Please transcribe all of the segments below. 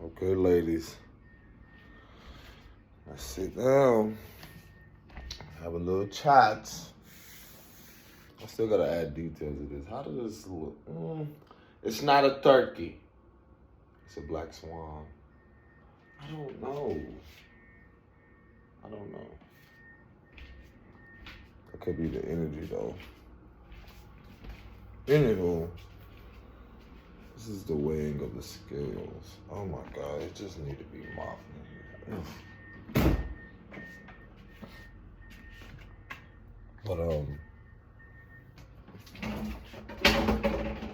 Okay, ladies. Let's sit down. Have a little chat. I still gotta add details to this. How does this look? It's not a turkey. It's a black swan. I don't know. That could be the energy though. Anywho, this is the weighing of the scales. Oh my God, it just need to be mopped. But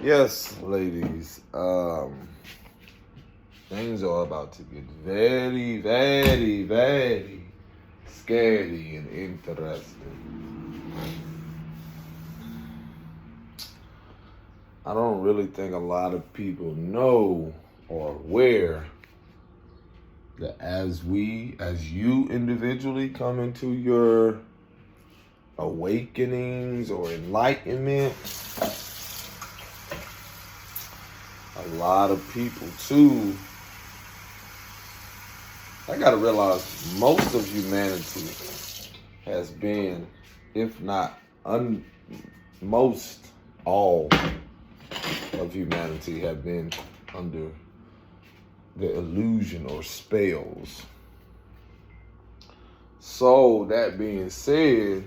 yes, ladies, things are about to get very, very, very scary and interesting. I don't really think a lot of people know or aware that as you individually come into your awakenings or enlightenment, a lot of people too, I gotta realize most of humanity has been, if not most all of humanity have been under the illusion or spells. So that being said,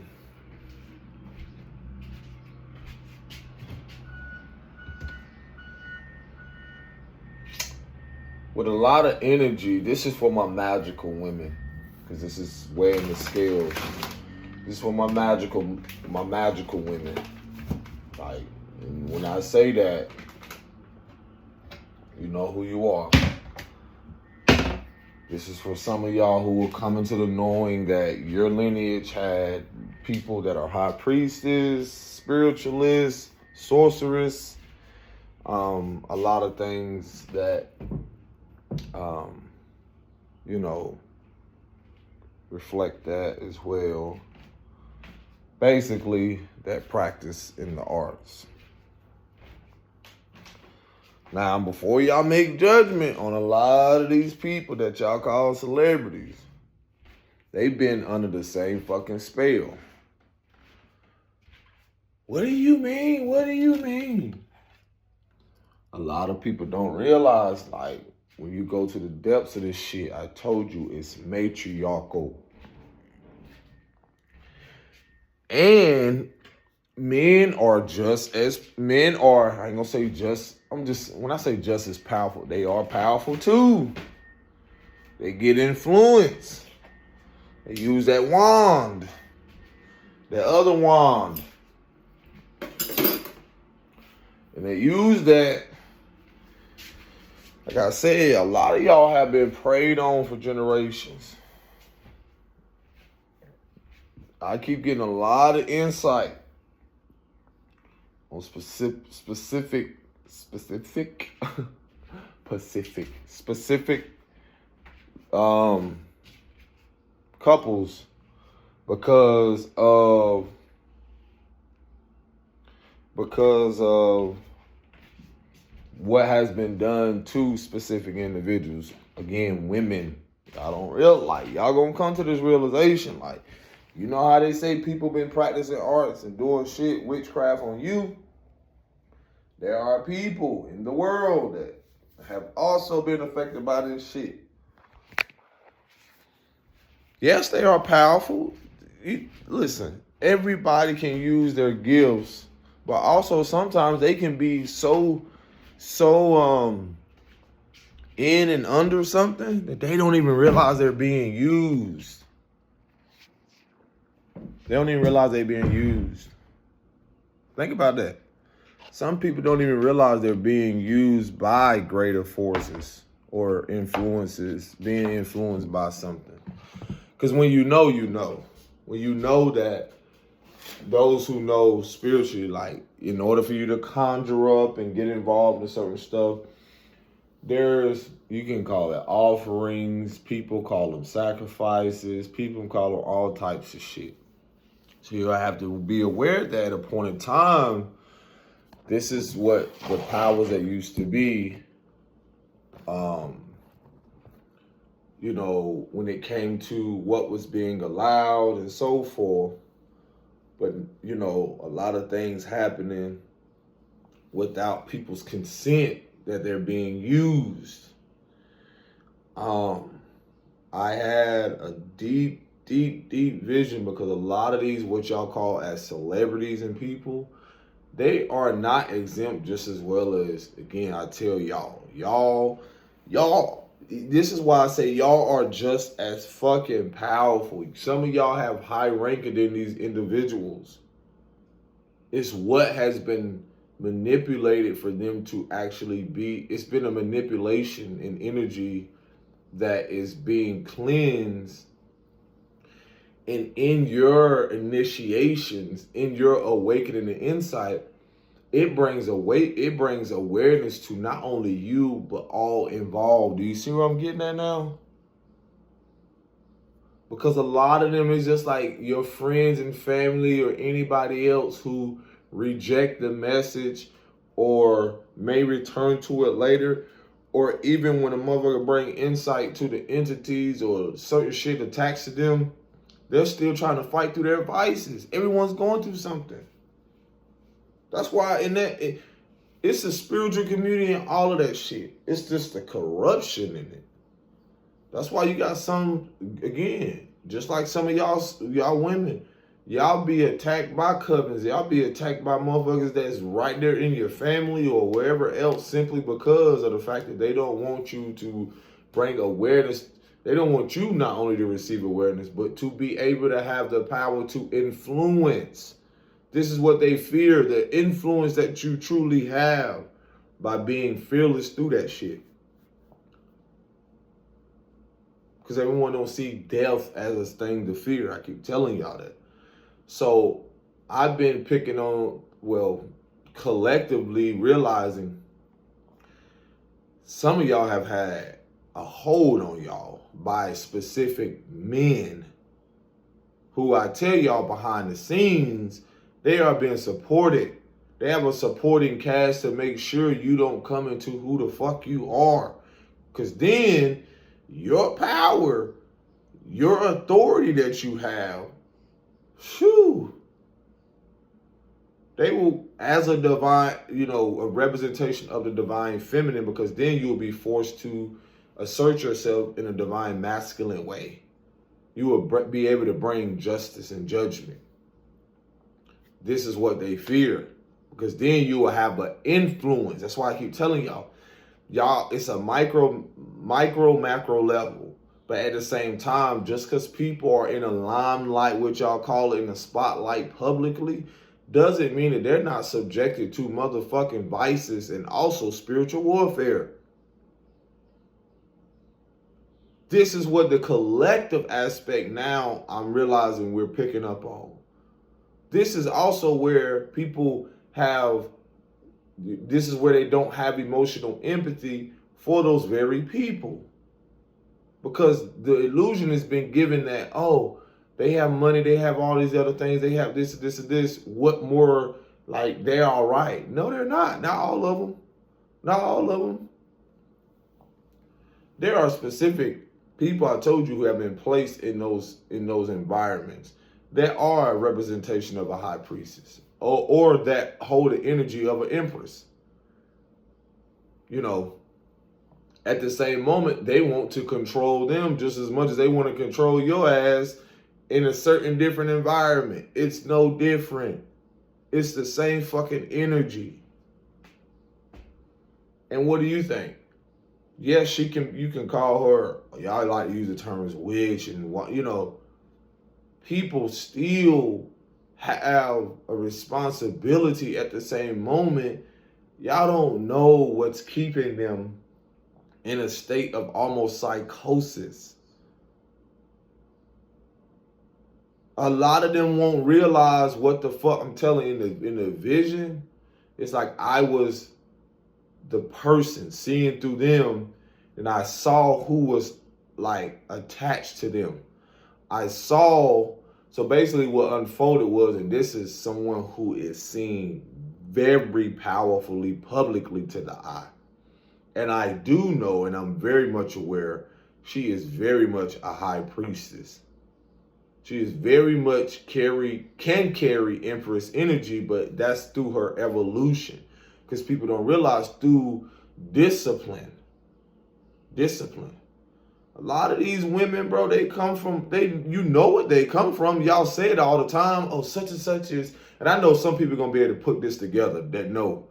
with a lot of energy, this is for my magical women, because this is weighing the scales. This is for my magical women. Like, and when I say that, you know who you are. This is for some of y'all who will come into the knowing that your lineage had people that are high priestess, spiritualists, sorceress, a lot of things that, reflect that as well. Basically, that practice in the arts. Now, before y'all make judgment on a lot of these people that y'all call celebrities, they've been under the same fucking spell. What do you mean? What do you mean? A lot of people don't realize, like, when you go to the depths of this shit, I told you it's matriarchal. And men are, I ain't gonna say just, when I say just as powerful, they are powerful too. They get influence. They use that wand, that other wand. And they use that. Like I said, a lot of y'all have been preyed on for generations. I keep getting a lot of insight on specific couples because of what has been done to specific individuals. Again, women. Y'all gonna come to this realization, like, you know how they say people been practicing arts and doing shit, witchcraft on you? There are people in the world that have also been affected by this shit. Yes, they are powerful. Listen, everybody can use their gifts, but also sometimes they can be so in and under something that they don't even realize they're being used. They don't even realize they're being used. Think about that. Some people don't even realize they're being used by greater forces or influences, being influenced by something. Because when you know, you know. When you know that those who know spiritually, like, in order for you to conjure up and get involved in certain stuff, you can call it offerings, people call them sacrifices, people call them all types of shit. So you have to be aware that at a point in time, this is what the powers that used to be when it came to what was being allowed and so forth. But, a lot of things happening without people's consent, that they're being used. I had a deep, deep, deep vision, because a lot of these, what y'all call as celebrities and people, they are not exempt just as well as, again, I tell y'all, this is why I say y'all are just as fucking powerful. Some of y'all have high ranking than these individuals. It's what has been manipulated for them to actually be. It's been a manipulation in energy that is being cleansed. And in your initiations, in your awakening and insight, it brings awareness to not only you, but all involved. Do you see where I'm getting at now? Because a lot of them is just like your friends and family or anybody else who reject the message or may return to it later. Or even when a motherfucker bring insight to the entities or certain shit attached to them, they're still trying to fight through their vices. Everyone's going through something. That's why it's a spiritual community and all of that shit. It's just the corruption in it. That's why you got some, again, just like some of y'all women, y'all be attacked by covens. Y'all be attacked by motherfuckers that's right there in your family or wherever else, simply because of the fact that they don't want you to bring awareness. They don't want you not only to receive awareness, but to be able to have the power to influence. This is what they fear, the influence that you truly have by being fearless through that shit. Because everyone don't see death as a thing to fear. I keep telling y'all that. So I've been picking on, collectively realizing some of y'all have had a hold on y'all by specific men who, I tell y'all, behind the scenes, they are being supported. They have a supporting cast to make sure you don't come into who the fuck you are. Because then your power, your authority that you have, they will, as a divine, a representation of the divine feminine, because then you'll be forced to assert yourself in a divine masculine way. You will be able to bring justice and judgment. This is what they fear, because then you will have an influence. That's why I keep telling y'all, it's a micro, macro level. But at the same time, just because people are in a limelight, what y'all call it, in the spotlight publicly, doesn't mean that they're not subjected to motherfucking vices and also spiritual warfare. This is what the collective aspect now I'm realizing we're picking up on. This is also where people this is where they don't have emotional empathy for those very people. Because the illusion has been given that, they have money, they have all these other things, they have this, this, and this. What more, like, they're all right? No, they're not. Not all of them. Not all of them. There are specific people, I told you, who have been placed in those environments that are a representation of a high priestess or that hold the energy of an empress. At the same moment, they want to control them just as much as they want to control your ass in a certain different environment. It's no different. It's the same fucking energy. And what do you think? Yes, you can call her, y'all like to use the terms witch and people still have a responsibility at the same moment. Y'all don't know what's keeping them in a state of almost psychosis. A lot of them won't realize what the fuck I'm telling you in the vision. It's like I was the person seeing through them, and I saw who was like attached to them. So basically what unfolded was, and this is someone who is seen very powerfully publicly to the eye. And I do know, and I'm very much aware, she is very much a high priestess. She is very much can carry Empress energy, but that's through her evolution. Because people don't realize through discipline. Discipline. A lot of these women, bro, they come from, you know what they come from. Y'all say it all the time. Oh, such and such is, and I know some people are going to be able to put this together that know,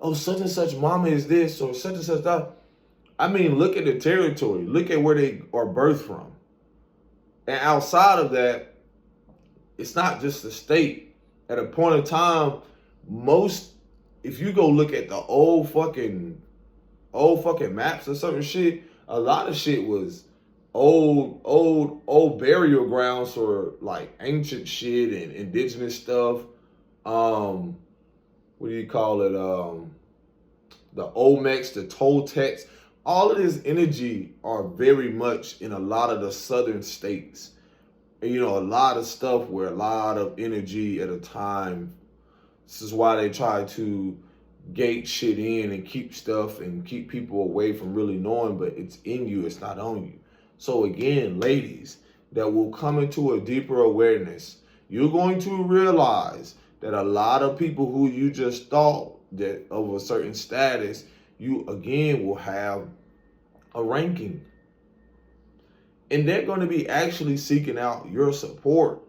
oh, such and such mama is this or such and such that. I mean, look at the territory. Look at where they are birthed from. And outside of that, it's not just the state. At a point in time, if you go look at the old fucking maps or certain shit, a lot of shit was old burial grounds for like ancient shit and indigenous stuff. What do you call it? The Olmecs, the Toltecs. All of this energy are very much in a lot of the southern states. And, you know, a lot of stuff where a lot of energy at a time. This is why they try to gate shit in and keep stuff and keep people away from really knowing, but it's in you, it's not on you. So again, ladies that will come into a deeper awareness, you're going to realize that a lot of people who you just thought that of a certain status, you again will have a ranking. And they're going to be actually seeking out your support.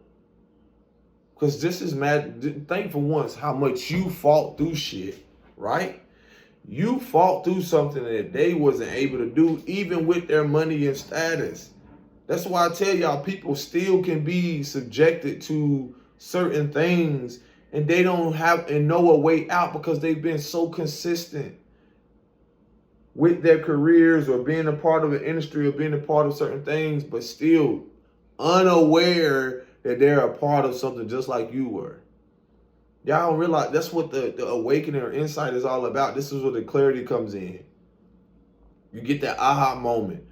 Because this is mad. Think for once how much you fought through shit, right? You fought through something that they wasn't able to do, even with their money and status. That's why I tell y'all, people still can be subjected to certain things and they don't have and know a way out because they've been so consistent with their careers or being a part of an industry or being a part of certain things, but still unaware that they're a part of something just like you were. Y'all don't realize that's what the awakening or insight is all about. This is where the clarity comes in. You get that aha moment,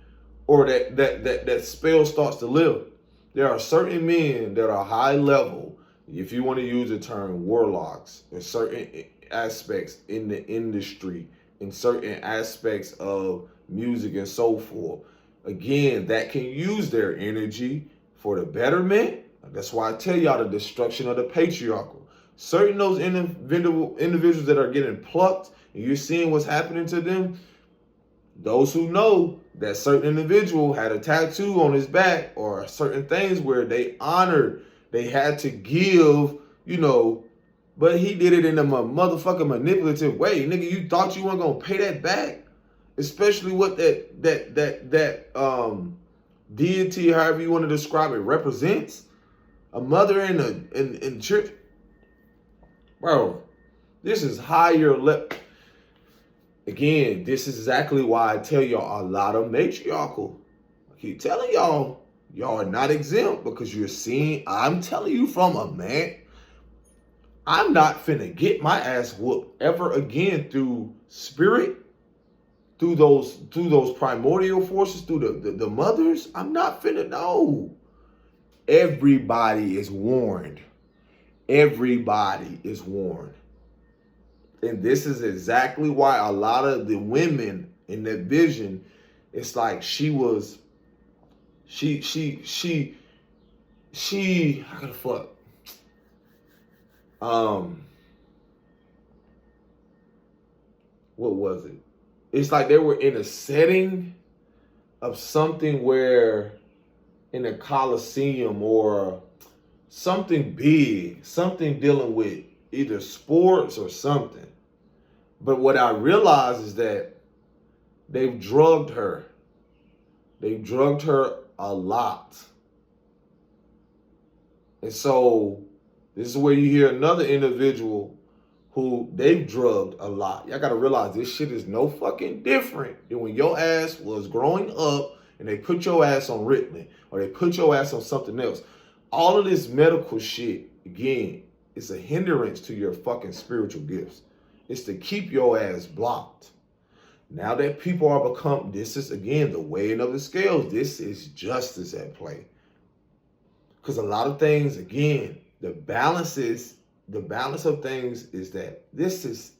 or that spell starts to lift. There are certain men that are high level, if you want to use the term warlocks, in certain aspects in the industry, in certain aspects of music and so forth. Again, that can use their energy for the betterment. That's why I tell y'all the destruction of the patriarchal. Certain those individuals that are getting plucked and you're seeing what's happening to them, those who know that certain individual had a tattoo on his back or certain things where they honored, they had to give, you know, but he did it in a motherfucking manipulative way. Nigga, you thought you weren't gonna pay that back? Especially what that deity, however you want to describe it, represents. A mother in church. Bro, this is higher level. Again, this is exactly why I tell y'all a lot of matriarchal. I keep telling y'all are not exempt because you're seeing, I'm telling you from a man, I'm not finna get my ass whooped ever again through spirit, through those primordial forces, through the mothers. I'm not finna, no. Everybody is warned. Everybody is warned. And this is exactly why a lot of the women in that vision, it's like she, how the fuck? What was it? It's like they were in a setting of something where in a coliseum or something big, something dealing with either sports or something. But what I realized is that they've drugged her. They've drugged her a lot. And so this is where you hear another individual who they've drugged a lot. Y'all got to realize this shit is no fucking different than when your ass was growing up and they put your ass on Ritalin or they put your ass on something else. All of this medical shit, again, it's a hindrance to your fucking spiritual gifts. It's to keep your ass blocked. Now that people are become, this is again the weighing of the scales. This is justice at play. Because a lot of things, again, the balance of things is that this is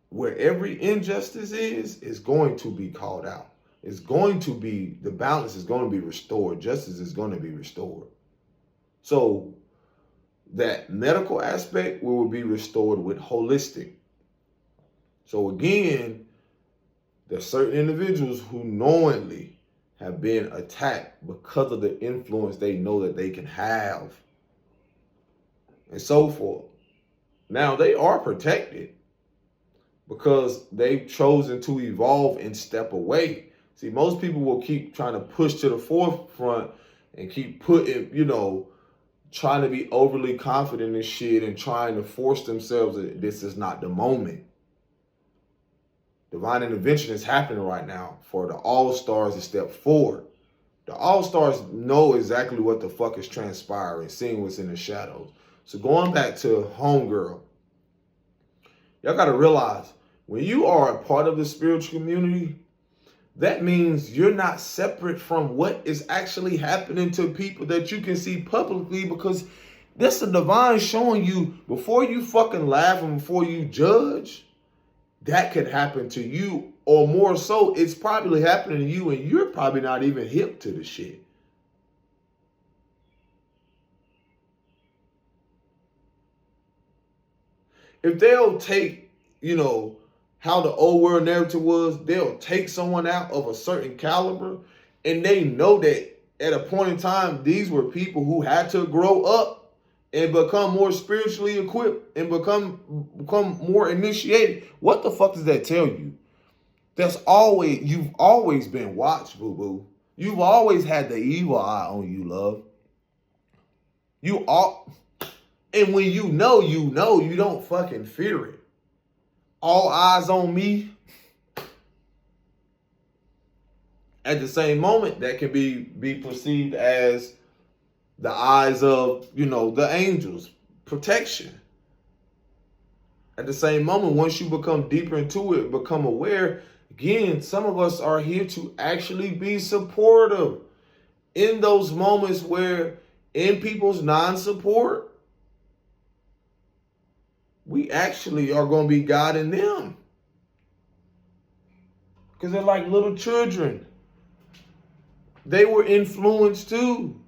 where every injustice is going to be called out. the balance is going to be restored. Justice is going to be restored. So that medical aspect will be restored with holistic. So again, there's certain individuals who knowingly have been attacked because of the influence they know that they can have and so forth. Now they are protected because they've chosen to evolve and step away. See, most people will keep trying to push to the forefront and keep putting, trying to be overly confident in shit and trying to force themselves that this is not the moment. Divine intervention is happening right now for the all-stars to step forward. The all-stars know exactly what the fuck is transpiring, seeing what's in the shadows. So going back to Homegirl, y'all got to realize when you are a part of the spiritual community, that means you're not separate from what is actually happening to people that you can see publicly, because this is divine showing you before you fucking laugh and before you judge, that could happen to you, or more so, it's probably happening to you and you're probably not even hip to the shit. If they'll take, how the old world narrative was, they'll take someone out of a certain caliber and they know that at a point in time, these were people who had to grow up and become more spiritually equipped and become more initiated. What the fuck does that tell you? You've always been watched, boo-boo. You've always had the evil eye on you, love. And when you know, you don't fucking fear it. All eyes on me. At the same moment, that can be perceived as the eyes of, the angels, protection. At the same moment, once you become deeper into it, become aware, again, some of us are here to actually be supportive in those moments where in people's non-support, we actually are going to be guiding them. Because they're like little children. They were influenced too.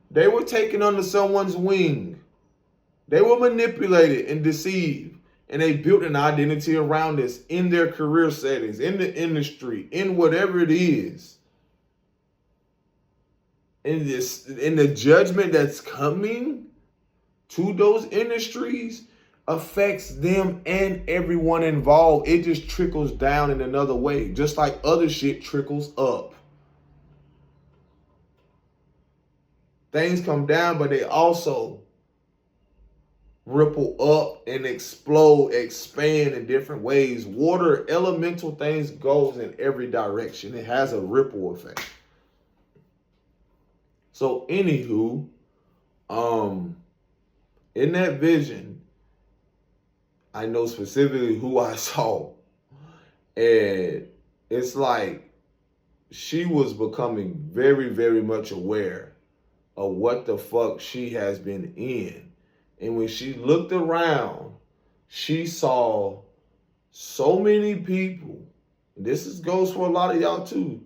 They were taken under someone's wing. They were manipulated and deceived. And they built an identity around this in their career settings, in the industry, in whatever it is. In the judgment that's coming to those industries affects them and everyone involved. It just trickles down in another way, just like other shit trickles up. Things come down, but they also ripple up and explode, expand in different ways. Water, elemental things goes in every direction. It has a ripple effect. So anywho, in that vision, I know specifically who I saw. And it's like she was becoming very, very much aware of what the fuck she has been in. And when she looked around, she saw so many people. Goes for a lot of y'all too.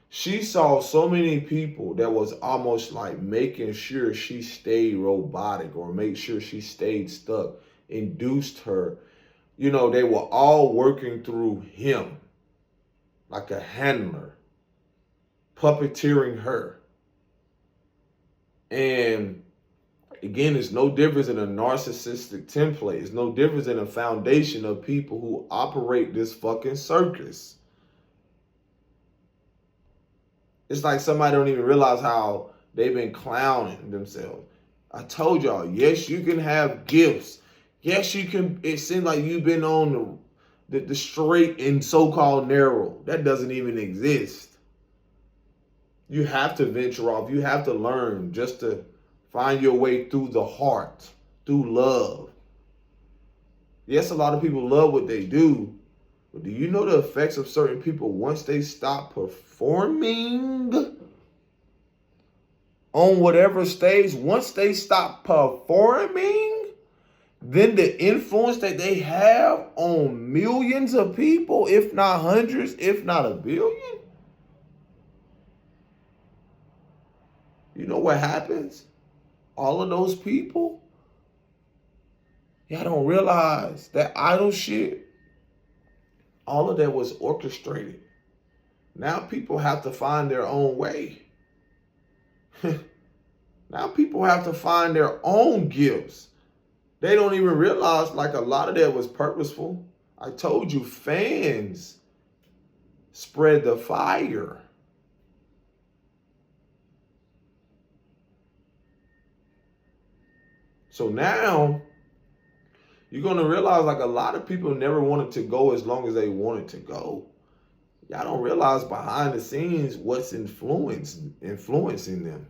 She saw so many people that was almost like making sure she stayed robotic or make sure she stayed stuck, induced her. They were all working through him like a handler, puppeteering her. And again, it's no difference in a narcissistic template. It's no difference in a foundation of people who operate this fucking circus. It's like somebody don't even realize how they've been clowning themselves. I told y'all, yes, you can have gifts. Yes, you can. It seems like you've been on the straight and so-called narrow. That doesn't even exist. You have to venture off. You have to learn just to find your way through the heart, through love. Yes, a lot of people love what they do, but do you know the effects of certain people once they stop performing on whatever stage? Once they stop performing, than the influence that they have on millions of people, if not hundreds, if not a billion? You know what happens? All of those people, y'all don't realize that idol shit, all of that was orchestrated. Now people have to find their own way. Now people have to find their own gifts. They don't even realize like a lot of that was purposeful. I told you, fans spread the fire. So now you're going to realize like a lot of people never wanted to go as long as they wanted to go. Y'all don't realize behind the scenes what's influencing them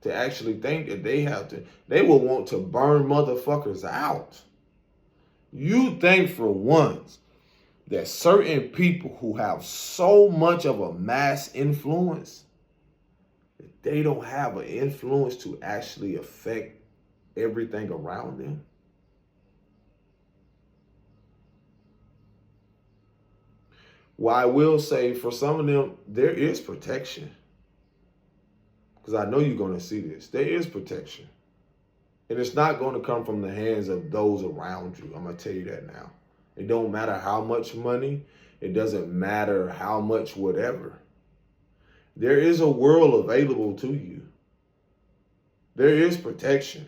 to actually think that they will want to burn motherfuckers out. You think for once that certain people who have so much of a mass influence, that they don't have an influence to actually affect everything around them? Well, I will say for some of them, there is protection. Because I know you're going to see this. There is protection. And it's not going to come from the hands of those around you. I'm going to tell you that now. It don't matter how much money. It doesn't matter how much whatever. There is a world available to you. There is protection.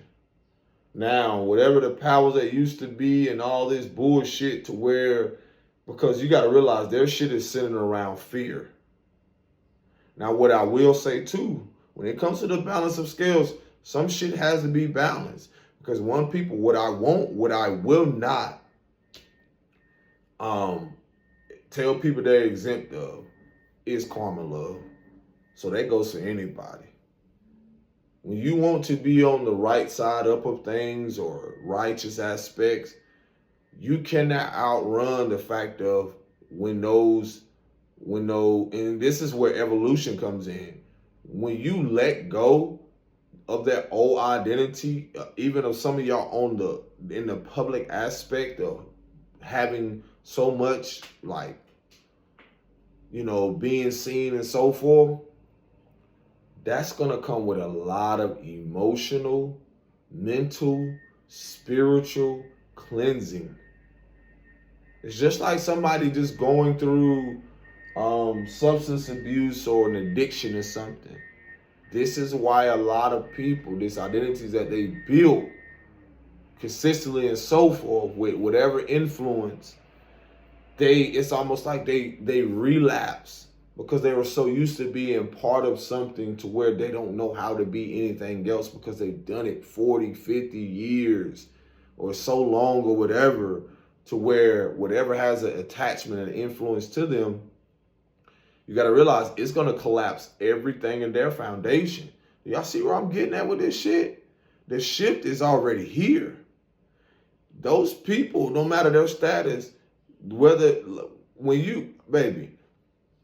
Now, whatever the powers that used to be and all this bullshit to where, because you got to realize their shit is centered around fear. Now, what I will say too, when it comes to the balance of scales, some shit has to be balanced. Because one people, what I will not tell people they're exempt of is karma love. So that goes for anybody. When you want to be on the right side up of things or righteous aspects, you cannot outrun the fact of and this is where evolution comes in. When you let go of that old identity, even of some of y'all in the public aspect of having so much like, being seen and so forth, that's going to come with a lot of emotional, mental, spiritual cleansing. It's just like somebody just going through substance abuse or an addiction or something. This is why a lot of people, these identities that they built consistently and so forth with whatever influence, it's almost like they relapse because they were so used to being part of something to where they don't know how to be anything else because they've done it 40, 50 years or so long or whatever, to where whatever has an attachment and influence to them, you got to realize it's going to collapse everything in their foundation. Y'all see where I'm getting at with this shit? The shift is already here. Those people, no matter their status, baby,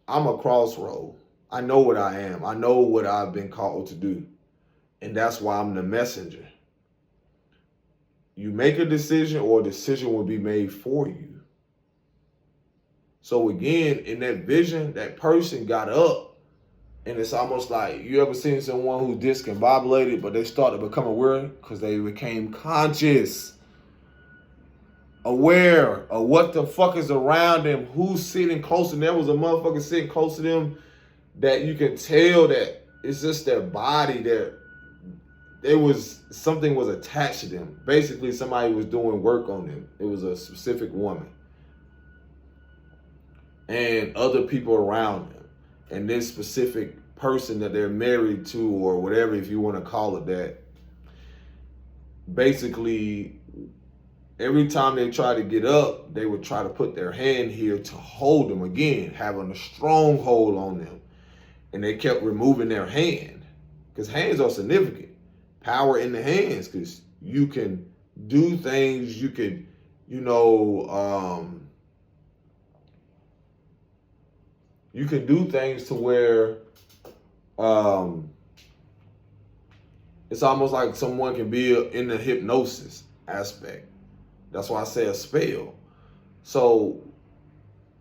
I'm a crossroad. I know what I am. I know what I've been called to do. And that's why I'm the messenger. You make a decision or a decision will be made for you. So again, in that vision, that person got up, and it's almost like, you ever seen someone who's discombobulated, but they start to become aware because they became conscious, aware of what the fuck is around them, who's sitting close to them. There was a motherfucker sitting close to them that you can tell that it's just their body, that something was attached to them. Basically, somebody was doing work on them. It was a specific woman and other people around them, and this specific person that they're married to or whatever, if you want to call it that. Basically, every time they try to get up, they would try to put their hand here to hold them again, having a strong hold on them. And they kept removing their hand, because hands are significant. Power in the hands, because you can do things, you can, you can do things to where it's almost like someone can be in the hypnosis aspect. That's why I say a spell. So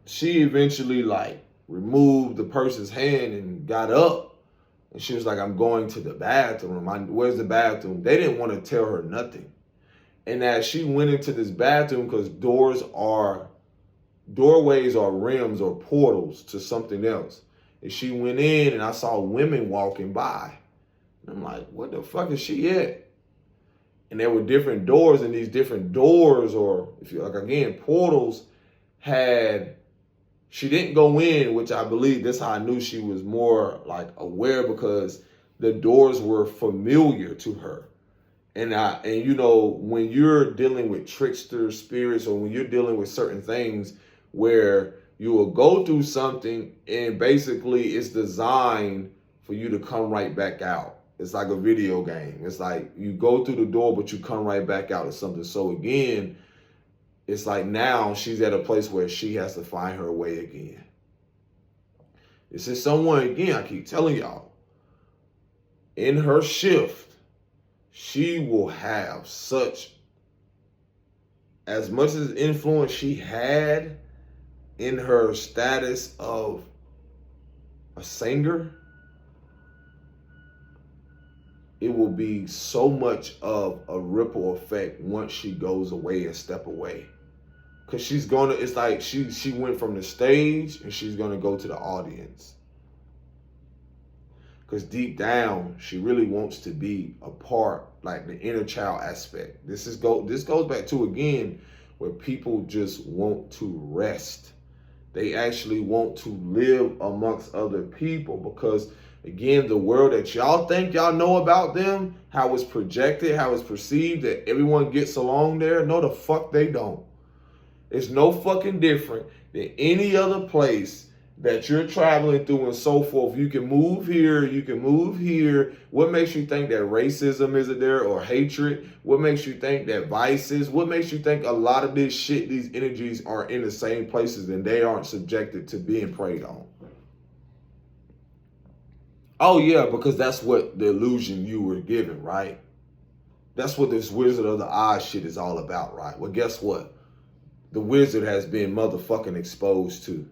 she eventually like removed the person's hand and got up. And she was like, I'm going to the bathroom. Where's the bathroom? They didn't want to tell her nothing. And as she went into this bathroom, because doorways are rims or portals to something else. And she went in and I saw women walking by. And I'm like, what the fuck is she at? And there were different doors, and these different doors, or if you like, again, portals she didn't go in, which I believe that's how I knew she was more like aware, because the doors were familiar to her. And you know, when you're dealing with trickster spirits, or when you're dealing with certain things where you will go through something and basically it's designed for you to come right back out. It's like a video game. It's like you go through the door, but you come right back out of something. So again, it's like now she's at a place where she has to find her way again. This is someone, again, I keep telling y'all, in her shift, she will have as much as influence she had in her status of a singer, it will be so much of a ripple effect once she goes away and step away. Because it's like she went from the stage and she's gonna go to the audience. Because deep down, she really wants to be a part, like the inner child aspect. This goes back to, again, where people just want to rest. They actually want to live amongst other people, because again, the world that y'all think y'all know about them, how it's projected, how it's perceived, that everyone gets along there, no, the fuck they don't. It's no fucking different than any other place that you're traveling through and so forth. You can move here, you can move here. What makes you think that racism isn't there, or hatred? What makes you think that vices? What makes you think a lot of this shit, these energies are in the same places and they aren't subjected to being preyed on? Oh yeah, because that's what the illusion you were given, right? That's what this Wizard of the Oz shit is all about, right? Well, guess what? The wizard has been motherfucking exposed to.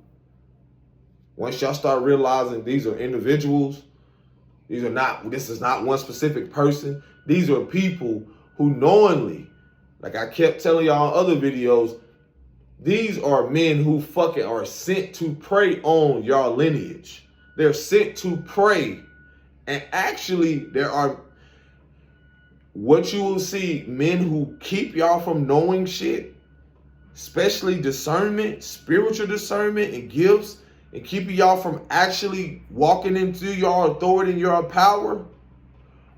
Once y'all start realizing these are individuals, this is not one specific person. These are people who knowingly, like I kept telling y'all in other videos, these are men who fucking are sent to prey on y'all lineage. They're sent to prey. And actually, there are, what you will see, men who keep y'all from knowing shit, especially discernment, spiritual discernment and gifts, and keeping y'all from actually walking into your authority and your power,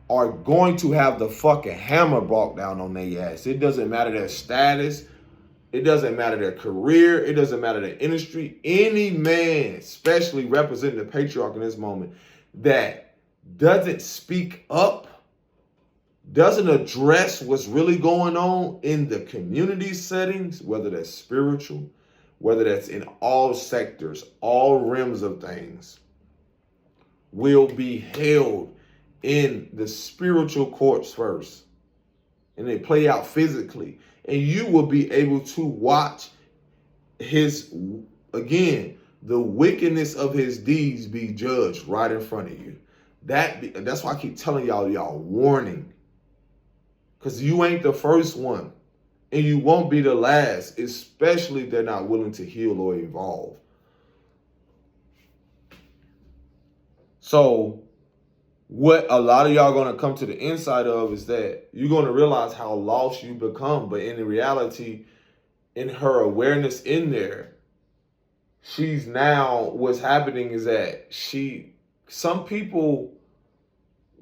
are going to have the fucking hammer brought down on their ass. It doesn't matter their status. It doesn't matter their career. It doesn't matter their industry. Any man, especially representing the patriarch in this moment, that doesn't speak up, doesn't address what's really going on in the community settings, whether that's spiritual, whether that's in all sectors, all realms of things, will be held in the spiritual courts first. And they play out physically. And you will be able to watch the wickedness of his deeds be judged right in front of you. That's why I keep telling y'all warning. Because you ain't the first one. And you won't be the last, especially if they're not willing to heal or evolve. So what a lot of y'all going to come to the inside of is that you're going to realize how lost you become. But in reality, in her awareness in there, she's now, what's happening is that some people,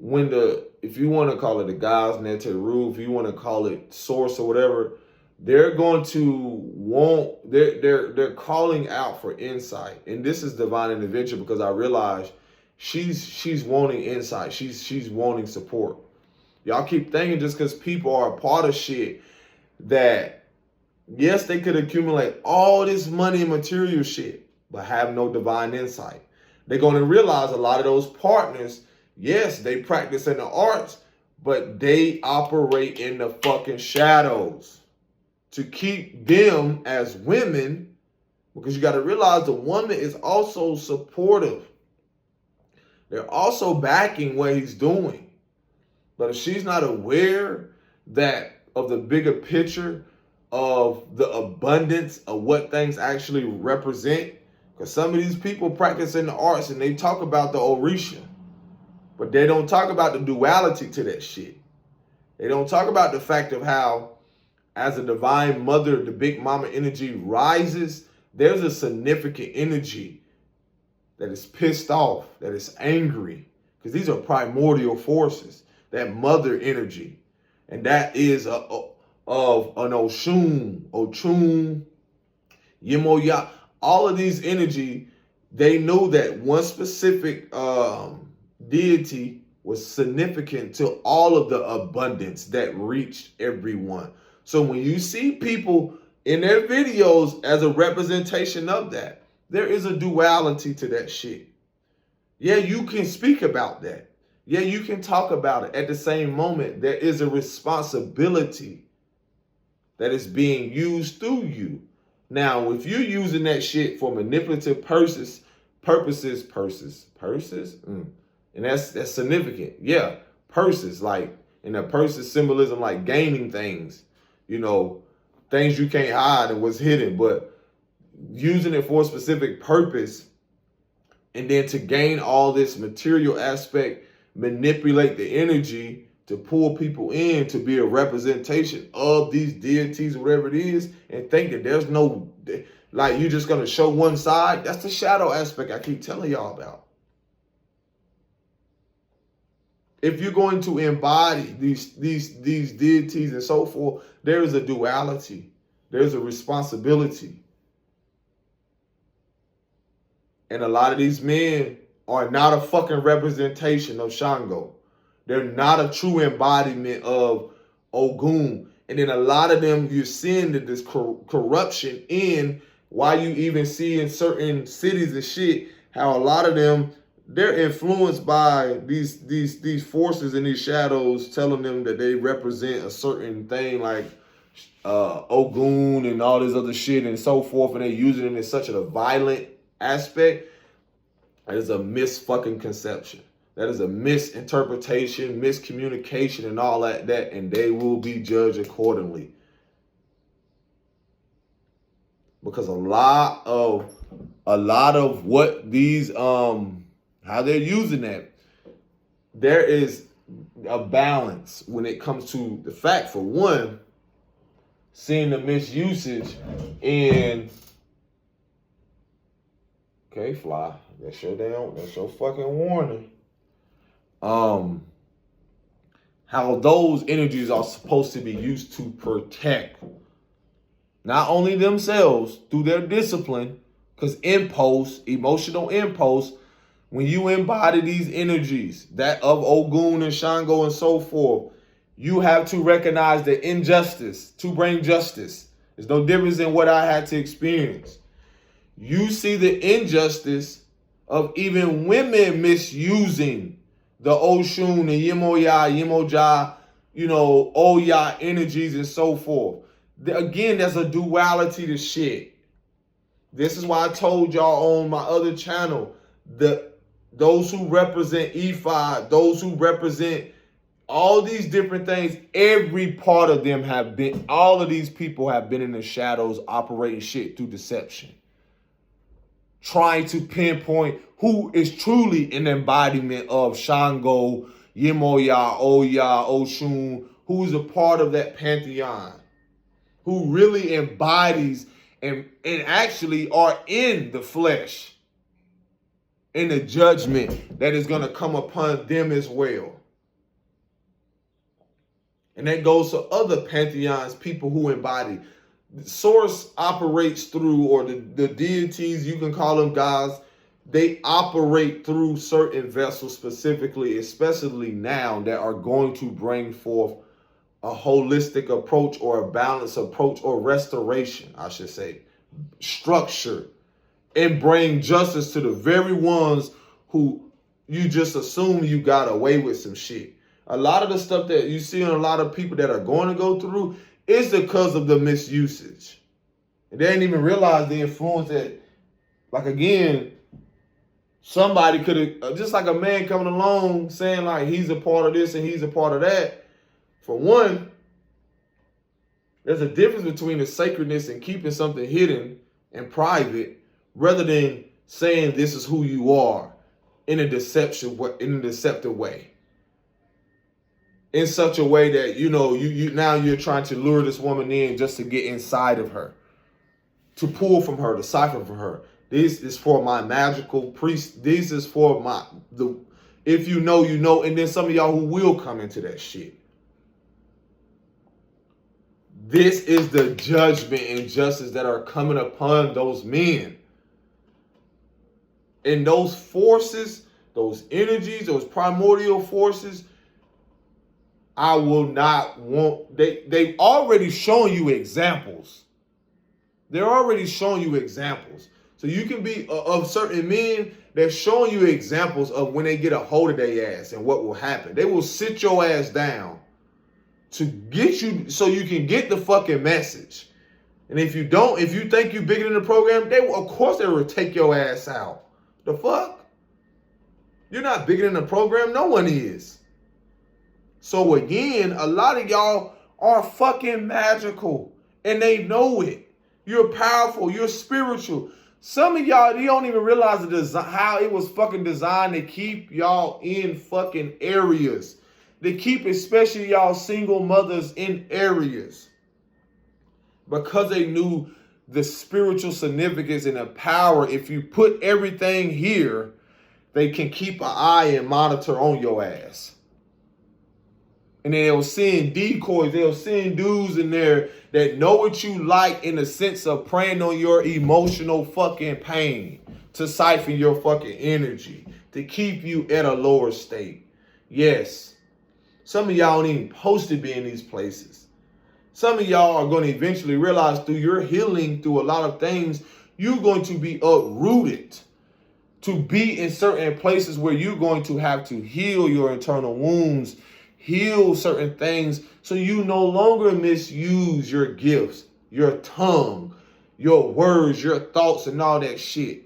if you want to call it the God's net to the roof, if you want to call it source or whatever, they're going to they're calling out for insight. And this is divine intervention, because I realize she's wanting insight. She's wanting support. Y'all keep thinking just because people are a part of shit that, yes, they could accumulate all this money and material shit, but have no divine insight. They're going to realize a lot of those partners, yes, they practice in the arts, but they operate in the fucking shadows. to keep them as women, because you got to realize the woman is also supportive. They're also backing what he's doing. But if she's not aware of the bigger picture of the abundance of what things actually represent, because some of these people practice in the arts and they talk about the Orisha, but they don't talk about the duality to that shit. They don't talk about the fact of how, as a divine mother, the big mama energy rises. There's a significant energy that is pissed off, that is angry, because these are primordial forces, that mother energy. And that is of an Ochun, Yemoya. All of these energy, they know that one specific deity was significant to all of the abundance that reached everyone. So when you see people in their videos as a representation of that, there is a duality to that shit. Yeah, you can speak about that. Yeah, you can talk about it. At the same moment, there is a responsibility that is being used through you. Now, if you're using that shit for manipulative purposes, and that's significant. Yeah, purses, like, and a purse's symbolism, like gaining things, things you can't hide and what's hidden, but using it for a specific purpose, and then to gain all this material aspect, manipulate the energy to pull people in to be a representation of these deities, whatever it is, and think that there's no, like, you're just going to show one side. That's the shadow aspect I keep telling y'all about. If you're going to embody these deities and so forth, there is a duality. There's a responsibility. And a lot of these men are not a fucking representation of Shango. They're not a true embodiment of Ogun. And then a lot of them, you're seeing that this corruption in why you even see in certain cities and shit, how a lot of them, they're influenced by these forces and these shadows telling them that they represent a certain thing, like Ogun and all this other shit and so forth, and they're using it in such a violent aspect. That is a misfucking conception. That is a misinterpretation, miscommunication, and all that, and they will be judged accordingly. Because a lot of what these how they're using that, there is a balance when it comes to the fact, for one, seeing the misusage in, okay, fly, that's your fucking warning. How those energies are supposed to be used to protect not only themselves through their discipline, because emotional impulse, when you embody these energies, that of Ogun and Shango and so forth, you have to recognize the injustice to bring justice. There's no difference in what I had to experience. You see the injustice of even women misusing the Oshun and Yemoja, Oya energies and so forth. Again, there's a duality to shit. This is why I told y'all on my other channel, those who represent Ifa, those who represent all these different things, every part of them all of these people have been in the shadows operating shit through deception. Trying to pinpoint who is truly an embodiment of Shango, Yemoya, Oya, Oshun, who is a part of that pantheon, who really embodies and actually are in the flesh, in the judgment that is going to come upon them as well. And that goes to other pantheons, people who embody. The source operates through, or the deities, you can call them gods, they operate through certain vessels specifically, especially now, that are going to bring forth a holistic approach, or a balanced approach, or restoration, I should say, structure, and bring justice to the very ones who you just assume you got away with some shit. A lot of the stuff that you see in a lot of people that are going to go through, It's because of the misusage. And they didn't even realize the influence that, like, again, somebody could have, just like a man coming along saying like he's a part of this and he's a part of that. For one, there's a difference between the sacredness and keeping something hidden and private rather than saying this is who you are in a deceptive way. In such a way that, you know, now you're trying to lure this woman in just to get inside of her, to pull from her, to siphon from her. This is for my magical priest. This is for if you know, you know. And then some of y'all who will come into that shit. This is the judgment and justice that are coming upon those men. And those forces, those energies, those primordial forces, I will not want. They've already shown you examples. They're already showing you examples. So you can be of certain men that's showing you examples of when they get a hold of their ass and what will happen. They will sit your ass down to get you so you can get the fucking message. And if you think you're bigger than the program, they will take your ass out. The fuck? You're not bigger than the program. No one is. So again, a lot of y'all are fucking magical and they know it. You're powerful. You're spiritual. Some of y'all, you don't even realize how it was fucking designed to keep y'all in fucking areas. To keep especially y'all single mothers in areas. Because they knew the spiritual significance and the power. If you put everything here, they can keep an eye and monitor on your ass. And then they were seeing decoys. They were seeing dudes in there that know what you like in the sense of preying on your emotional fucking pain. To siphon your fucking energy. To keep you at a lower state. Yes. Some of y'all ain't even supposed to be in these places. Some of y'all are going to eventually realize through your healing, through a lot of things, you're going to be uprooted. To be in certain places where you're going to have to heal your internal wounds. Heal certain things so you no longer misuse your gifts, your tongue, your words, your thoughts, and all that shit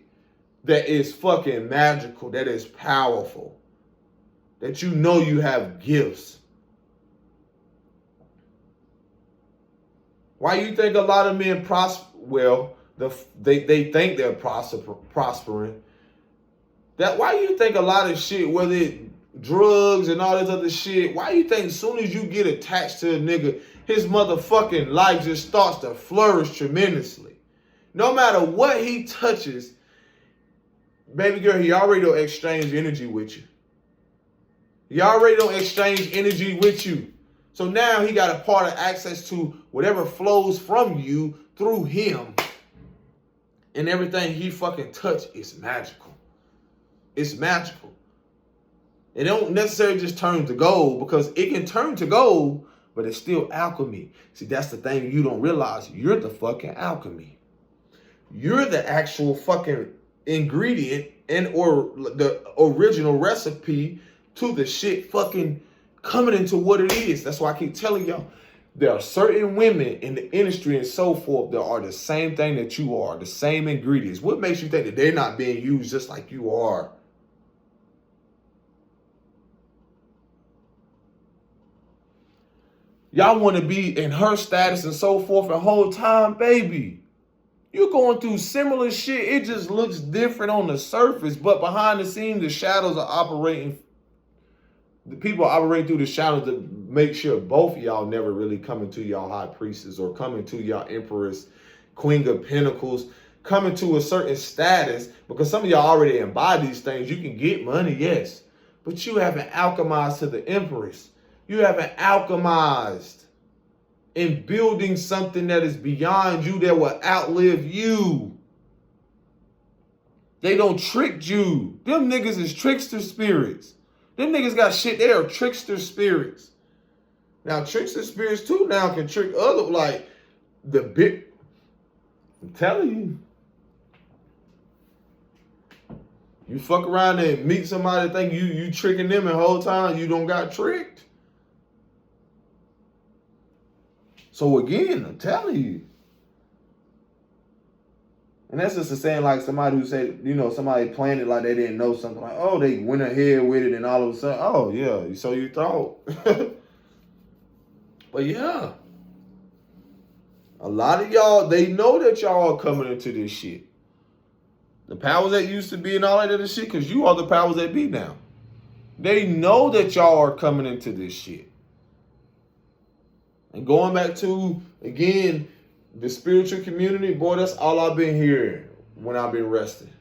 that is fucking magical, that is powerful, that you know you have gifts. Why you think a lot of men prosper? Well, they think they're prospering. That why you think a lot of shit, whether it drugs and all this other shit, why you think as soon as you get attached to a nigga, his motherfucking life just starts to flourish tremendously? No matter what he touches, baby girl, he already don't exchange energy with you. He already don't exchange energy with you. So now he got a part of access to whatever flows from you through him. And everything he fucking touch is magical. It's magical. It don't necessarily just turn to gold, because it can turn to gold, but it's still alchemy. See, that's the thing you don't realize. You're the fucking alchemy. You're the actual fucking ingredient or the original recipe to the shit fucking coming into what it is. That's why I keep telling y'all, there are certain women in the industry and so forth that are the same thing that you are, the same ingredients. What makes you think that they're not being used just like you are? Y'all want to be in her status and so forth the whole time, baby. You're going through similar shit. It just looks different on the surface, but behind the scenes, the shadows are operating. The people are operating through the shadows to make sure both of y'all never really come into y'all high priestess or come into y'all empress, queen of pentacles, come into a certain status, because some of y'all already embody these things. You can get money, yes, but you haven't alchemized to the empress. You haven't alchemized in building something that is beyond you, that will outlive you. They don't trick you. Them niggas is trickster spirits. Them niggas got shit. They are trickster spirits. Now, trickster spirits too now can trick other, like the bit. I'm telling you. You fuck around and meet somebody think you tricking them, and the whole time you don't got tricked. So again, I'm telling you. And that's just a saying like somebody who said, somebody planned it like they didn't know something. Like, oh, they went ahead with it and all of a sudden, oh, yeah, so you thought. But yeah. A lot of y'all, they know that y'all are coming into this shit. The powers that used to be and all that other shit, because you are the powers that be now. They know that y'all are coming into this shit. And going back to, again, the spiritual community, boy, that's all I've been hearing when I've been resting.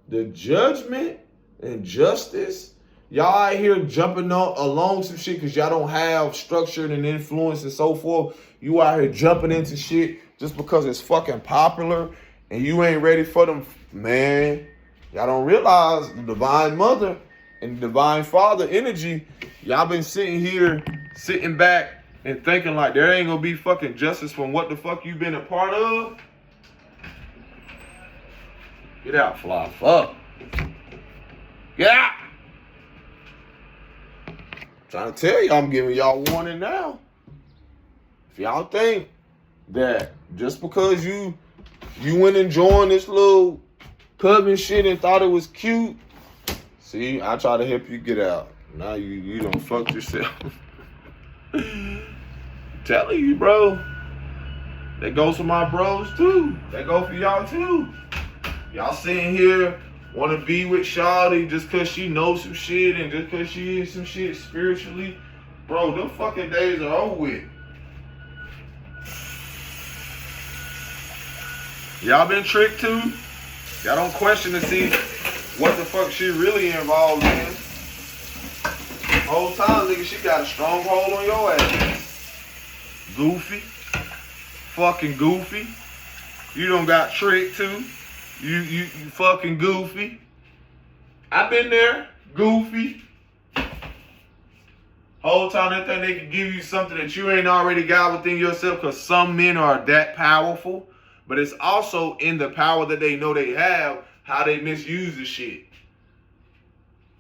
The judgment and justice, y'all out here jumping along some shit because y'all don't have structure and influence and so forth. You out here jumping into shit just because it's fucking popular and you ain't ready for them. Man, y'all don't realize the divine mother and the divine father energy. Y'all been sitting back and thinking like there ain't gonna be fucking justice from what the fuck you been a part of. Get out, fly. Fuck. Get out. I'm trying to tell you, I'm giving y'all warning now. If y'all think that just because you went and joined this little pub and shit and thought it was cute, see, I try to help you get out. Now you done fucked yourself. Telling you, bro. That goes for my bros too. That go for y'all too. Y'all sitting here want to be with Shawty just because she knows some shit and just because she is some shit spiritually. Bro, them fucking days are over with. Y'all been tricked too? Y'all don't question to see what the fuck she really involved in. Whole time, nigga, she got a stronghold on your ass. Goofy. Fucking goofy. You done got tricked too. You fucking goofy. I been there. Goofy. Whole time they think they can give you something that you ain't already got within yourself because some men are that powerful. But it's also in the power that they know they have, how they misuse the shit.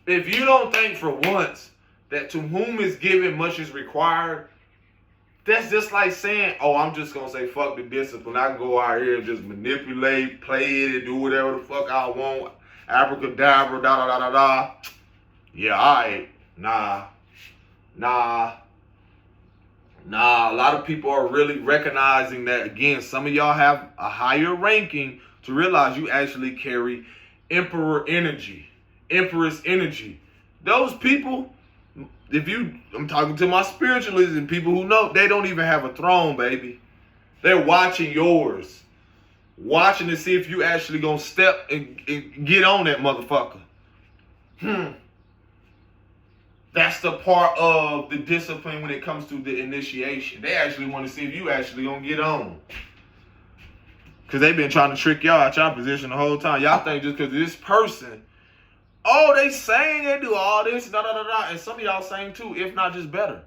If you don't think for once that to whom is given much is required, that's just like saying, oh, I'm just going to say fuck the discipline. I can go out here and just manipulate, play it, and do whatever the fuck I want. Abracadabra, da-da-da-da-da. Yeah, all right. Nah. A lot of people are really recognizing that, again, some of y'all have a higher ranking to realize you actually carry emperor energy, empress energy. Those people, I'm talking to my spiritualists and people who know, they don't even have a throne, baby. They're watching yours. Watching to see if you actually gonna step and get on that motherfucker. That's the part of the discipline when it comes to the initiation. They actually want to see if you actually gonna get on. Because they've been trying to trick y'all out y'all position the whole time. Y'all think just because this person, oh, they saying they do all this, da-da-da-da. And some of y'all saying too, if not just better.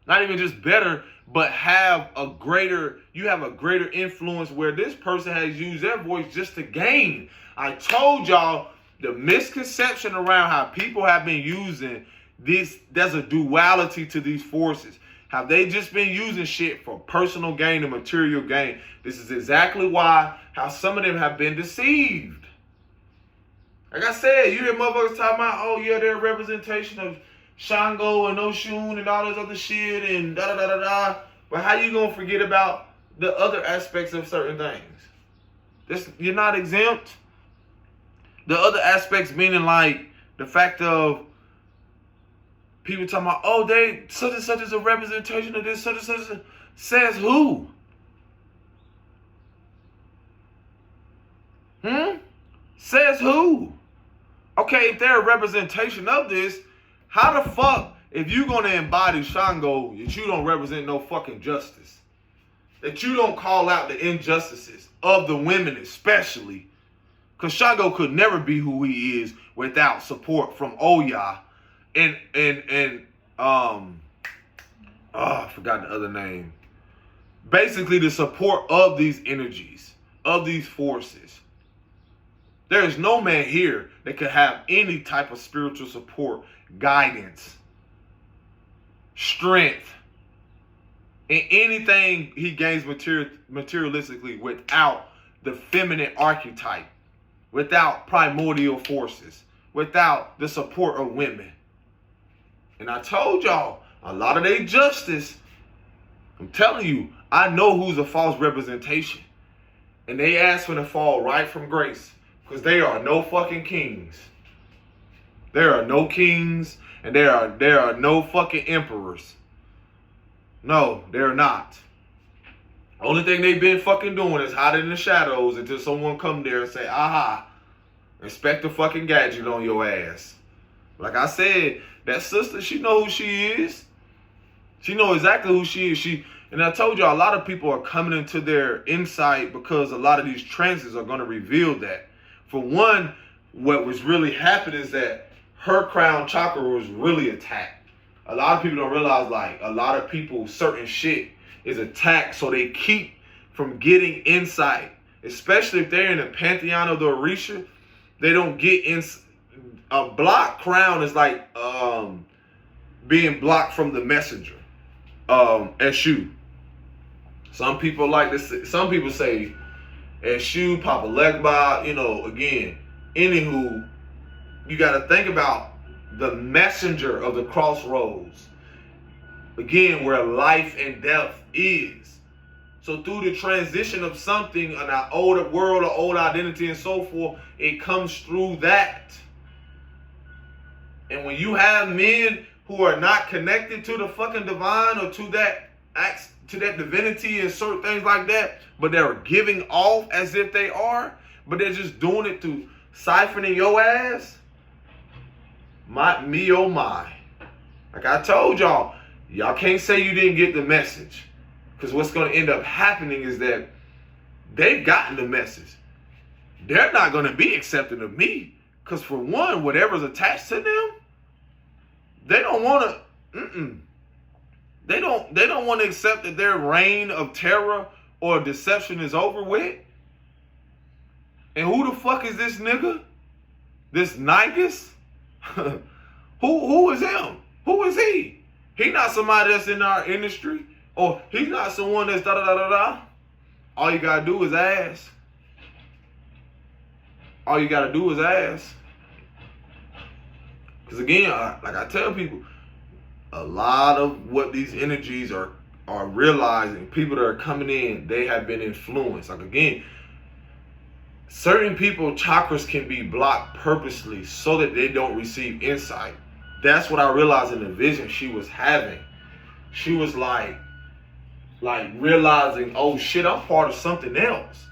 Not even just better, but you have a greater influence where this person has used their voice just to gain. I told y'all the misconception around how people have been using this, there's a duality to these forces. Have they just been using shit for personal gain and material gain? This is exactly how some of them have been deceived. Like I said, you hear motherfuckers talking about, oh yeah, they're a representation of Shango and Oshun and all this other shit and da-da-da-da-da. But how you gonna forget about the other aspects of certain things? You're not exempt. The other aspects meaning like the fact of people talking about, oh, they such and such is a representation of this, such and such. Says who? Says who? Okay, if they're a representation of this, how the fuck, if you gonna embody Shango, that you don't represent no fucking justice? That you don't call out the injustices of the women especially? Because Shango could never be who he is without support from Oya and I forgot the other name. Basically the support of these energies, of these forces. There is no man here that could have any type of spiritual support, guidance, strength, in anything he gains materialistically without the feminine archetype, without primordial forces, without the support of women. And I told y'all, a lot of their justice, I'm telling you, I know who's a false representation. And they ask for to fall right from grace. Because they are no fucking kings. There are no kings, and there are no fucking emperors. No, they're not. Only thing they've been fucking doing is hiding in the shadows until someone come there and say, aha, inspect the fucking gadget on your ass. Like I said, that sister, she know who she is. She know exactly who she is. And I told you, a lot of people are coming into their insight because a lot of these transits are going to reveal that. For one, what was really happening is that her crown chakra was really attacked. A lot of people don't realize, like, a lot of people, certain shit is attacked so they keep from getting insight. Especially if they're in the pantheon of the Orisha, they don't get in. A blocked crown is like being blocked from the messenger. Eshu. Some people like this. Some people say Eshu, Papa Legba. You know, again. Anywho, you got to think about the messenger of the crossroads. Again, where life and death is. So through the transition of something, an old world, an old identity, and so forth, it comes through that. And when you have men who are not connected to the fucking divine or to that divinity and certain things like that, but they're giving off as if they are, but they're just doing it through siphoning your ass. Me oh my. Like I told y'all, y'all can't say you didn't get the message. Because what's going to end up happening is that they've gotten the message. They're not going to be accepting of me. Because for one, whatever's attached to them, they don't want to, They don't want to accept that their reign of terror or deception is over with. And who the fuck is this nigga? This Nygus? Who is him? Who is he? He not somebody that's in our industry. Or he's not someone that's da-da-da-da-da. All you gotta do is ask. All you gotta do is ask. Because again, like I tell people, a lot of what these energies are realizing, people that are coming in, they have been influenced. Like again, certain people, chakras can be blocked purposely so that they don't receive insight. That's what I realized in the vision she was having. She was like realizing, oh shit, I'm part of something else.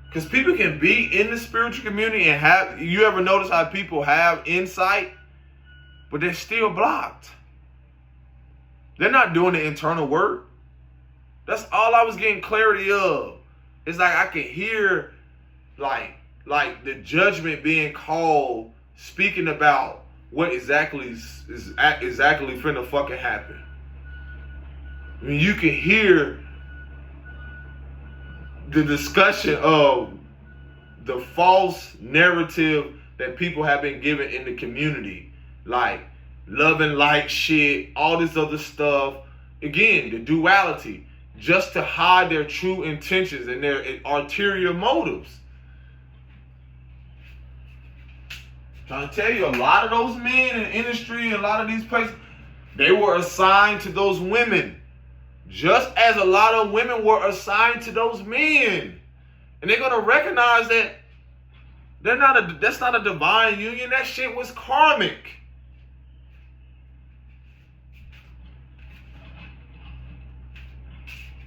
Because people can be in the spiritual community and have, you ever notice how people have insight, but they're still blocked. They're not doing the internal work. That's all I was getting clarity of. It's like I can hear like the judgment being called, speaking about what exactly is exactly finna fucking happen. I mean, you can hear the discussion of the false narrative that people have been given in the community. Like love and light shit, all this other stuff. Again, the duality. Just to hide their true intentions and their ulterior motives. I'm trying to tell you, a lot of those men in the industry, a lot of these places, they were assigned to those women. Just as a lot of women were assigned to those men. And they're going to recognize that that's not a divine union. That shit was karmic.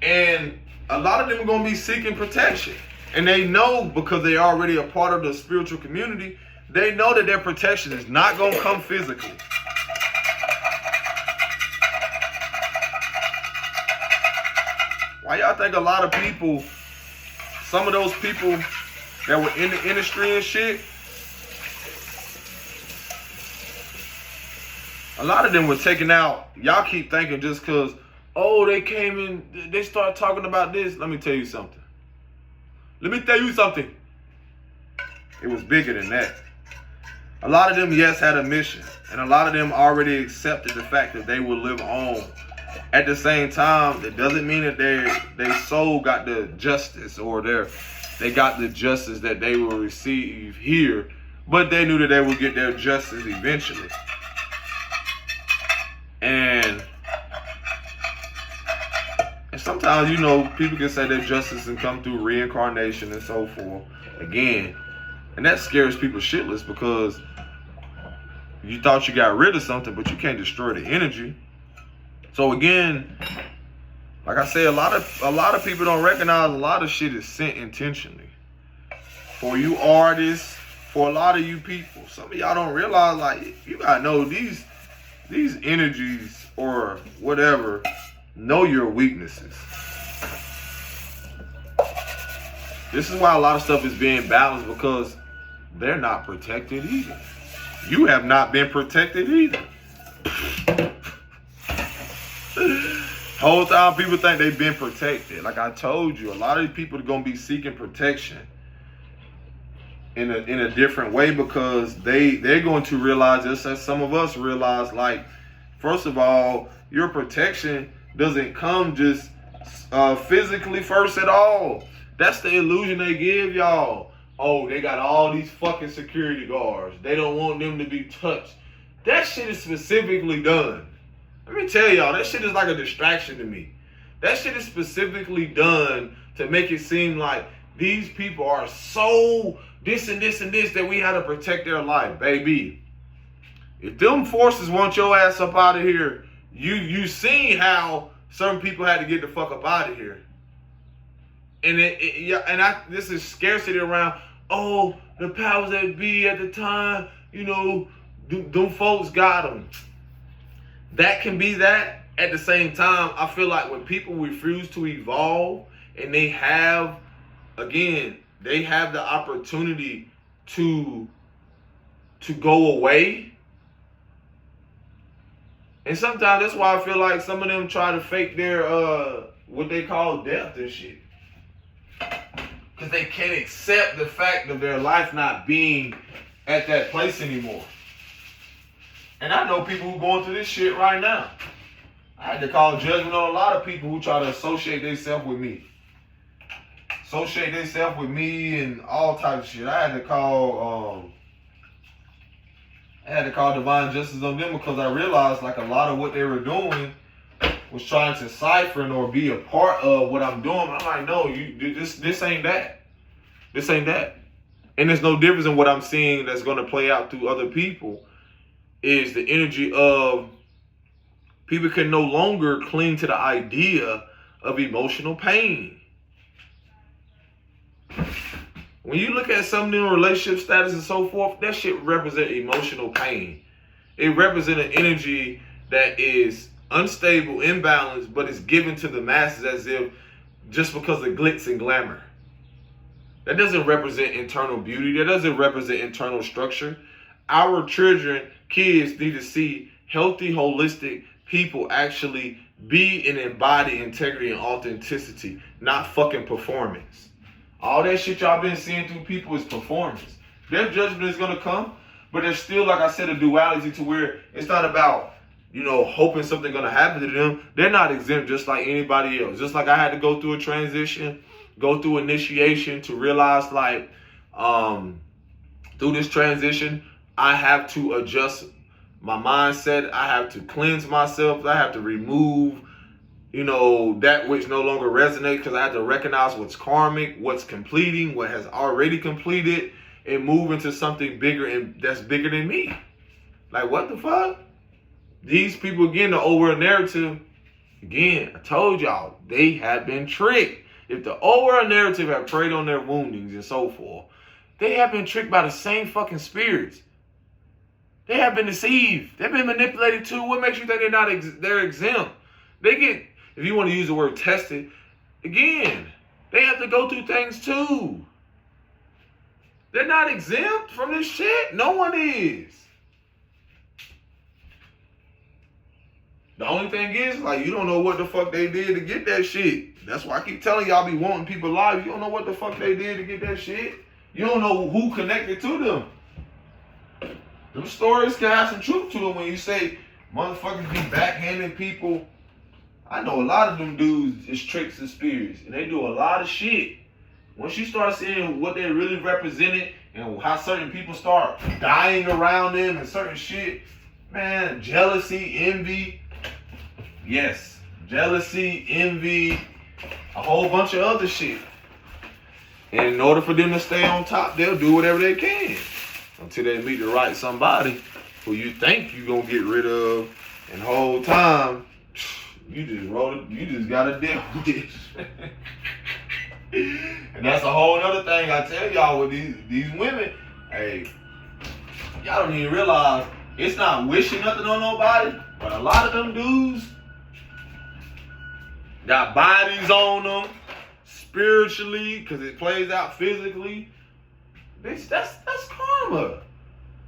And a lot of them are going to be seeking protection. And they know, because they're already a part of the spiritual community, they know that their protection is not going to come physically. Why y'all think a lot of people, some of those people that were in the industry and shit, a lot of them were taken out. Y'all keep thinking just because, oh, they came in, they started talking about this. Let me tell you something. It was bigger than that. A lot of them, yes, had a mission. And a lot of them already accepted the fact that they will live on at the same time, it doesn't mean that their soul got the justice or they got the justice that they will receive here, but they knew that they would get their justice eventually. And sometimes, you know, people can say that justice can come through reincarnation and so forth. Again, and that scares people shitless because you thought you got rid of something, but you can't destroy the energy. So again, like I say, a lot of people don't recognize a lot of shit is sent intentionally. For you artists, for a lot of you people, some of y'all don't realize, like, you gotta know these energies or whatever know your weaknesses. This is why a lot of stuff is being balanced, because they're not protected either. You have not been protected either. Whole time people think they've been protected. Like I told you, a lot of people are gonna be seeking protection in a different way, because they're going to realize, just as some of us realize, like, first of all, your protection doesn't come just physically first at all. That's the illusion they give y'all. Oh, they got all these fucking security guards. They don't want them to be touched. That shit is specifically done. Let me tell y'all, that shit is like a distraction to me. That shit is specifically done to make it seem like these people are so this and this and this that we had to protect their life, baby. If them forces want your ass up out of here, you seen how certain people had to get the fuck up out of here. And this is scarcity around, oh, the powers that be at the time, you know, them folks got them. That can be that. At the same time, I feel like when people refuse to evolve and they have the opportunity to go away. And sometimes that's why I feel like some of them try to fake their what they call death and shit. Because they can't accept the fact of their life not being at that place anymore. And I know people who are going through this shit right now. I had to call judgment on a lot of people who try to associate themselves with me. Associate themselves with me and all types of shit. I had to call divine justice on them, because I realized, like, a lot of what they were doing was trying to siphon or be a part of what I'm doing. I'm like, no, this ain't that. This ain't that. And there's no difference in what I'm seeing that's going to play out through other people. Is the energy of people can no longer cling to the idea of emotional pain. When you look at some new relationship status and so forth, that shit represent emotional pain. It represents an energy that is unstable, imbalanced, but is given to the masses as if just because of glitz and glamour. That doesn't represent internal beauty. That doesn't represent internal structure. Our kids need to see healthy, holistic people actually be and embody integrity and authenticity, not fucking performance. All that shit y'all been seeing through people is performance. Their judgment is going to come, but there's still, like I said, a duality to where it's not about, you know, hoping something going to happen to them. They're not exempt just like anybody else. Just like I had to go through a transition, go through initiation to realize, like, through this transition, I have to adjust my mindset. I have to cleanse myself. I have to remove, you know, that which no longer resonates, because I have to recognize what's karmic, what's completing, what has already completed, and move into something bigger and that's bigger than me. Like, what the fuck? These people, again, the old world narrative, again, I told y'all, they have been tricked. If the old world narrative had preyed on their woundings and so forth, they have been tricked by the same fucking spirits. They have been deceived. They've been manipulated too. What makes you think they're exempt? They get, if you want to use the word tested, again, they have to go through things too. They're not exempt from this shit. No one is. The only thing is, like, you don't know what the fuck they did to get that shit. That's why I keep telling y'all, be wanting people live. You don't know what the fuck they did to get that shit. You don't know who connected to them. Them stories can have some truth to them when you say motherfuckers be backhanding people I know a lot of them dudes is tricks and spirits, and they do a lot of shit. Once you start seeing what they really represented and how certain people start dying around them and certain shit, man, jealousy, envy, yes, jealousy, envy, a whole bunch of other shit. And in order for them to stay on top, they'll do whatever they can until they meet the right somebody who you think you're gonna get rid of, and the whole time you just gotta deal with it. And that's a whole other thing I tell y'all with these women. Hey, y'all don't even realize it's not wishing nothing on nobody, but a lot of them dudes got bodies on them spiritually because it plays out physically. Bitch, that's karma.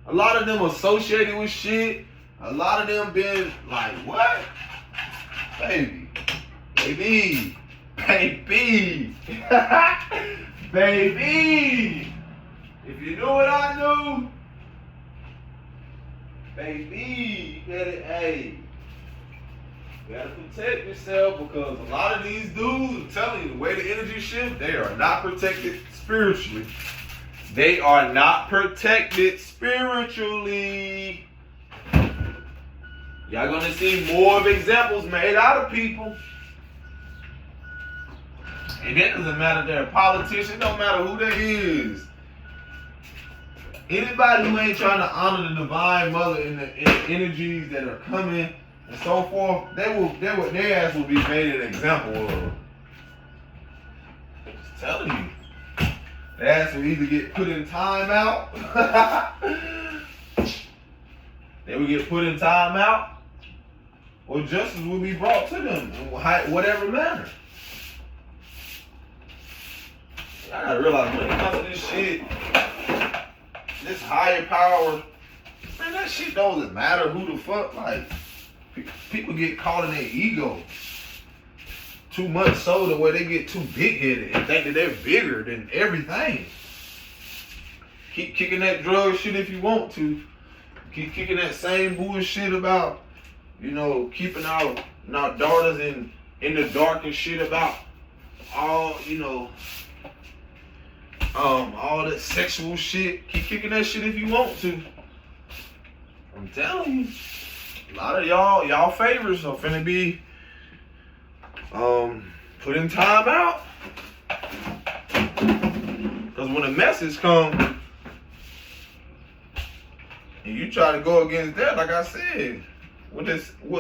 A lot of them associated with shit. A lot of them been like, what? Baby. Baby. Baby. If you knew what I knew, baby, you gotta protect yourself, because a lot of these dudes, I'm telling you, the way the energy shift, they are not protected spiritually. They are not protected spiritually. Y'all gonna see more of examples made out of people. And it doesn't matter if they're a politician, it don't matter who they is. Anybody who ain't trying to honor the divine mother and the energies that are coming and so forth, their ass will be made an example of. Just telling you. Their ass will either get put in timeout. They will get put in timeout, or justice will be brought to them in whatever manner. I gotta realize when it comes to this shit, this higher power, man, that shit doesn't matter who the fuck. Like, people get caught in their ego too much so the way they get too big-headed and think that they're bigger than everything. Keep kicking that drug shit if you want to. Keep kicking that same bullshit about, keeping our daughters in the dark and shit about all, all that sexual shit. Keep kicking that shit if you want to. I'm telling you, a lot of y'all favorites are finna be put in time out. Because when the message comes and you try to go against that, like I said, what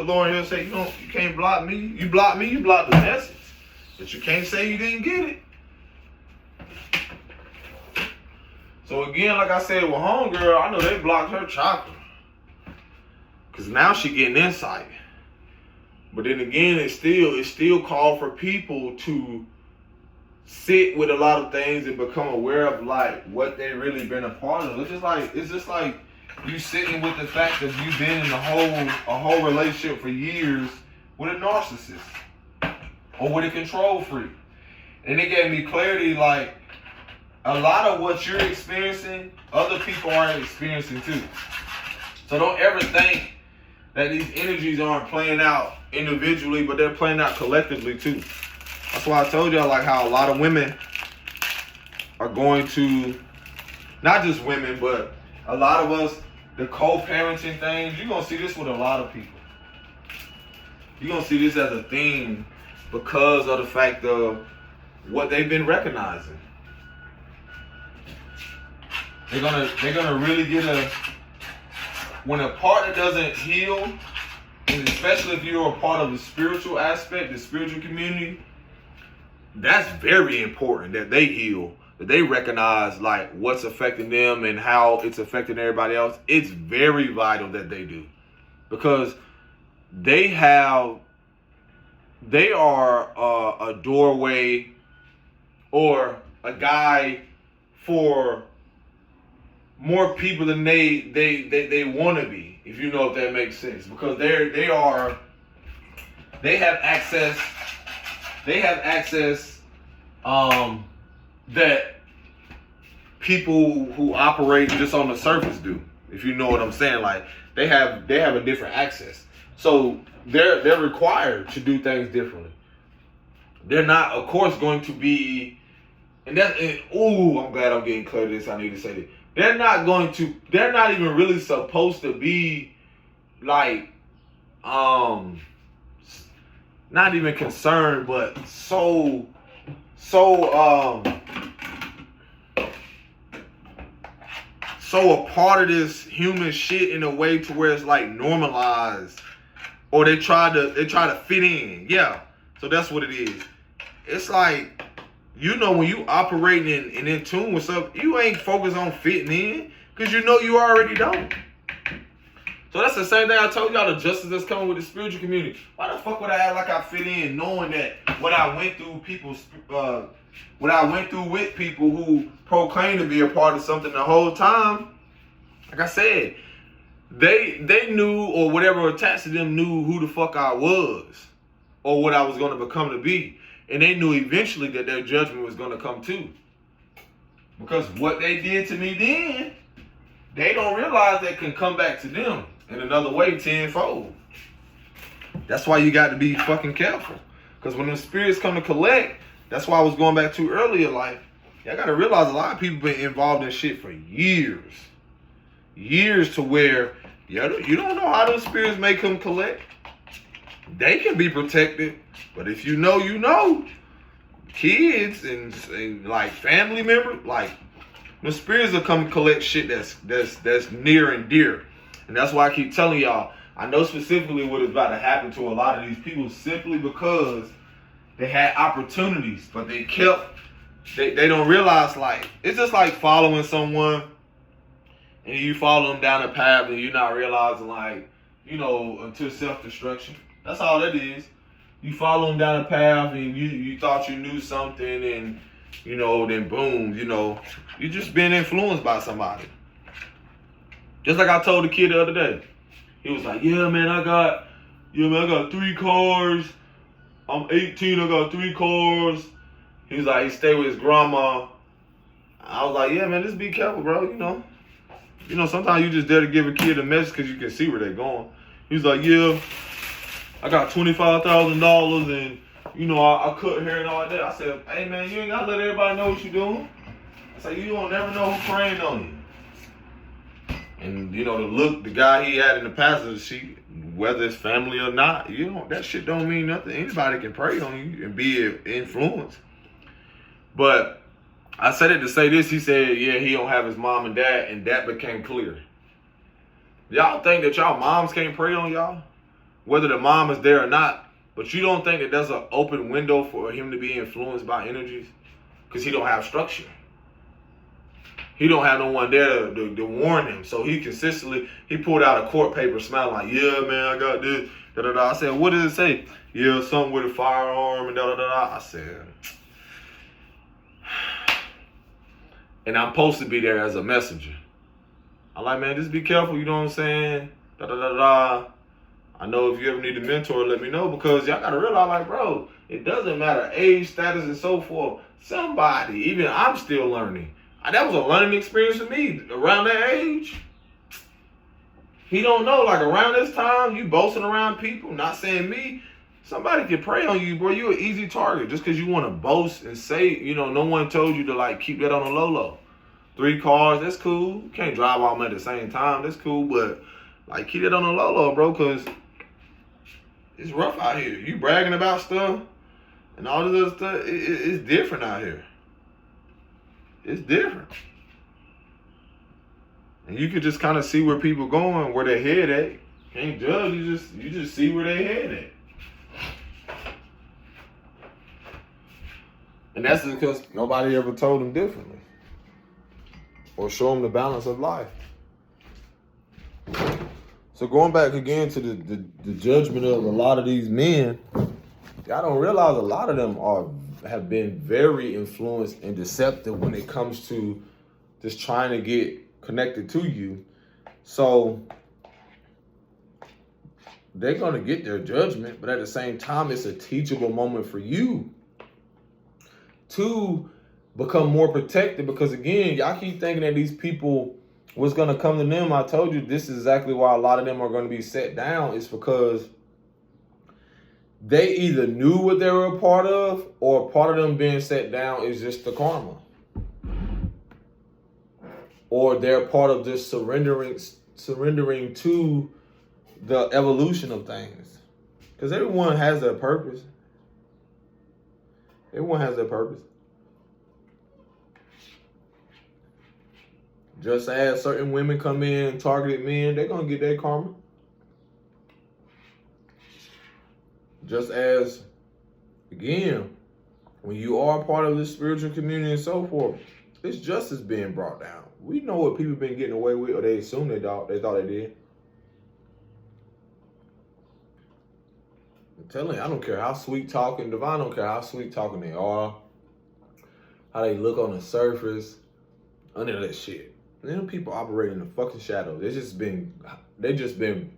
Lauren Hill said, you can't block me. You block me, you block the message. But you can't say you didn't get it. So again, like I said with homegirl, I know they blocked her chakra. Cause now she getting insight. But then again, it still called for people to sit with a lot of things and become aware of like what they really been a part of. It's just like you sitting with the fact that you've been in a whole relationship for years with a narcissist or with a control freak. And it gave me clarity, like, a lot of what you're experiencing, other people aren't experiencing too. So don't ever think that these energies aren't playing out individually, but they're playing out collectively too. That's why I told y'all like how a lot of women are going to, not just women, but a lot of us, the co-parenting things, you're going to see this with a lot of people. You're going to see this as a theme because of the fact of what they've been recognizing. They're gonna really get when a partner doesn't heal, and especially if you're a part of the spiritual aspect, the spiritual community, that's very important that they heal, that they recognize like what's affecting them and how it's affecting everybody else. It's very vital that they do, because they are a doorway or a guide for more people than they want to be, if you know if that makes sense, because they have access that people who operate just on the surface do, if you know what I'm saying. Like they have a different access. So they're required to do things differently. They're not, of course, going to be, I'm glad I'm getting clear to this. I need to say this. They're not even really supposed to be like, not even concerned, but so a part of this human shit in a way to where it's like normalized, or they try to fit in. Yeah, so that's what it is. It's like, when you operating and in tune with stuff, you ain't focused on fitting in because you already don't. So that's the same thing I told y'all, the justice that's coming with the spiritual community. Why the fuck would I act like I fit in, knowing that what I went through with people who proclaim to be a part of something the whole time? Like I said, they knew, or whatever attached to them knew who the fuck I was or what I was going to become to be. And they knew eventually that their judgment was going to come too. Because what they did to me then, they don't realize that can come back to them in another way tenfold. That's why you got to be fucking careful. Because when the spirits come to collect, that's why I was going back to earlier, like, y'all got to realize a lot of people been involved in shit for years. Years to where you don't know how those spirits may come collect. They can be protected, but if you know, kids and like family members, like, the spirits will come collect shit that's near and dear. And that's why I keep telling y'all, I know specifically what is about to happen to a lot of these people simply because they had opportunities, but they don't realize, like, it's just like following someone and you follow them down a path and you're not realizing, like, until self-destruction. That's all that is. You follow them down a path and you thought you knew something, and then boom, you just been influenced by somebody. Just like I told the kid the other day. He was like, yeah, man, I got 3 cars. I'm 18, I got 3 cars. He was like, he stayed with his grandma. I was like, yeah, man, just be careful, bro, sometimes you just there to give a kid a message because you can see where they're going. He was like, yeah, I got $25,000 and, I cut hair and all that. I said, hey, man, you ain't got to let everybody know what you're doing. I said, you don't never know who's praying on you. And, the guy he had in the passenger seat, whether it's family or not, that shit don't mean nothing. Anybody can pray on you and be influenced. But I said it to say this. He said, yeah, he don't have his mom and dad, and that became clear. Y'all think that y'all moms can't pray on y'all? Whether the mom is there or not, but you don't think that there's an open window for him to be influenced by energies? Because he don't have structure. He don't have no one there to warn him. So he pulled out a court paper smiling like, yeah, man, I got this, da-da-da. I said, what does it say? Yeah, something with a firearm and da-da-da-da. I said, and I'm supposed to be there as a messenger. I'm like, man, just be careful, you know what I'm saying? Da-da-da-da. I know if you ever need a mentor, let me know, because y'all got to realize, like, bro, it doesn't matter age, status, and so forth. Somebody, even I'm still learning. That was a learning experience for me around that age. He don't know, like, around this time, you boasting around people, not saying me, somebody can prey on you, bro. You're an easy target just because you want to boast and say, no one told you to, like, keep that on the low. 3 cars, that's cool. You can't drive all of them at the same time, that's cool, but, like, keep it on the low, bro, because it's rough out here. You bragging about stuff and all this other stuff, it's different out here. It's different. And you can just kind of see where people going, where they head at. Can't judge, you just see where they head at. And that's because nobody ever told them differently. Or show them the balance of life. So going back again to the judgment of a lot of these men, y'all don't realize a lot of them have been very influenced and deceptive when it comes to just trying to get connected to you. So they're going to get their judgment, but at the same time, it's a teachable moment for you to become more protected, because again, y'all keep thinking that these people what's going to come to them, I told you, this is exactly why a lot of them are going to be set down. It's because they either knew what they were a part of, or part of them being set down is just the karma. Or they're part of just surrendering to the evolution of things. Because everyone has their purpose. Everyone has their purpose. Just as certain women come in and target men, they're going to get their karma. Just as, again, when you are part of this spiritual community and so forth, it's justice being brought down. We know what people been getting away with, or they assume they thought they did. I'm telling you, I don't care how sweet talking, Divine don't care how sweet talking they are, how they look on the surface, none of that shit. Them people operate in the fucking shadows. They just been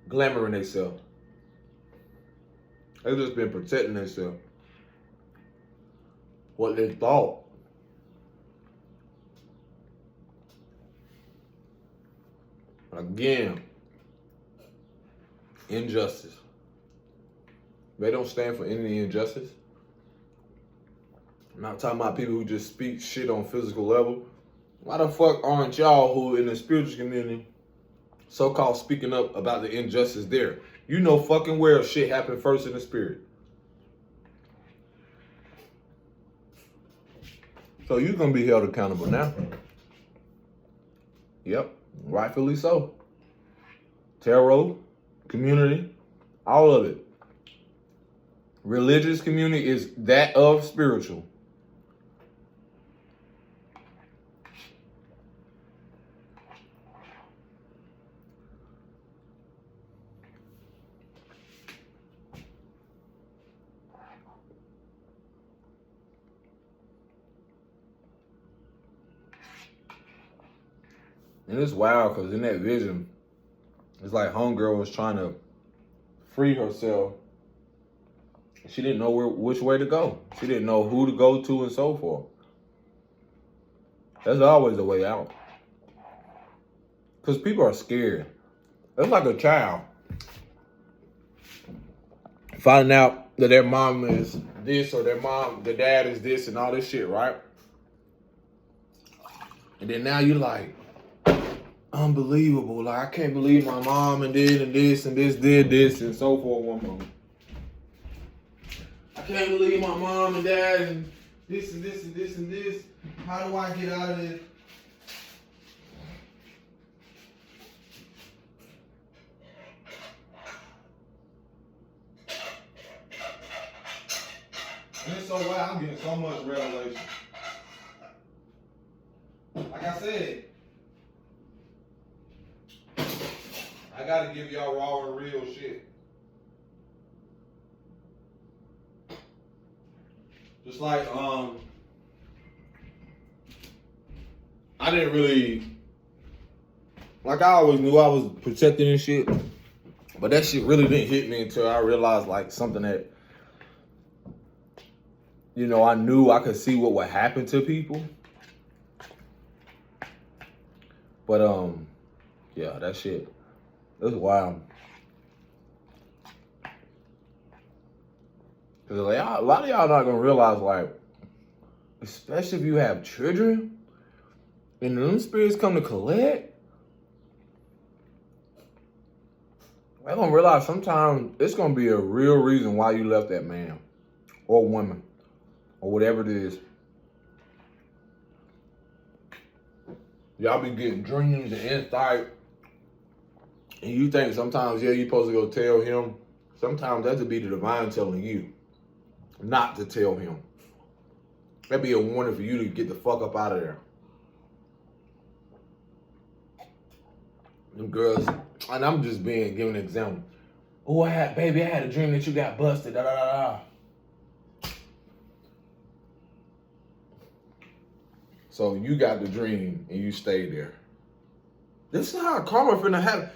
glamoring themselves. They've just been protecting themselves. What they thought. Again, injustice. They don't stand for any injustice. I'm not talking about people who just speak shit on physical level. Why the fuck aren't y'all who in the spiritual community so-called speaking up about the injustice there? You know fucking well shit happened first in the spirit. So you're going to be held accountable now. Yep, rightfully so. Tarot, community, all of it. Religious community is that of spiritual. And it's wild because in that vision, it's like homegirl was trying to free herself. She didn't know which way to go. She didn't know who to go to and so forth. That's always the way out. Because people are scared. It's like a child finding out that their mom is this or their dad is this and all this shit, right? And then now you're like, unbelievable. Like, I can't believe my mom and did and this and this did this and so forth one moment. I can't believe my mom and dad and this and this and this and this. How do I get out of this? And it's so wild. I'm getting so much revelation. Like I said, I gotta give y'all raw and real shit. Just like, I didn't really, like I always knew I was protecting and shit, but that shit really didn't hit me until I realized like something that, you know, I knew I could see what would happen to people. But, yeah, that shit, it was wild. Because like, a lot of y'all not going to realize, like, especially if you have children, and them spirits come to collect, they're going to realize sometimes it's going to be a real reason why you left that man or woman or whatever it is. Y'all be getting dreams and insight, and you think sometimes, yeah, you're supposed to go tell him. Sometimes that would be the divine telling you not to tell him. That'd be a warning for you to get the fuck up out of there. Them girls, and I'm just giving an example. Oh, I had a dream that you got busted, da da da da. So you got the dream and you stayed there. This is how karma finna happen.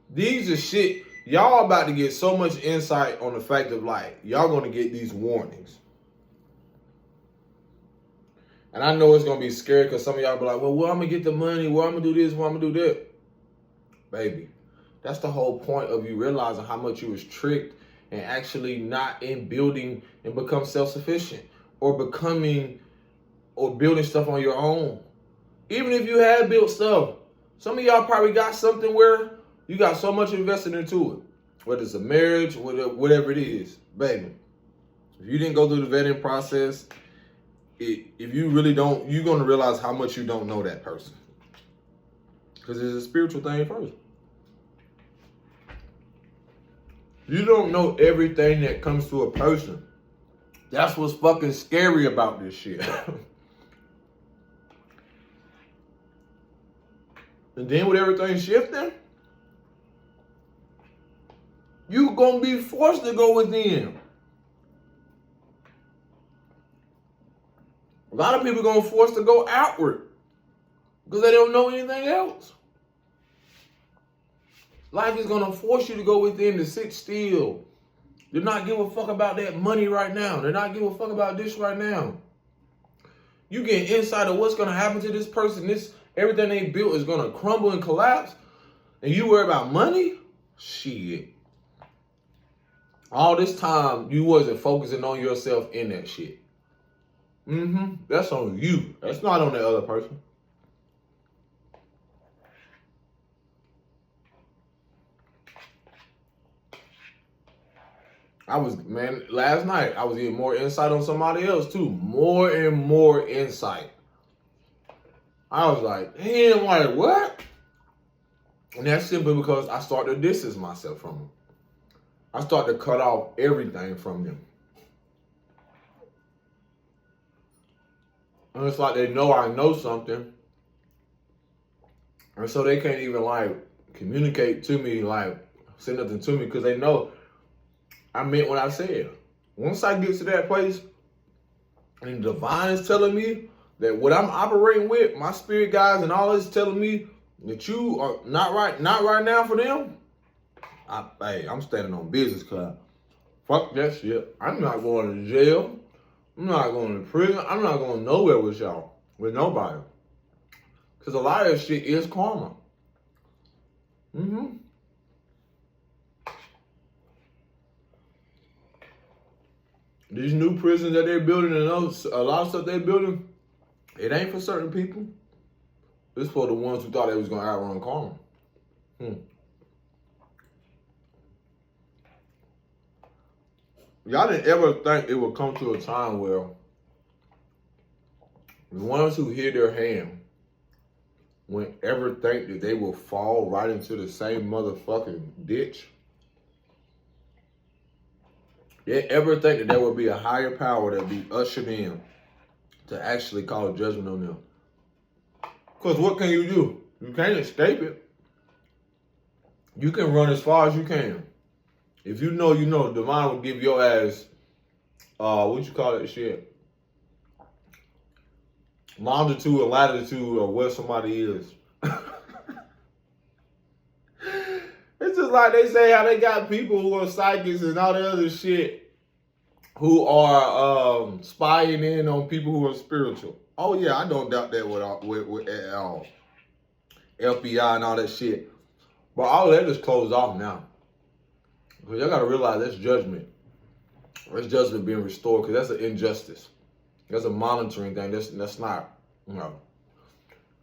These are shit. Y'all about to get so much insight on the fact of like, y'all gonna get these warnings. And I know it's going to be scary because some of y'all be like, well, where I'm going to get the money? Where I'm going to do this? Where I'm going to do that? Baby, that's the whole point of you realizing how much you was tricked and actually not in building and become self-sufficient or becoming or building stuff on your own. Even if you had built stuff, some of y'all probably got something where you got so much invested into it, whether it's a marriage, whatever it is, baby. If you didn't go through the vetting process, if you really don't, you're going to realize how much you don't know that person. Because it's a spiritual thing first. You don't know everything that comes to a person. That's what's fucking scary about this shit. And then with everything shifting, you gonna be forced to go within. A lot of people gonna force to go outward because they don't know anything else. Life is gonna force you to go within, to sit still. They're not give a fuck about that money right now. They're not give a fuck about this right now. You get insight of what's gonna happen to this person. Everything they built is gonna crumble and collapse. And you worry about money? Shit. All this time you wasn't focusing on yourself in that shit. That's on you. That's not on the other person. Last night I was getting more insight on somebody else too. More and more insight. I was like, damn, like what? And that's simply because I started to distance myself from them. I started to cut off everything from them. And it's like they know I know something. And so they can't even like communicate to me, like say nothing to me because they know I meant what I said. Once I get to that place and the divine is telling me that what I'm operating with, my spirit guides and all this telling me that you are not right now for them, I'm standing on business, cuz fuck that shit. I'm not going to jail. I'm not going to prison. I'm not going nowhere with y'all, with nobody. Because a lot of that shit is karma. These new prisons that they're building and a lot of stuff they're building, it ain't for certain people. It's for the ones who thought they was going to outrun karma. Y'all didn't ever think it would come to a time where the ones who hear their hand wouldn't ever think that they will fall right into the same motherfucking ditch? They ever think that there would be a higher power that would be ushered in to actually call judgment on them? Because what can you do? You can't escape it. You can run as far as you can. If you know, divine will give your ass, what you call that shit? Longitude and latitude of where somebody is. It's just like they say how they got people who are psychics and all that other shit who are spying in on people who are spiritual. Oh yeah, I don't doubt that with at all. FBI and all that shit. But all that is closed off now. Because y'all gotta realize that's judgment. That's judgment being restored because that's an injustice. That's a monitoring thing. That's not,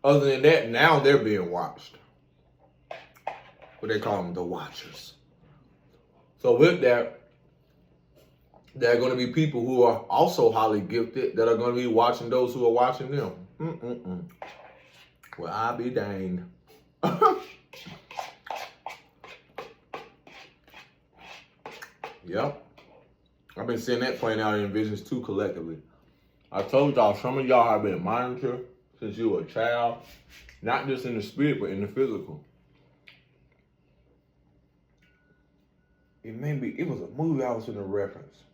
Other than that, now they're being watched. What they call them, the watchers. So with that, there are going to be people who are also highly gifted that are going to be watching those who are watching them. Well, I'll be danged. Yep. I've been seeing that playing out in visions too collectively. I told y'all, some of y'all have been monitored since you were a child, not just in the spirit, but in the physical. It was a movie I was in a reference.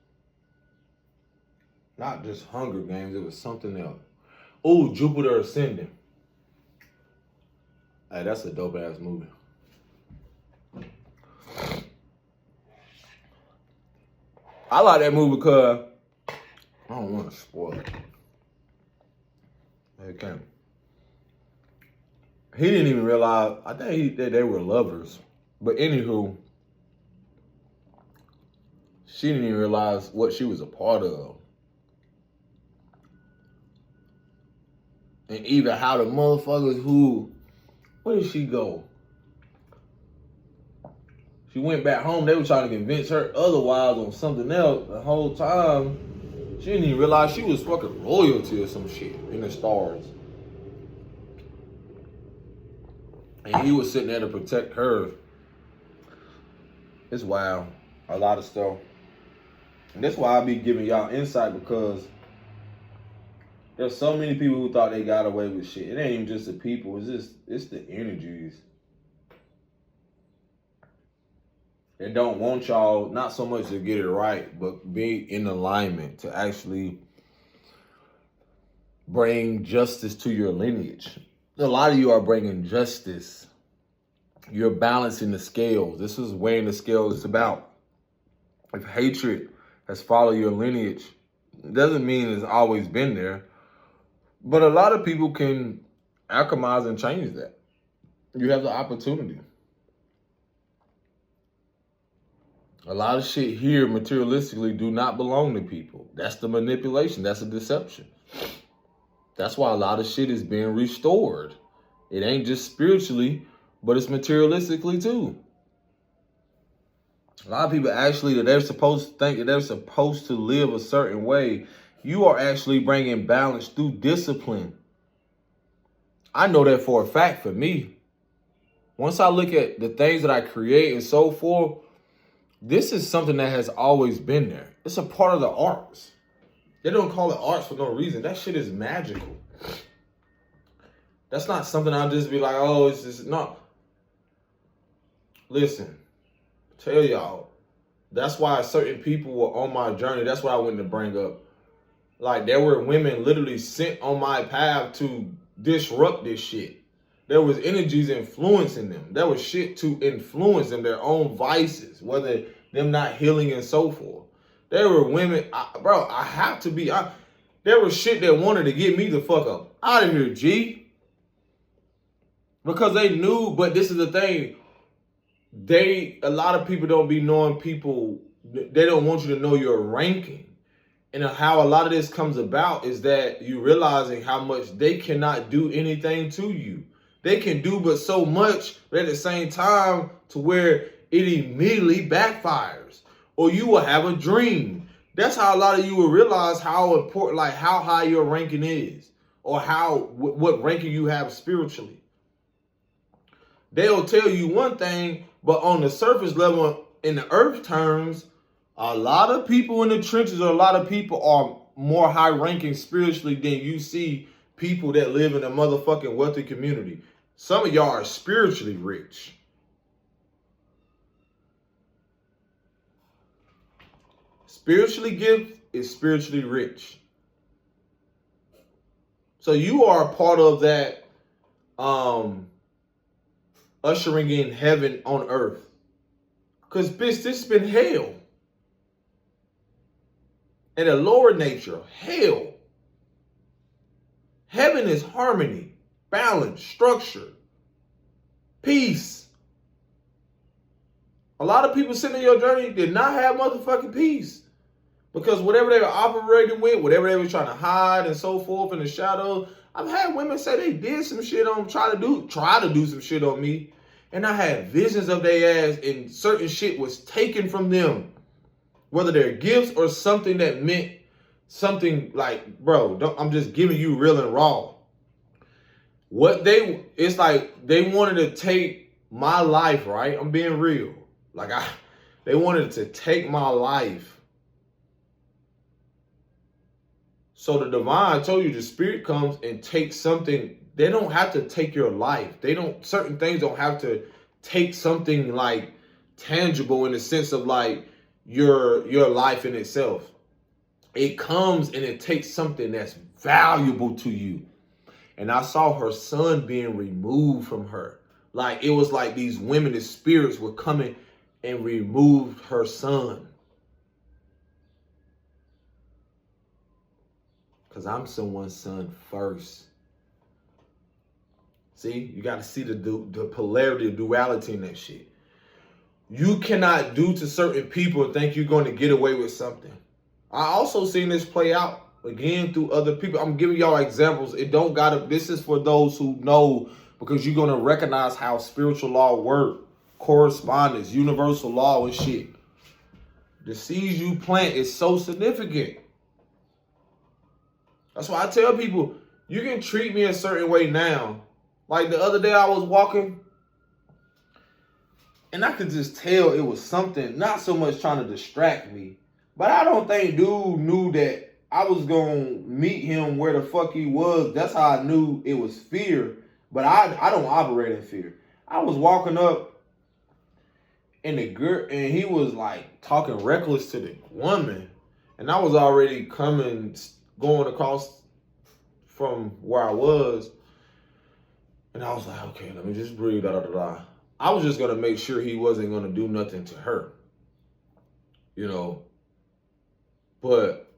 Not just Hunger Games, it was something else. Oh, Jupiter Ascending. Hey, that's a dope ass movie. I like that movie because I don't want to spoil it. Okay. He didn't even realize. I think that they were lovers. But anywho, she didn't even realize what she was a part of. And even how the motherfuckers who, where did she go? She went back home. They were trying to convince her otherwise on something else. The whole time, she didn't even realize she was fucking royalty or some shit in the stars. And he was sitting there to protect her. It's wild. A lot of stuff. And that's why I be giving y'all insight, because there's so many people who thought they got away with shit. It ain't even just the people. It's the energies. They don't want y'all, not so much to get it right, but be in alignment to actually bring justice to your lineage. A lot of you are bringing justice. You're balancing the scales. This is weighing the scales. It's about, if hatred has followed your lineage, it doesn't mean it's always been there. But a lot of people can alchemize and change that. You have the opportunity. A lot of shit here materialistically do not belong to people. That's the manipulation. That's a deception. That's why a lot of shit is being restored. It ain't just spiritually, but it's materialistically too. A lot of people actually, that they're supposed to think that they're supposed to live a certain way. You are actually bringing balance through discipline. I know that for a fact for me. Once I look at the things that I create and so forth, this is something that has always been there. It's a part of the arts. They don't call it arts for no reason. That shit is magical. That's not something I'll just be like, oh, it's just not. Listen, tell y'all, that's why certain people were on my journey. That's what I wanted to bring up. Like, there were women literally sent on my path to disrupt this shit. There was energies influencing them. There was shit to influence them, their own vices, whether them not healing and so forth. There were women, I have to be, there was shit that wanted to get me the fuck up out of here, G. Because they knew, but this is the thing. A lot of people don't be knowing people, they don't want you to know your ranking. And how a lot of this comes about is that you realizing how much they cannot do anything to you. They can do but so much, but at the same time to where it immediately backfires. Or you will have a dream. That's how a lot of you will realize how important, like how high your ranking is. Or what ranking you have spiritually. They'll tell you one thing, but on the surface level, in the earth terms, a lot of people in the trenches, or a lot of people are more high ranking spiritually than you see people that live in a motherfucking wealthy community. Some of y'all are spiritually rich. Spiritually gifted is spiritually rich. So you are a part of that ushering in heaven on earth. Because, bitch, this has been hell. And a lower nature, hell. Heaven is harmony, balance, structure, peace. A lot of people sitting in your journey did not have motherfucking peace. Because whatever they were operating with, whatever they were trying to hide and so forth in the shadows, I've had women say they did some shit on, try to do some shit on me. And I had visions of their ass, and certain shit was taken from them. Whether they're gifts or something that meant something like, bro, I'm just giving you real and raw. It's like they wanted to take my life, right? I'm being real. They wanted to take my life. So the divine, I told you, the spirit comes and takes something. They don't have to take your life. Certain things don't have to take something like tangible in the sense of like your life in itself. It comes and it takes something that's valuable to you. And I saw her son being removed from her. Like, it was like these women, the spirits were coming and removed her son. Because I'm someone's son first. See, you got to see the polarity, the duality in that shit. You cannot do to certain people and think you're going to get away with something. I also seen this play out again through other people. I'm giving y'all examples. It don't gotta. This is for those who know, because you're gonna recognize how spiritual law work, correspondence, universal law and shit. The seeds you plant is so significant. That's why I tell people, you can treat me a certain way now. Like the other day I was walking, and I could just tell it was something, not so much trying to distract me, but I don't think dude knew that I was going to meet him where the fuck he was. That's how I knew it was fear, but I don't operate in fear. I was walking up, and the girl, and he was like talking reckless to the woman, and I was already going across from where I was, and I was like, okay, let me just breathe, da da da da. I was just gonna make sure he wasn't gonna do nothing to her, you know. But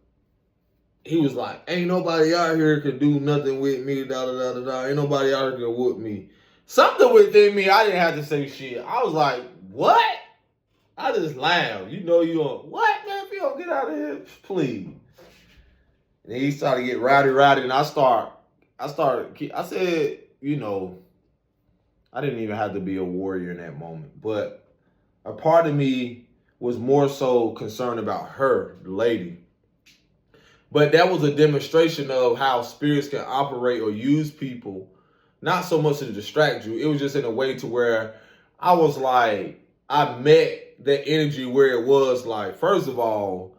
he was like, ain't nobody out here can do nothing with me, da da da da da. Ain't nobody out here can whoop me. Something within me, I didn't have to say shit. I was like, what? I just laughed. You know, you don't, what, man? If you don't get out of here, please. And he started to get rowdy, and I said, you know, I didn't even have to be a warrior in that moment. But a part of me was more so concerned about her, the lady. But that was a demonstration of how spirits can operate or use people, not so much to distract you. It was just in a way to where I was like, I met that energy where it was like, first of all,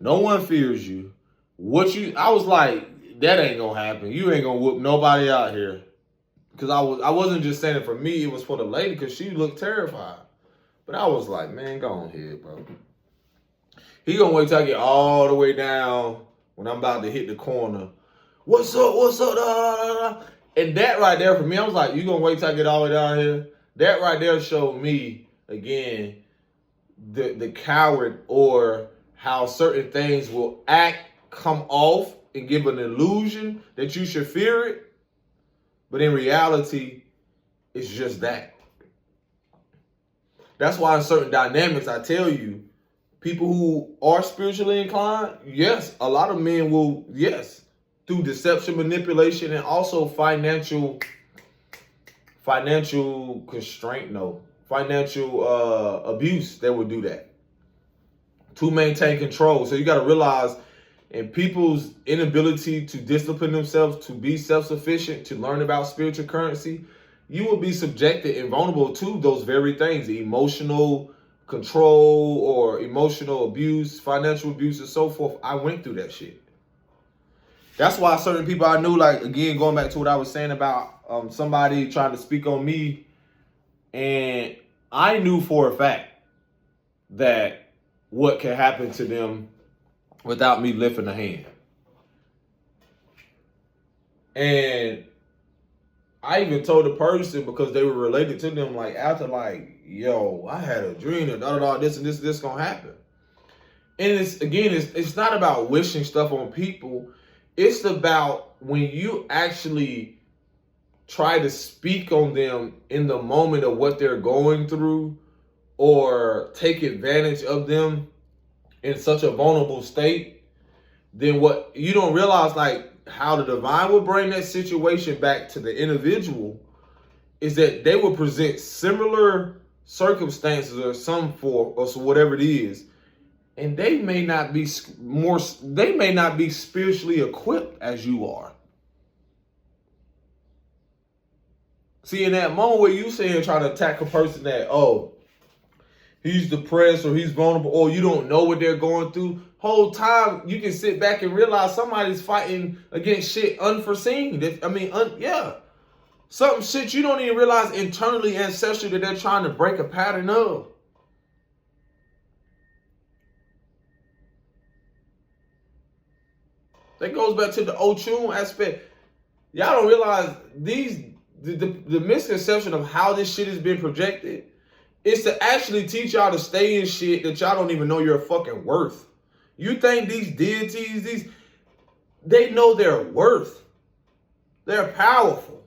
no one fears you. I was like, that ain't gonna happen. You ain't gonna whoop nobody out here. Because I wasn't just saying it for me, it was for the lady, because she looked terrified. But I was like, man, go on here, bro. He gonna wait till I get all the way down when I'm about to hit the corner. What's up, da, da, da. And that right there for me, I was like, you gonna wait till I get all the way down here? That right there showed me, again, the coward, or how certain things will come off and give an illusion that you should fear it. But in reality, it's just that. That's why in certain dynamics, I tell you, people who are spiritually inclined, yes, a lot of men will, yes, through deception, manipulation, and also financial constraint, financial abuse, they will do that to maintain control. So you got to realize, and people's inability to discipline themselves, to be self-sufficient, to learn about spiritual currency, you will be subjected and vulnerable to those very things, the emotional control or emotional abuse, financial abuse, and so forth. I went through that shit. That's why certain people I knew, like, again, going back to what I was saying about somebody trying to speak on me, and I knew for a fact that what can happen to them without me lifting a hand. And I even told the person, because they were related to them, like, after, like, yo, I had a dream that this and this gonna happen. And it's not about wishing stuff on people. It's about when you actually try to speak on them in the moment of what they're going through, or take advantage of them in such a vulnerable state, then what you don't realize, like, how the divine will bring that situation back to the individual, is that they will present similar circumstances or whatever it is, and they may not be spiritually equipped as you are. See, in that moment where you saying trying to attack a person that, oh, he's depressed or he's vulnerable, or you don't know what they're going through, whole time you can sit back and realize somebody's fighting against shit unforeseen. Something shit you don't even realize internally, ancestrally, that they're trying to break a pattern of. That goes back to the Ochun aspect. Y'all don't realize the misconception of how this shit has been projected is to actually teach y'all to stay in shit that y'all don't even know you're fucking worth. You think these deities, they know their worth. They're powerful.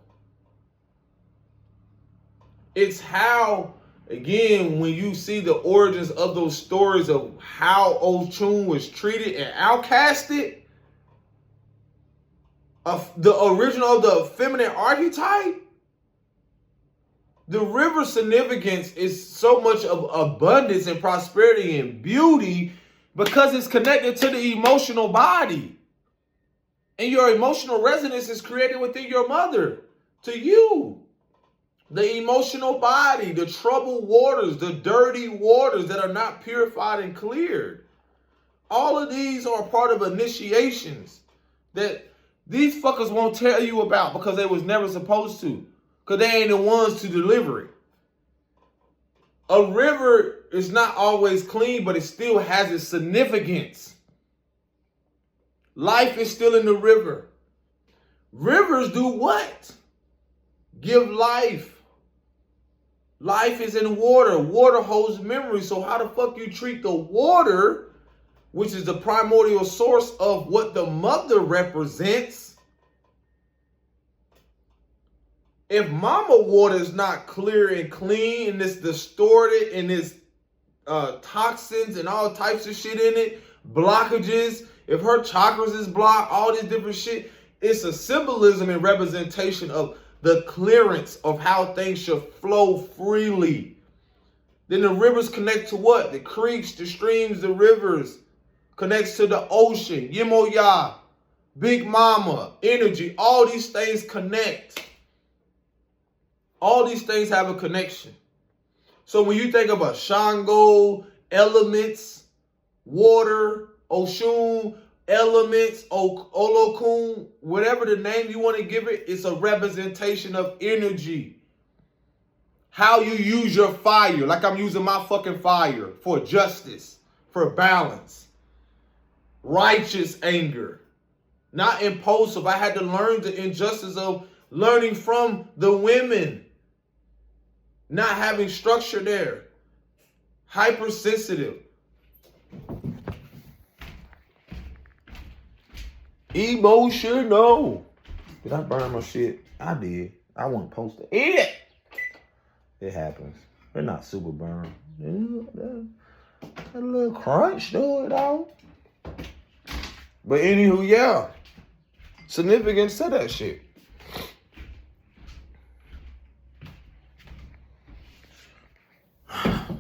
It's how, again, when you see the origins of those stories of how Oshun was treated and outcasted, of the original of the feminine archetype, the river's significance is so much of abundance and prosperity and beauty because it's connected to the emotional body. And your emotional resonance is created within your mother, to you. The emotional body, the troubled waters, the dirty waters that are not purified and cleared. All of these are part of initiations that these fuckers won't tell you about because they was never supposed to. Because they ain't the ones to deliver it. A river is not always clean, but it still has its significance. Life is still in the river. Rivers do what? Give life. Life is in water. Water holds memory. So how the fuck you treat the water, which is the primordial source of what the mother represents? If mama water is not clear and clean and it's distorted and it's toxins and all types of shit in it, blockages, if her chakras is blocked, all this different shit, it's a symbolism and representation of the clearance of how things should flow freely. Then the rivers connect to what? The creeks, the streams, the rivers. Connects to the ocean, Yemoya, Big Mama, energy. All these things connect. All these things have a connection. So when you think about Shango, elements, water, Oshun, elements, Olokun, whatever the name you want to give it, it's a representation of energy. How you use your fire, like I'm using my fucking fire for justice, for balance. Righteous anger, not impulsive. I had to learn the injustice of learning from the women, not having structure there. Hypersensitive. Emotional. Did I burn my shit? I did. I wasn't supposed to eat it. It happens. They're not super burned. A little crunch to it all. But anywho, yeah. Significance to that shit.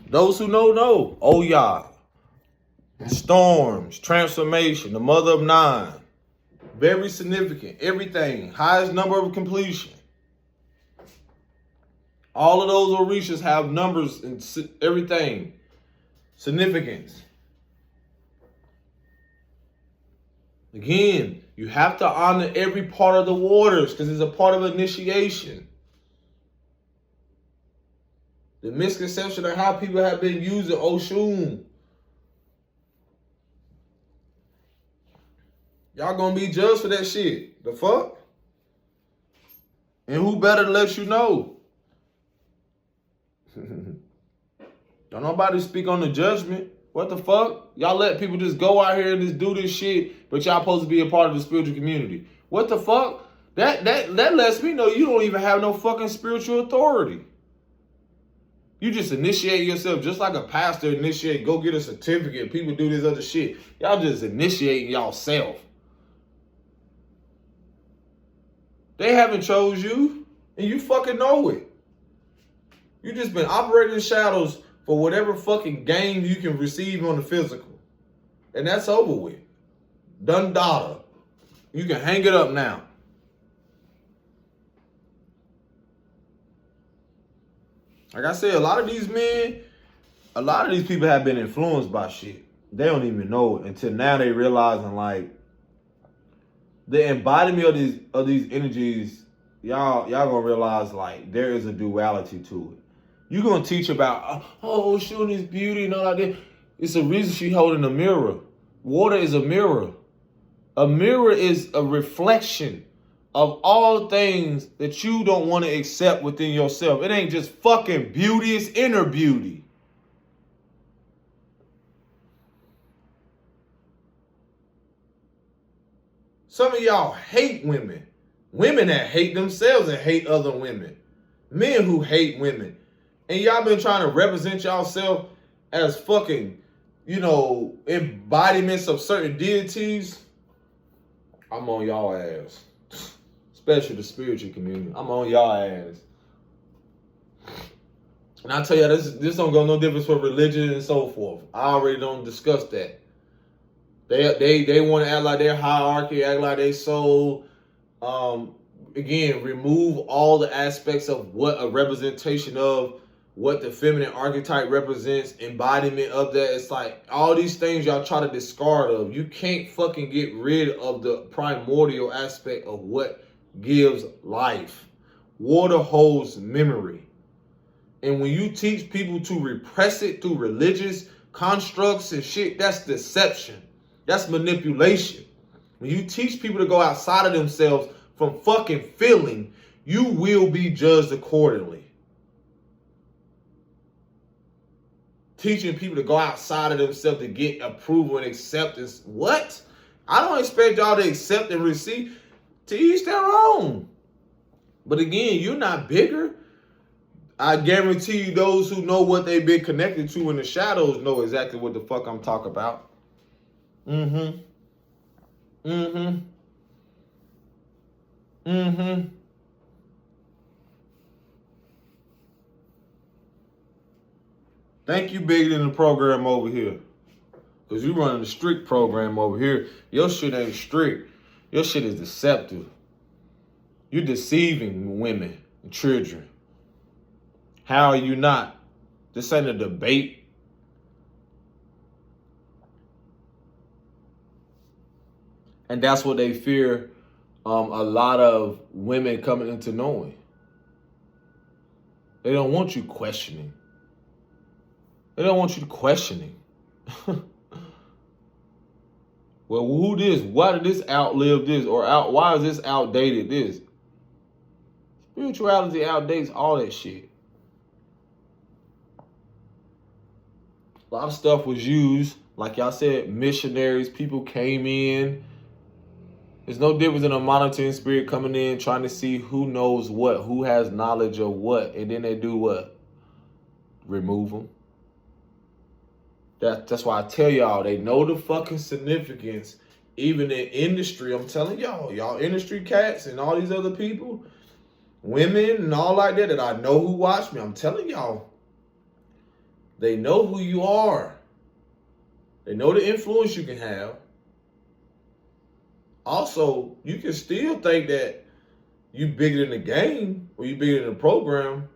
Those who know. Oh, yeah. Storms, transformation, the mother of nine. Very significant. Everything. Highest number of completion. All of those orishas have numbers and everything. Significance. Again, you have to honor every part of the waters because it's a part of initiation. The misconception of how people have been using Oshun. Y'all gonna be judged for that shit. The fuck? And who better to let you know? Don't nobody speak on the judgment. What the fuck? Y'all let people just go out here and just do this shit, but y'all supposed to be a part of the spiritual community. What the fuck? That lets me know you don't even have no fucking spiritual authority. You just initiate yourself just like a pastor initiate, go get a certificate. People do this other shit. Y'all just initiating y'all self. They haven't chose you, and you fucking know it. You just been operating in shadows for whatever fucking gain you can receive on the physical. And that's over with. Done data. You can hang it up now. Like I said, a lot of these people have been influenced by shit. They don't even know it until now they realizing like the embodiment of these energies, y'all gonna realize like there is a duality to it. You're gonna teach about shooting is beauty and all that. It's a reason she holding a mirror. Water is a mirror. A mirror is a reflection of all things that you don't want to accept within yourself. It ain't just fucking beauty, it's inner beauty. Some of y'all hate women. Women that hate themselves and hate other women. Men who hate women. and y'all been trying to represent yourself as fucking, embodiments of certain deities, I'm on y'all ass. Especially the spiritual community. I'm on y'all ass. And I tell you, this don't go no difference for religion and so forth. I already don't discuss that. They want to act like their hierarchy, act like they so. Again, remove all the aspects of what a representation of what the feminine archetype represents, embodiment of that. It's like all these things y'all try to discard of. You can't fucking get rid of the primordial aspect of what gives life. Water holds memory. And when you teach people to repress it through religious constructs and shit, that's deception. That's manipulation. When you teach people to go outside of themselves from fucking feeling, you will be judged accordingly. Teaching people to go outside of themselves to get approval and acceptance. What? I don't expect y'all to accept and receive. To each their own. But again, you're not bigger. I guarantee you those who know what they've been connected to in the shadows know exactly what the fuck I'm talking about. Think you bigger than the program over here. Because you running a strict program over here. Your shit ain't strict. Your shit is deceptive. You're deceiving women and children. How are you not? This ain't a debate. And that's what they fear a lot of women coming into knowing. They don't want you questioning. They don't want you questioning. Well, who this? Why did this outlive this? Or why is this outdated this? Spirituality outdates all that shit. A lot of stuff was used. Like y'all said, missionaries, people came in. There's no difference in a monitoring spirit coming in, trying to see who knows what, who has knowledge of what. And then they do what? Remove them. That's why I tell y'all, they know the fucking significance. Even in industry, I'm telling y'all industry cats and all these other people, women and all like that I know who watch me. I'm telling y'all, they know who you are. They know the influence you can have. Also, you can still think that you bigger than the game or you bigger than the program.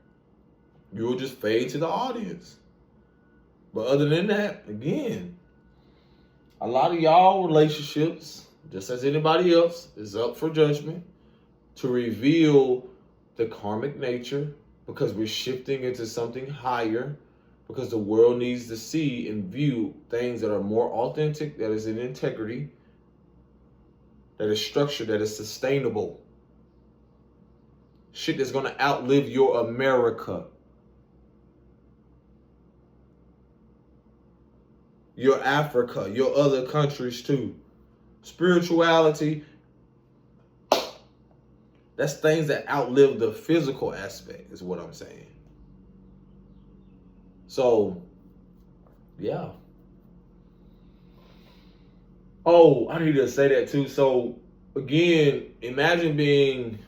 You'll just fade to the audience. But other than that, again, a lot of y'all relationships, just as anybody else, is up for judgment to reveal the karmic nature because we're shifting into something higher because the world needs to see and view things that are more authentic, that is in integrity, that is structured, that is sustainable. Shit that's going to outlive your America. Your Africa, your other countries too. Spirituality, that's things that outlive the physical aspect is what I'm saying. So, yeah. Oh, I need to say that too. So, again, imagine being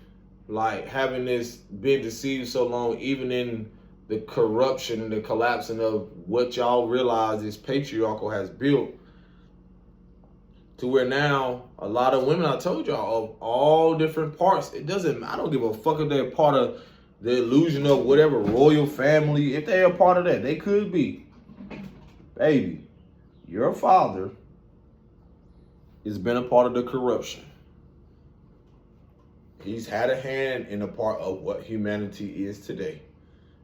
like having been deceived so long, even in the corruption and the collapsing of what y'all realize this patriarchal has built, to where now a lot of women, I told y'all, of all different parts, I don't give a fuck if they're part of the illusion of whatever royal family. If they're a part of that, they could be. Baby, your father has been a part of the corruption. He's had a hand in a part of what humanity is today.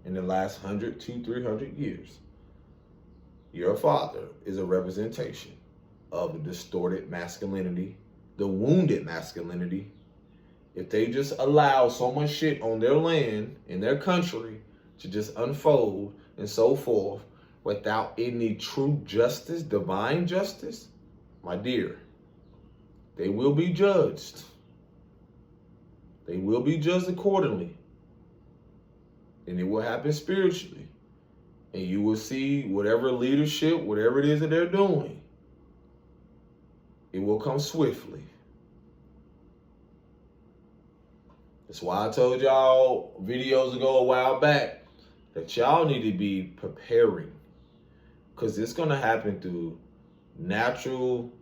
In the last 100, 200, 300 years, your father is a representation of the distorted masculinity, the wounded masculinity. If they just allow so much shit on their land, in their country, to just unfold and so forth, without any true justice, divine justice, my dear, they will be judged. They will be judged accordingly. And it will happen spiritually. And you will see whatever leadership, whatever it is that they're doing, it will come swiftly. That's why I told y'all videos ago a while back that y'all need to be preparing, because it's going to happen through natural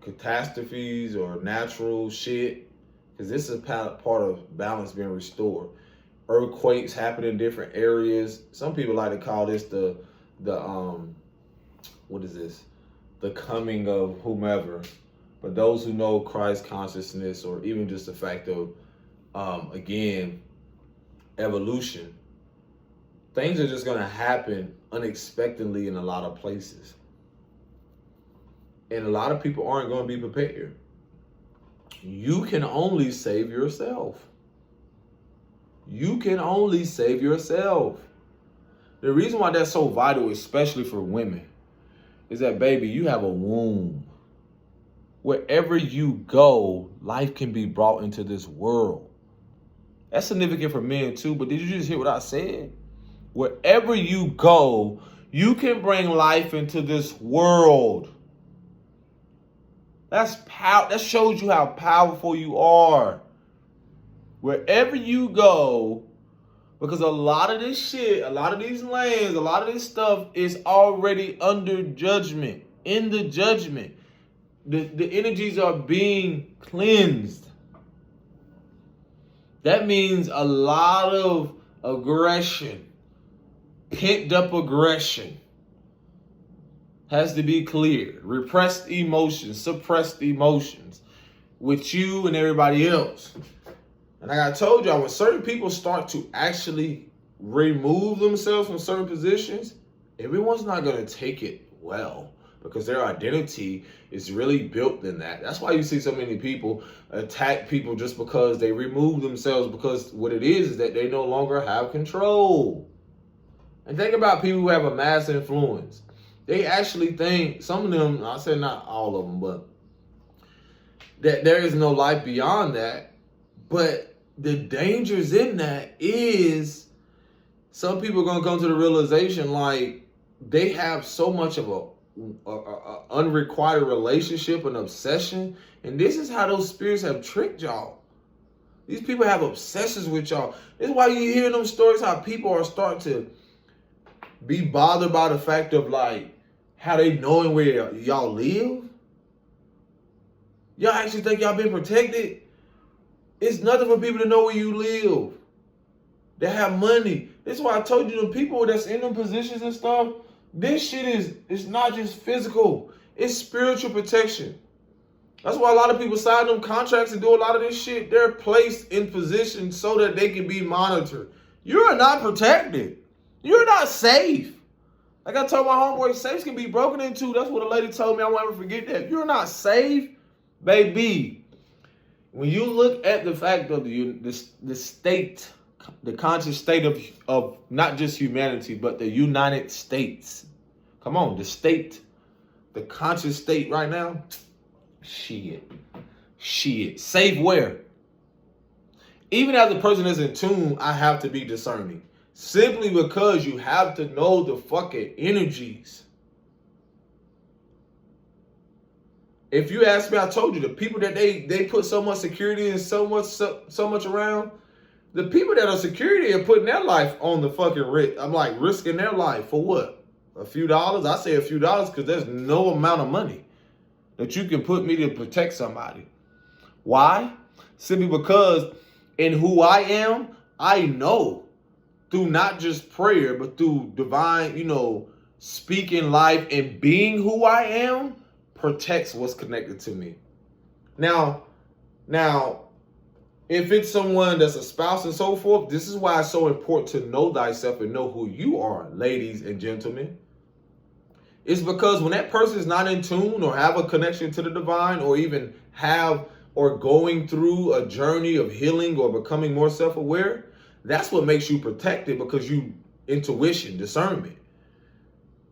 catastrophes or natural shit, because this is part of balance being restored. Earthquakes happen in different areas. Some people like to call this the what is this? The coming of whomever. But those who know Christ consciousness, or even just the fact of again, evolution, things are just gonna happen unexpectedly in a lot of places. And a lot of people aren't going to be prepared. You can only save yourself. You can only save yourself. The reason why that's so vital, especially for women, is that, baby, you have a womb. Wherever you go, life can be brought into this world. That's significant for men too, but did you just hear what I said? Wherever you go, you can bring life into this world. That shows you how powerful you are. Wherever you go, because a lot of this shit, a lot of these lands, a lot of this stuff is already under judgment, in the judgment. The energies are being cleansed. That means a lot of aggression, pent up aggression, has to be cleared. Repressed emotions, suppressed emotions with you and everybody else. And like I told y'all, when certain people start to actually remove themselves from certain positions, everyone's not going to take it well, because their identity is really built in that. That's why you see so many people attack people just because they remove themselves, because what it is that they no longer have control. And think about people who have a mass influence. They actually think, some of them, I say not all of them, but that there is no life beyond that. But the dangers in that is some people are going to come to the realization like they have so much of a unrequited relationship, an obsession. And this is how those spirits have tricked y'all. These people have obsessions with y'all. This is why you hear them stories how people are starting to be bothered by the fact of like how they knowing where y'all live. Y'all actually think y'all been protected? It's nothing for people to know where you live. They have money. This is why I told you, the people that's in them positions and stuff, this shit it's not just physical. It's spiritual protection. That's why a lot of people sign them contracts and do a lot of this shit. They're placed in position so that they can be monitored. You're not protected. You're not safe. Like I told my homeboy, safes can be broken into. That's what a lady told me. I won't ever forget that. You're not safe, baby. When you look at the fact of the state, the conscious state of not just humanity, but the United States. Come on, the state, the conscious state right now. Shit. Safe where? Even as a person that's in tune, I have to be discerning. Simply because you have to know the fucking energies. If you ask me, I told you, the people that they put so much security and so much around, the people that are security are putting their life on the fucking risk. I'm like, risking their life for what? A few dollars? I say a few dollars because there's no amount of money that you can put me to protect somebody. Why? Simply because in who I am, I know through not just prayer, but through divine, speaking life and being who I am, protects what's connected to me. Now, if it's someone that's a spouse and so forth, this is why it's so important to know thyself and know who you are, ladies and gentlemen. It's because when that person is not in tune or have a connection to the divine, or even have or going through a journey of healing or becoming more self-aware, that's what makes you protected, because you intuition, discernment.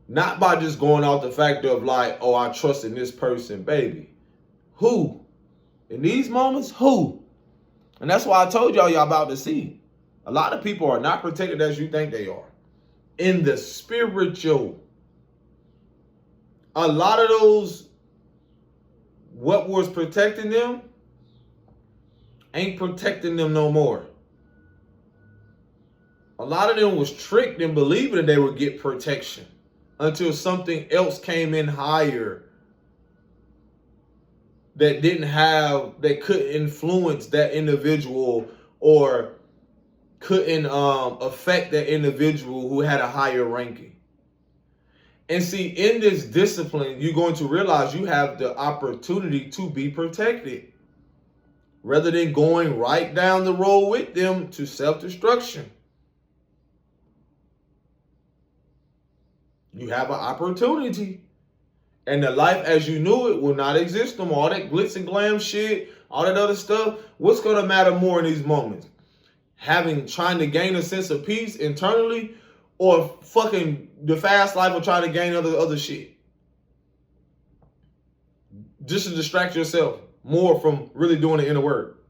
Not by just going off the fact of like, oh, I trust in this person, baby. Who? In these moments, who? And that's why I told y'all about to see. A lot of people are not protected as you think they are. in the spiritual. A lot of those, what was protecting them, ain't protecting them no more. A lot of them was tricked in believing that they would get protection until something else came in higher that couldn't influence that individual or couldn't affect that individual who had a higher ranking. And see, in this discipline, you're going to realize you have the opportunity to be protected rather than going right down the road with them to self-destruction. You have an opportunity. And the life as you knew it will not exist no more. All that glitz and glam shit, all that other stuff. What's going to matter more in these moments? Trying to gain a sense of peace internally, or fucking the fast life of trying to gain other shit? Just to distract yourself more from really doing the inner work.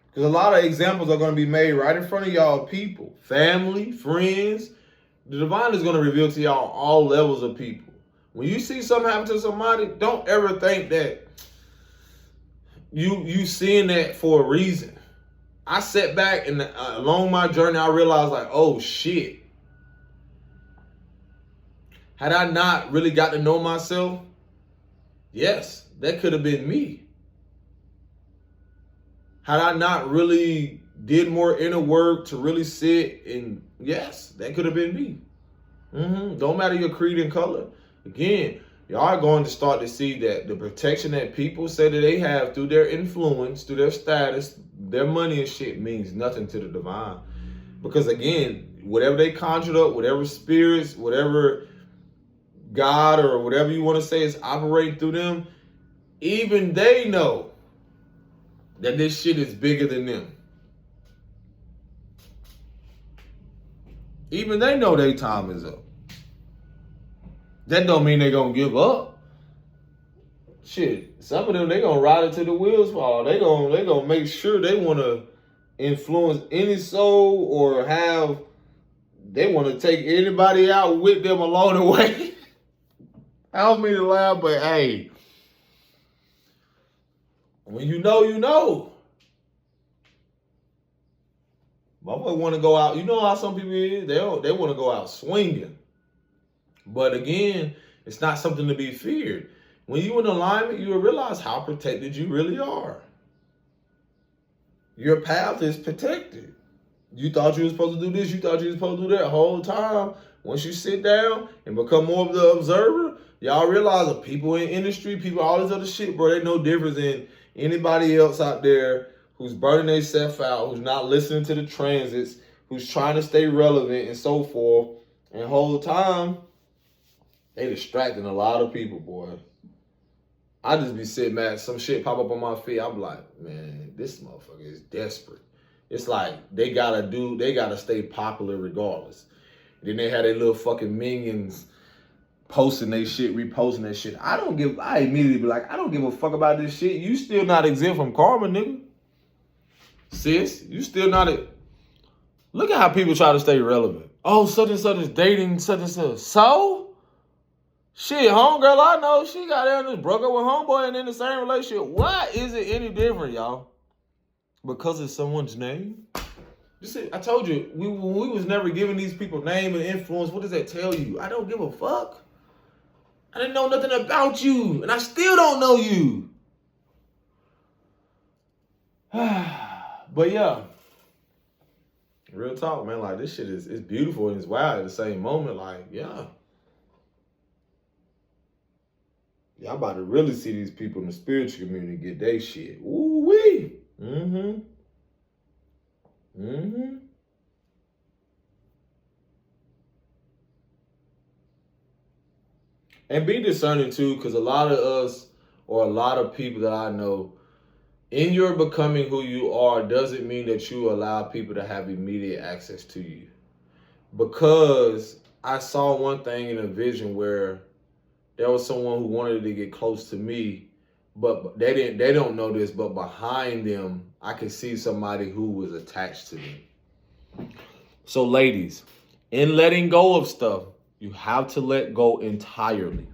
Because a lot of examples are going to be made right in front of y'all people. Family, friends. The divine is going to reveal to y'all all levels of people. When you see something happen to somebody, don't ever think that you seeing that for a reason. I sat back and along my journey, I realized like, oh shit. Had I not really got to know myself, yes, that could have been me. Had I not really did more inner work to really sit, and yes, that could have been me. Don't matter your creed and color. Again, y'all are going to start to see that the protection that people say that they have through their influence, through their status, their money and shit means nothing to the divine. Because again, whatever they conjured up, whatever spirits, whatever God or whatever you want to say is operating through them, even they know that this shit is bigger than them. Even they know their time is up. That don't mean they're going to give up. Shit, some of them, they going to ride it till the wheels fall. They gonna make sure they want to influence any soul or they want to take anybody out with them along the way. I don't mean to laugh, but hey, when you know, you know. Motherfucker want to go out. You know how some people is? They want to go out swinging. But again, it's not something to be feared. When you in alignment, you will realize how protected you really are. Your path is protected. You thought you were supposed to do this. You thought you were supposed to do that the whole time. Once you sit down and become more of the observer, y'all realize that people in industry, people, all this other shit, bro, they no difference than anybody else out there who's burning themselves out, who's not listening to the transits, who's trying to stay relevant and so forth. And the whole time, they distracting a lot of people, boy. I just be sitting back, some shit pop up on my feed. I'm like, man, this motherfucker is desperate. It's like they gotta stay popular regardless. Then they had their little fucking minions posting their shit, reposting that shit. I immediately be like, I don't give a fuck about this shit. You still not exempt from karma, nigga. Sis, you still not Look at how people try to stay relevant. Oh, such and such is dating such and such. So? Shit, homegirl I know, she got there and just broke up with homeboy and in the same relationship. Why is it any different, y'all? Because it's someone's name? I told you, we was never giving these people name and influence. What does that tell you? I don't give a fuck. I didn't know nothing about you, and I still don't know you. But yeah, real talk, man. Like, this shit is beautiful and it's wild at the same moment. Like, yeah. Y'all about to really see these people in the spiritual community get their shit. Ooh-wee. And be discerning too, because a lot of us, or a lot of people that I know, in your becoming who you are doesn't mean that you allow people to have immediate access to you. Because I saw one thing in a vision where there was someone who wanted to get close to me, but they don't know this, but behind them, I can see somebody who was attached to them. So ladies, in letting go of stuff, you have to let go entirely.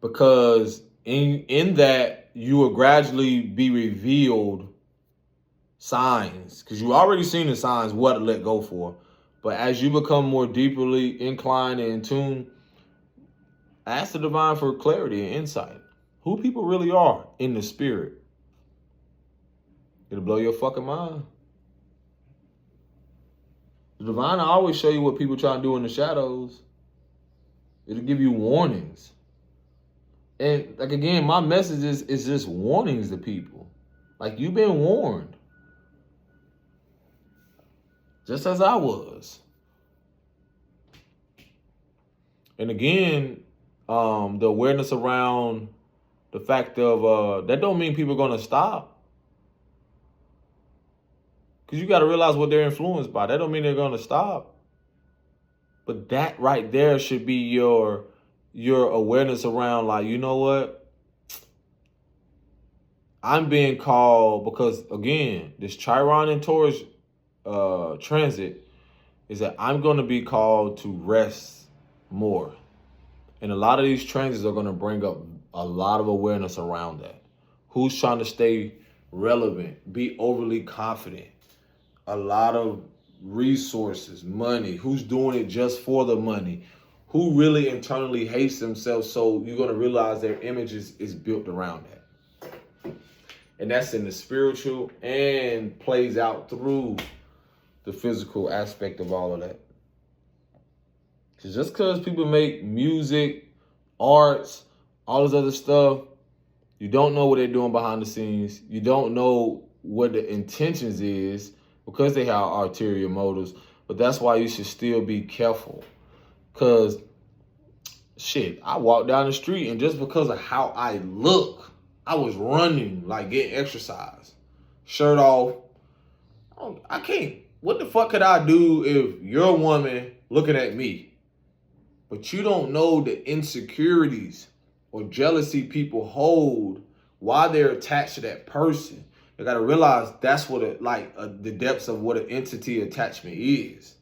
Because in that, you will gradually be revealed signs. Because you already seen the signs what to let go for. But as you become more deeply inclined and in tune, ask the divine for clarity and insight. Who people really are in the spirit. It'll blow your fucking mind. The divine will always show you what people try to do in the shadows. It'll give you warnings. And like again, my message is just warnings to people. Like, you've been warned. Just as I was. And again, the awareness around the fact of that don't mean people are gonna stop. Because you gotta realize what they're influenced by. That don't mean they're gonna stop. But that right there should be your awareness around, like, you know what? I'm being called because, again, this Chiron and Taurus transit is that I'm going to be called to rest more. And a lot of these transits are going to bring up a lot of awareness around that. Who's trying to stay relevant, be overly confident, a lot of resources, money, who's doing it just for the money, who really internally hates themselves. So you're going to realize their image is built around that. And that's in the spiritual and plays out through the physical aspect of all of that. So just because people make music, arts, all this other stuff, you don't know what they're doing behind the scenes. You don't know what the intentions is because they have ulterior motives. But that's why you should still be careful. Because, shit, I walked down the street and just because of how I look, I was running, like getting exercise. Shirt off. I can't. What the fuck could I do if you're a woman looking at me, but you don't know the insecurities or jealousy people hold while they're attached to that person? You gotta realize that's what the depths of what an entity attachment is.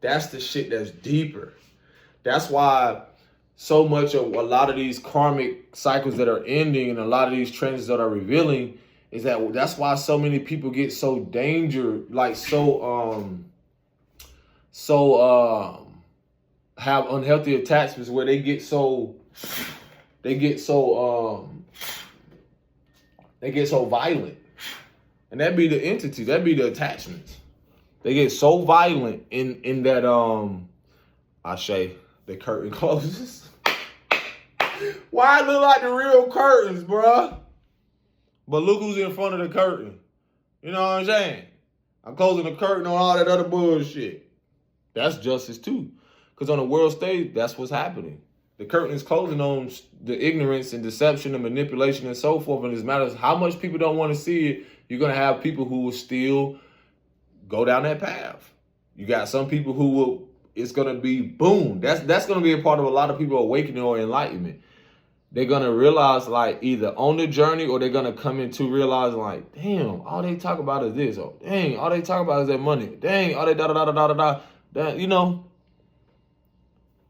That's the shit that's deeper. That's why so much of a lot of these karmic cycles that are ending and a lot of these trends that are revealing is that's why so many people get so have unhealthy attachments where they get so violent. And that'd be the entity, that'd be the attachments. They get so violent in that the curtain closes. Why it look like the real curtains, bruh? But look who's in front of the curtain. You know what I'm saying? I'm closing the curtain on all that other bullshit. That's justice too. Because on the world stage, that's what's happening. The curtain is closing on the ignorance and deception and manipulation and so forth. And it matters how much people don't want to see it, you're going to have people who will still go down that path. You got some people who will, it's going to be boom. That's going to be a part of a lot of people awakening or enlightenment. They're going to realize, like, either on the journey or they're going to come into realizing, like, damn, all they talk about is this. Or, dang, all they talk about is that money. Dang, all they da-da-da-da-da-da-da. You know?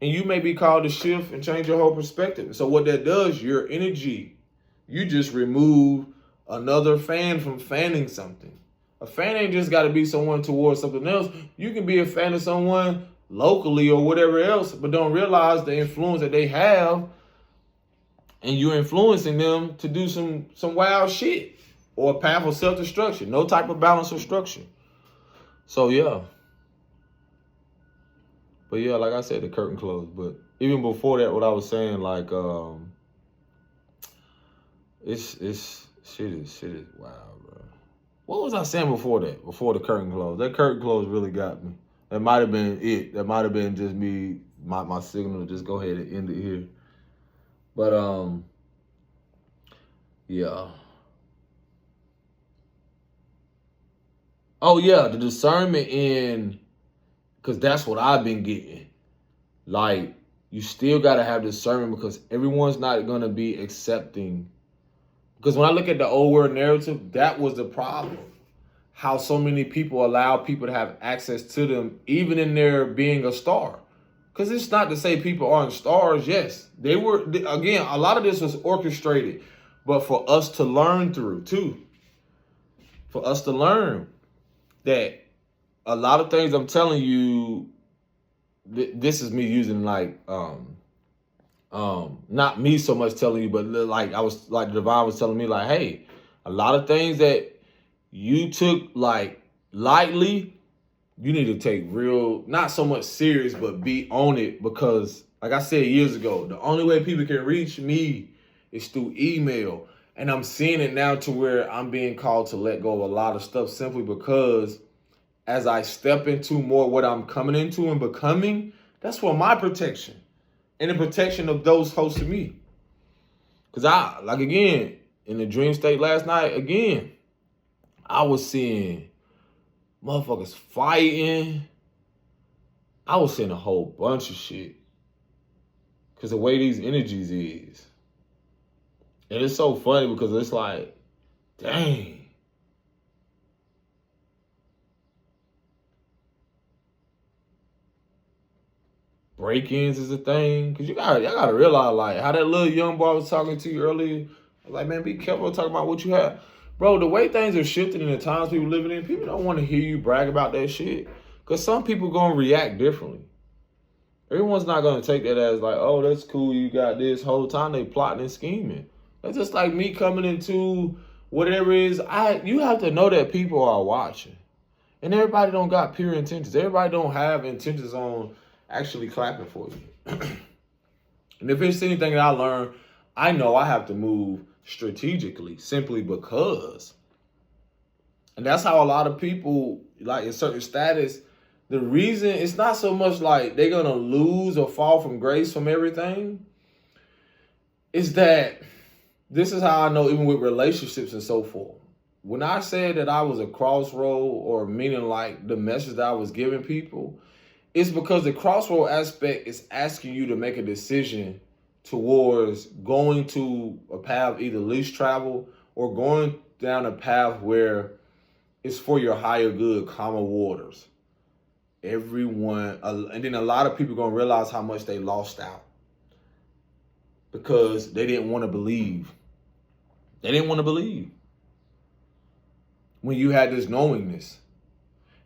And you may be called to shift and change your whole perspective. So what that does, your energy, you just remove another fan from fanning something. A fan ain't just got to be someone towards something else. You can be a fan of someone locally or whatever else, but don't realize the influence that they have. And you're influencing them to do some wild shit or a path of self-destruction. No type of balance or structure. So, yeah. But, yeah, like I said, the curtain closed. But even before that, what I was saying, like, shit is wild, bro. What was I saying before that? Before the curtain closed? That curtain close really got me. That might have been it. That might have been just me, my signal to just go ahead and end it here. But, yeah. Oh, yeah, the discernment in, because that's what I've been getting. Like, you still got to have discernment because everyone's not going to be accepting. Because when I look at the old world narrative, that was the problem. How so many people allow people to have access to them, even in their being a star. Because it's not to say people aren't stars. Yes, they were. Again, a lot of this was orchestrated, but for us to learn through too. For us to learn that a lot of things I'm telling you, this is me using like not me so much telling you, but like I was like the divine was telling me like, hey, a lot of things that you took like lightly, you need to take real, not so much serious, but be on it. Because like I said years ago, the only way people can reach me is through email. And I'm seeing it now to where I'm being called to let go of a lot of stuff simply because as I step into more what I'm coming into and becoming, that's for my protection and the protection of those close to me. Because I, like again, in the dream state last night, again, I was seeing motherfuckers fighting. I was seeing a whole bunch of shit. Because the way these energies is. And it's so funny because it's like, dang. Break-ins is a thing. Because y'all gotta realize, like, how that little young boy was talking to you earlier. I was like, man, be careful talking about what you have. Bro, the way things are shifting in the times people living in, people don't want to hear you brag about that shit. Because some people going to react differently. Everyone's not going to take that as like, oh, that's cool, you got this. Whole time they plotting and scheming. That's just like me coming into whatever it is. You have to know that people are watching. And everybody don't got pure intentions. Everybody don't have intentions on actually clapping for you. And if it's anything that I learned, I know I have to move strategically simply because. And that's how a lot of people, like in certain status, the reason it's not so much like they're going to lose or fall from grace from everything. Is that this is how I know even with relationships and so forth. When I said that I was a crossroad or meaning like the message that I was giving people, it's because the crossroad aspect is asking you to make a decision towards going to a path either least travel or going down a path where it's for your higher good, calmer waters. Everyone, and then a lot of people going to realize how much they lost out because they didn't want to believe. They didn't want to believe when you had this knowingness.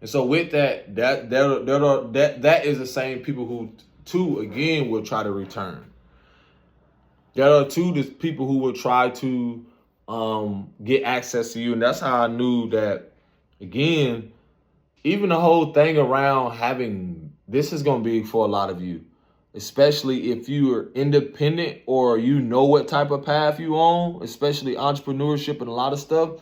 And so with that is the same people who too again will try to return. There are two the people who will try to get access to you. And that's how I knew that, again, even the whole thing around having, this is going to be for a lot of you, especially if you are independent or you know what type of path you on, especially entrepreneurship and a lot of stuff.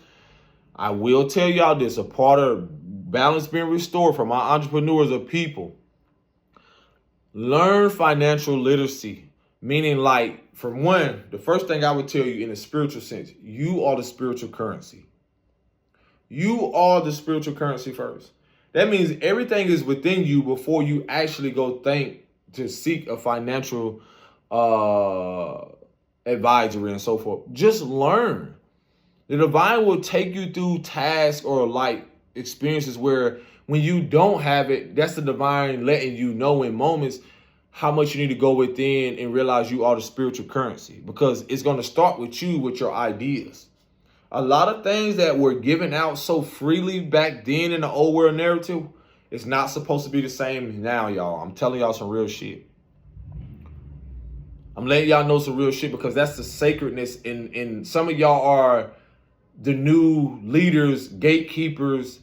I will tell y'all this, a part of balance being restored for my entrepreneurs of people. Learn financial literacy. Meaning, like, for one, the first thing I would tell you in a spiritual sense, you are the spiritual currency. You are the spiritual currency first. That means everything is within you before you actually go think to seek a financial advisory and so forth. Just learn. The divine will take you through tasks or like experiences where when you don't have it, that's the divine letting you know in moments how much you need to go within and realize you are the spiritual currency, because it's going to start with you, with your ideas. A lot of things that were given out so freely back then in the old world narrative, it's not supposed to be the same now, y'all. I'm telling y'all some real shit. I'm letting y'all know some real shit because that's the sacredness. And some of y'all are the new leaders, gatekeepers,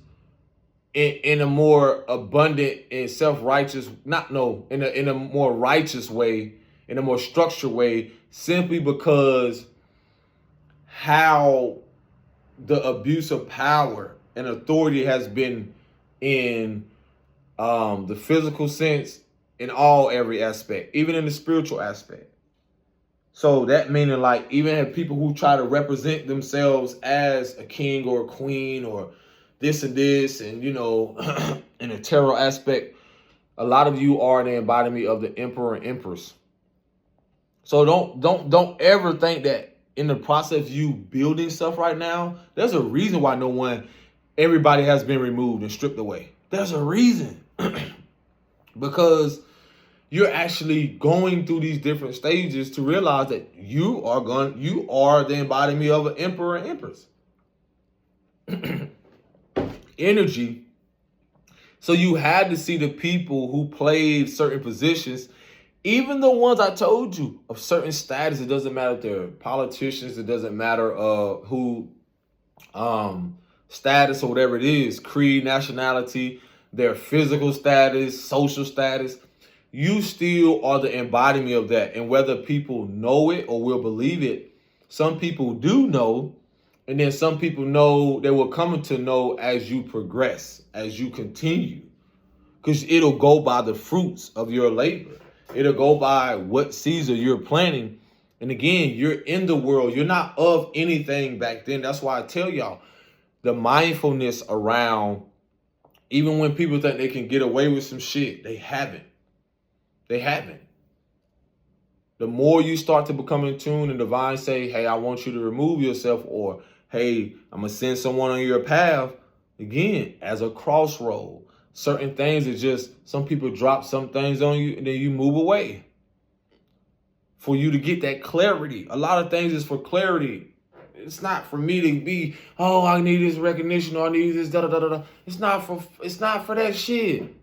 in a more abundant and self-righteous, in a more righteous way, in a more structured way, simply because how the abuse of power and authority has been in the physical sense, in every aspect, even in the spiritual aspect. So that meaning, like, even have people who try to represent themselves as a king or a queen or this and this, and in a tarot aspect, a lot of you are the embodiment of the emperor and empress. So don't ever think that in the process of you building stuff right now, there's a reason why everybody has been removed and stripped away. There's a reason. Because you're actually going through these different stages to realize that you are the embodiment of an emperor and empress. Energy. So you had to see the people who played certain positions, even the ones I told you of certain status. It doesn't matter if they're politicians. It doesn't matter who status or whatever it is, creed, nationality, their physical status, social status. You still are the embodiment of that. And whether people know it or will believe it, some people do know. And then some people know, they will come to know as you progress, as you continue. Because it'll go by the fruits of your labor. It'll go by what season you're planting. And again, you're in the world. You're not of anything back then. That's why I tell y'all, the mindfulness around, even when people think they can get away with some shit, they haven't. They haven't. The more you start to become in tune and divine say, hey, I want you to remove yourself, or hey, I'm going to send someone on your path, again, as a crossroad. Certain things are just, some people drop some things on you and then you move away. For you to get that clarity. A lot of things is for clarity. It's not for me to be, oh, I need this recognition or I need this da-da-da-da-da. It's not for that shit.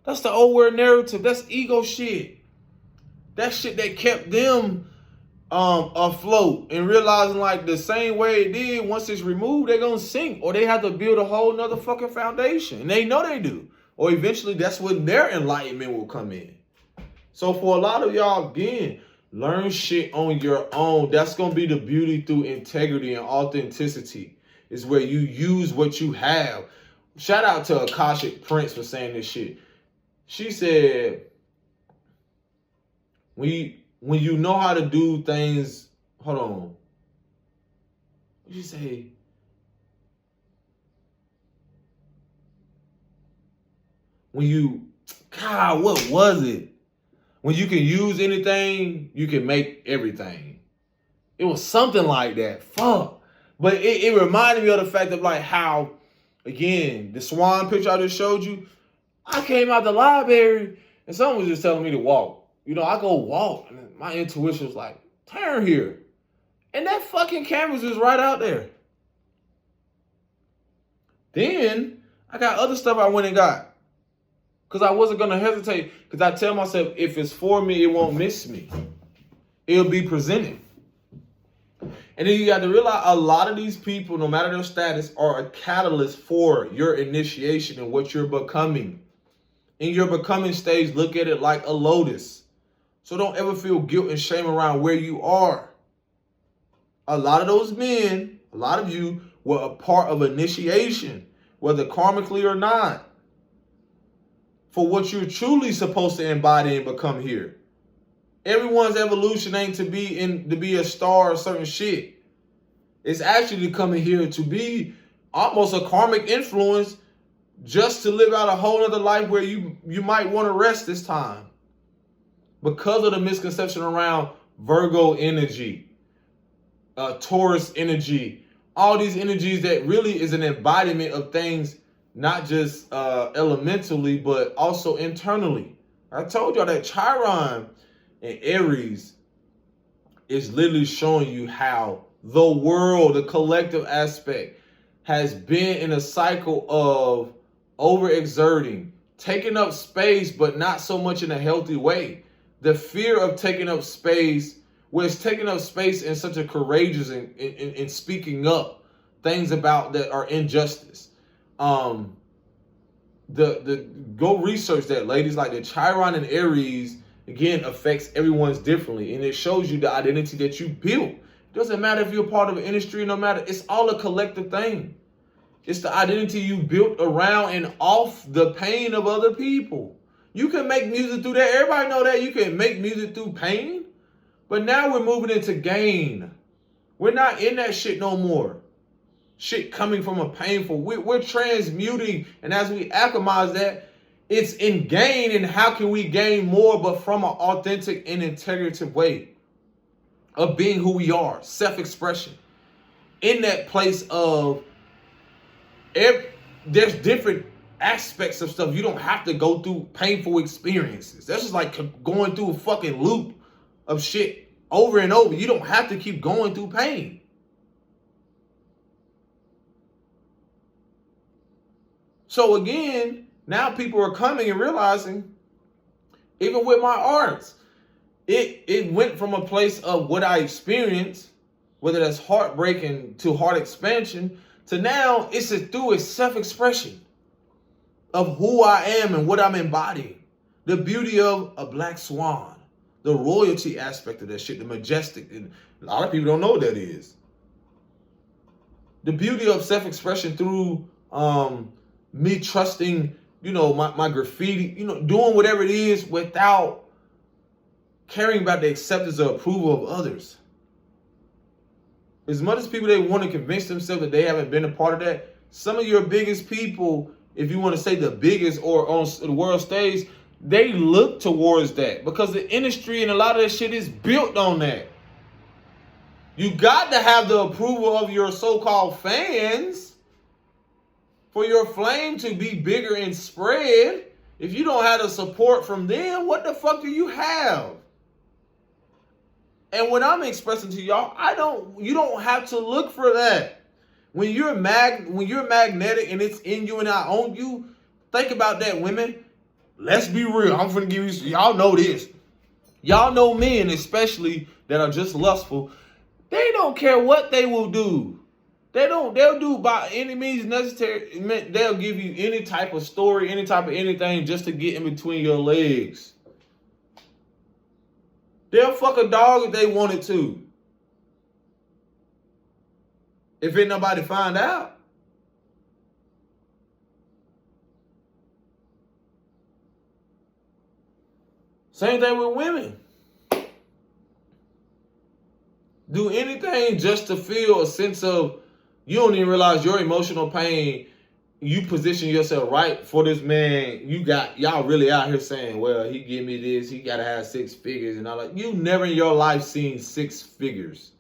That's the old world narrative. That's ego shit. That shit that kept them afloat and realizing like the same way it did, once it's removed, they're going to sink, or they have to build a whole nother fucking foundation. And they know they do. Or eventually that's when their enlightenment will come in. So for a lot of y'all, again, learn shit on your own. That's going to be the beauty through integrity and authenticity, is where you use what you have. Shout out to Akashic Prince for saying this shit. She said, when you know how to do things, hold on. What did you say? God, what was it? When you can use anything, you can make everything. It was something like that. Fuck. But it reminded me of the fact of like how, again, the swan picture I just showed you, I came out the library and someone was just telling me to walk. You know, I go walk and my intuition was like, turn here. And that fucking canvas is right out there. Then I got other stuff I went and got. Because I wasn't going to hesitate. Because I tell myself, if it's for me, it won't miss me. It'll be presented. And then you got to realize a lot of these people, no matter their status, are a catalyst for your initiation and what you're becoming. In your becoming stage, look at it like a lotus. So don't ever feel guilt and shame around where you are. A lot of those men, a lot of you were a part of initiation, whether karmically or not, for what you're truly supposed to embody and become here. Everyone's evolution ain't to be a star or certain shit. It's actually coming here to be almost a karmic influence, just to live out a whole other life where you might want to rest this time. Because of the misconception around Virgo energy, Taurus energy, all these energies that really is an embodiment of things, not just elementally, but also internally. I told y'all that Chiron and Aries is literally showing you how the world, the collective aspect, has been in a cycle of overexerting, taking up space, but not so much in a healthy way. The fear of taking up space, where it's taking up space in such a courageous and speaking up things about that are injustice. Go research that, ladies. Like the Chiron and Aries, again, affects everyone's differently, and it shows you the identity that you built. It doesn't matter if you're part of an industry, no matter. It's all a collective thing. It's the identity you built around and off the pain of other people. You can make music through that. Everybody know that you can make music through pain. But now we're moving into gain. We're not in that shit no more. Shit coming from a painful. We're transmuting. And as we alchemize that, it's in gain. And how can we gain more but from an authentic and integrative way? of being who we are, self-expression. In that place of there's different aspects of stuff. You don't have to go through painful experiences. That's just like going through a fucking loop of shit over and over. You don't have to keep going through pain. So again, now people are coming and realizing, even with my arts, it went from a place of what I experienced, whether that's heartbreaking to heart expansion, to now it's through its self-expression of who I am and what I'm embodying. The beauty of a black swan, the royalty aspect of that shit, the majestic, and a lot of people don't know what that is. The beauty of self-expression through me trusting, my graffiti, doing whatever it is without caring about the acceptance or approval of others. As much as people, they want to convince themselves that they haven't been a part of that, some of your biggest people, if you want to say the biggest or on the world stage, they look towards that because the industry and a lot of that shit is built on that. You got to have the approval of your so-called fans for your flame to be bigger and spread. If you don't have the support from them, what the fuck do you have? And what I'm expressing to y'all, you don't have to look for that. When you're magnetic and it's in you and I own you, think about that, women. Let's be real. I'm finna give you, y'all know this. Y'all know men, especially that are just lustful. They don't care what they will do. They'll do by any means necessary. They'll give you any type of story, any type of anything just to get in between your legs. They'll fuck a dog if they wanted to. If ain't nobody find out. Same thing with women. Do anything just to feel a sense of, you don't even realize your emotional pain. You position yourself right for this man. Y'all really out here saying, well, he give me this, he gotta have 6 figures and all that. You never in your life seen 6 figures.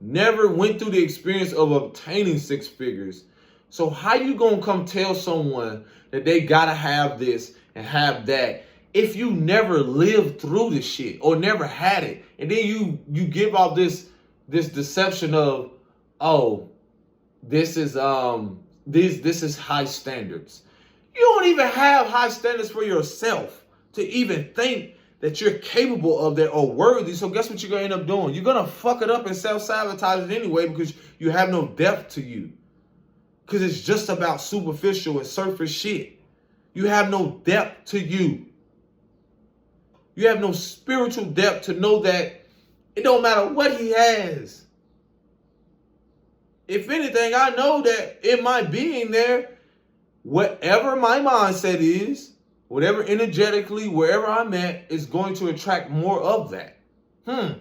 Never went through the experience of obtaining 6 figures. So how you gonna come tell someone that they gotta have this and have that if you never lived through this shit or never had it? And then you give off this deception of, oh, this is high standards. You don't even have high standards for yourself to even think that you're capable of that or worthy. So guess what you're going to end up doing? You're going to fuck it up and self-sabotage it anyway because you have no depth to you. Because it's just about superficial and surface shit. You have no depth to you. You have no spiritual depth to know that it don't matter what he has. If anything, I know that in my being there, whatever my mindset is, whatever energetically, wherever I'm at, is going to attract more of that. So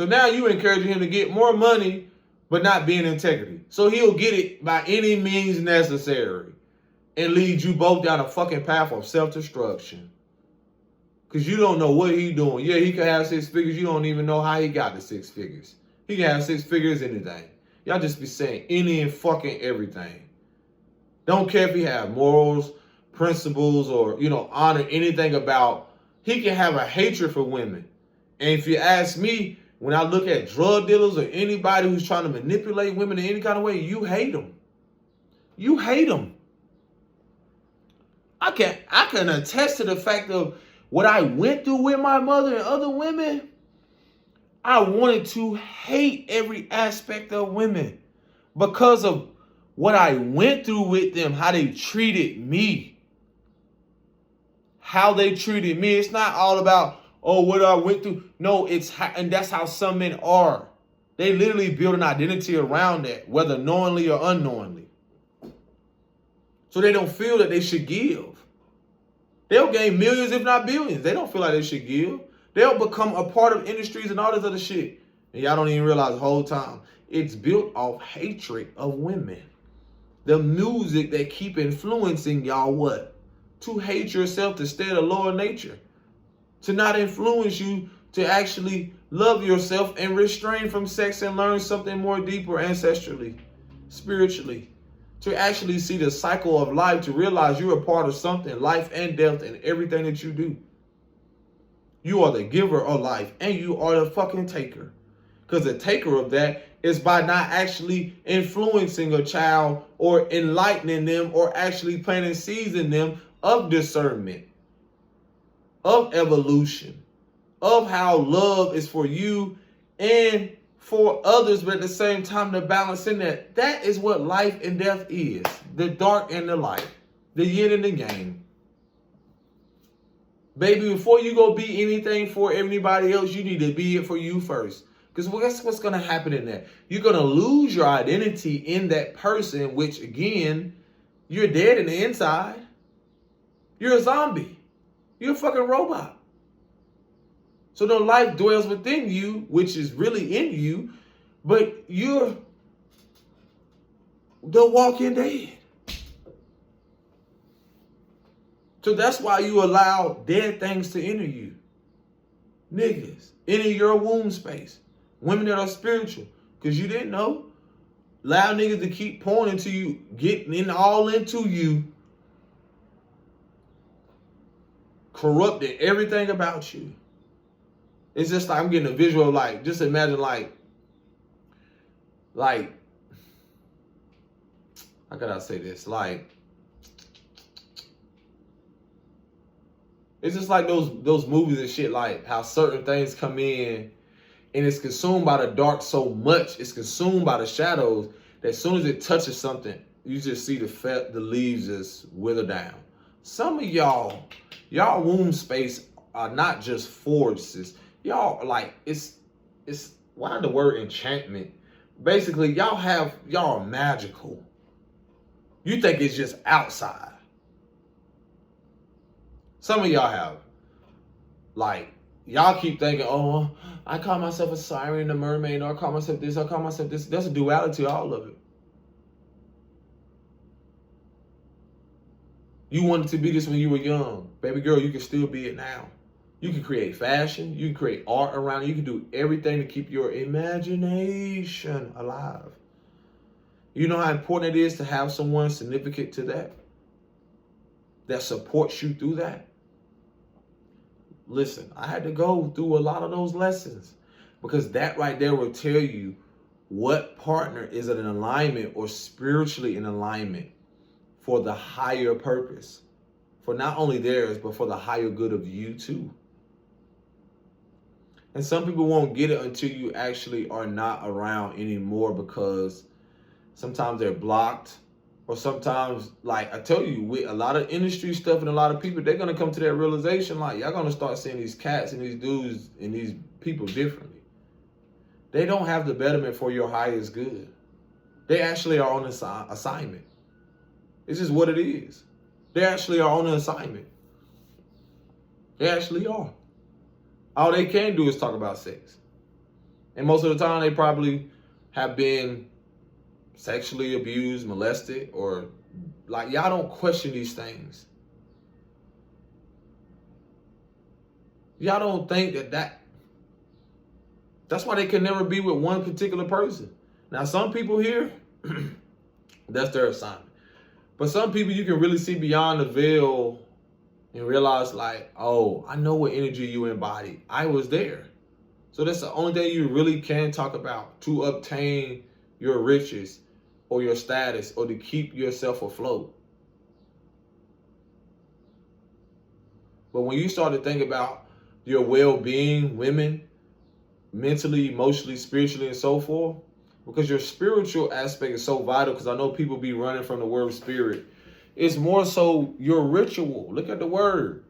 now you encouraging him to get more money, but not be in integrity. So he'll get it by any means necessary and lead you both down a fucking path of self-destruction. Because you don't know what he's doing. Yeah, he could have 6 figures. You don't even know how he got the 6 figures. He can have 6 figures, anything. Y'all just be saying any and fucking everything. Don't care if he have morals, principles, or, honor, anything about. He can have a hatred for women. And if you ask me, when I look at drug dealers or anybody who's trying to manipulate women in any kind of way, you hate them. You hate them. I can attest to the fact of what I went through with my mother and other women. I wanted to hate every aspect of women because of what I went through with them, how they treated me. How they treated me. It's not all about, oh, what I went through. No, and that's how some men are. They literally build an identity around that, whether knowingly or unknowingly. So they don't feel that they should give. They'll gain millions, if not billions. They don't feel like they should give. They'll become a part of industries and all this other shit. And y'all don't even realize the whole time. It's built off hatred of women. The music that keep influencing y'all what? To hate yourself, to stay at a lower nature. To not influence you to actually love yourself and restrain from sex and learn something more deeper ancestrally, spiritually, to actually see the cycle of life, to realize you're a part of something, life and death, and everything that you do. You are the giver of life and you are the fucking taker. Because the taker of that is by not actually influencing a child or enlightening them or actually planting seeds in them of discernment, of evolution, of how love is for you and for others, but at the same time the balance in that. That is what life and death is. The dark and the light. The yin and the yang. Baby, before you go be anything for anybody else, you need to be it for you first. Because guess what's going to happen in that? You're going to lose your identity in that person, which again, you're dead in the inside. You're a zombie. You're a fucking robot. So no life dwells within you, which is really in you, but you're the walking dead. So that's why you allow dead things to enter you. Niggas, enter your womb space. Women that are spiritual, because you didn't know. Allow niggas to keep pouring into you, getting in all into you, corrupting everything about you. It's just like I'm getting a visual of like, just imagine like, how could I say this? Like, it's just like those movies and shit, like how certain things come in and it's consumed by the dark so much, it's consumed by the shadows, that as soon as it touches something, you just see the leaves just wither down. Some of y'all womb space are not just forces. Y'all like it's why the word enchantment? Basically, y'all are magical. You think it's just outside. Some of y'all have like y'all keep thinking, oh, I call myself a siren, a mermaid, or I call myself this, I call myself this. That's a duality, all of it. You wanted to be this when you were young. Baby girl, you can still be it now. You can create fashion. You can create art around it. You can do everything to keep your imagination alive. You know how important it is to have someone significant to that supports you through that? Listen, I had to go through a lot of those lessons because that right there will tell you what partner is in alignment or spiritually in alignment for the higher purpose, for not only theirs, but for the higher good of you too. And some people won't get it until you actually are not around anymore because sometimes they're blocked. Or sometimes, like I tell you, with a lot of industry stuff and a lot of people, they're going to come to that realization, like, y'all going to start seeing these cats and these dudes and these people differently. They don't have the betterment for your highest good. They actually are on assignment. It's just what it is. They actually are on an assignment. They actually are. All they can do is talk about sex. And most of the time, they probably have been sexually abused, molested, or like y'all don't question these things. Y'all don't think that's why they can never be with one particular person. Now, some people here, that's their assignment. But some people you can really see beyond the veil and realize like, oh, I know what energy you embody. I was there. So that's the only thing you really can talk about to obtain your riches or your status, or to keep yourself afloat. But when you start to think about your well-being, women, mentally, emotionally, spiritually, and so forth, because your spiritual aspect is so vital, because I know people be running from the word spirit. It's more so your ritual. Look at the word.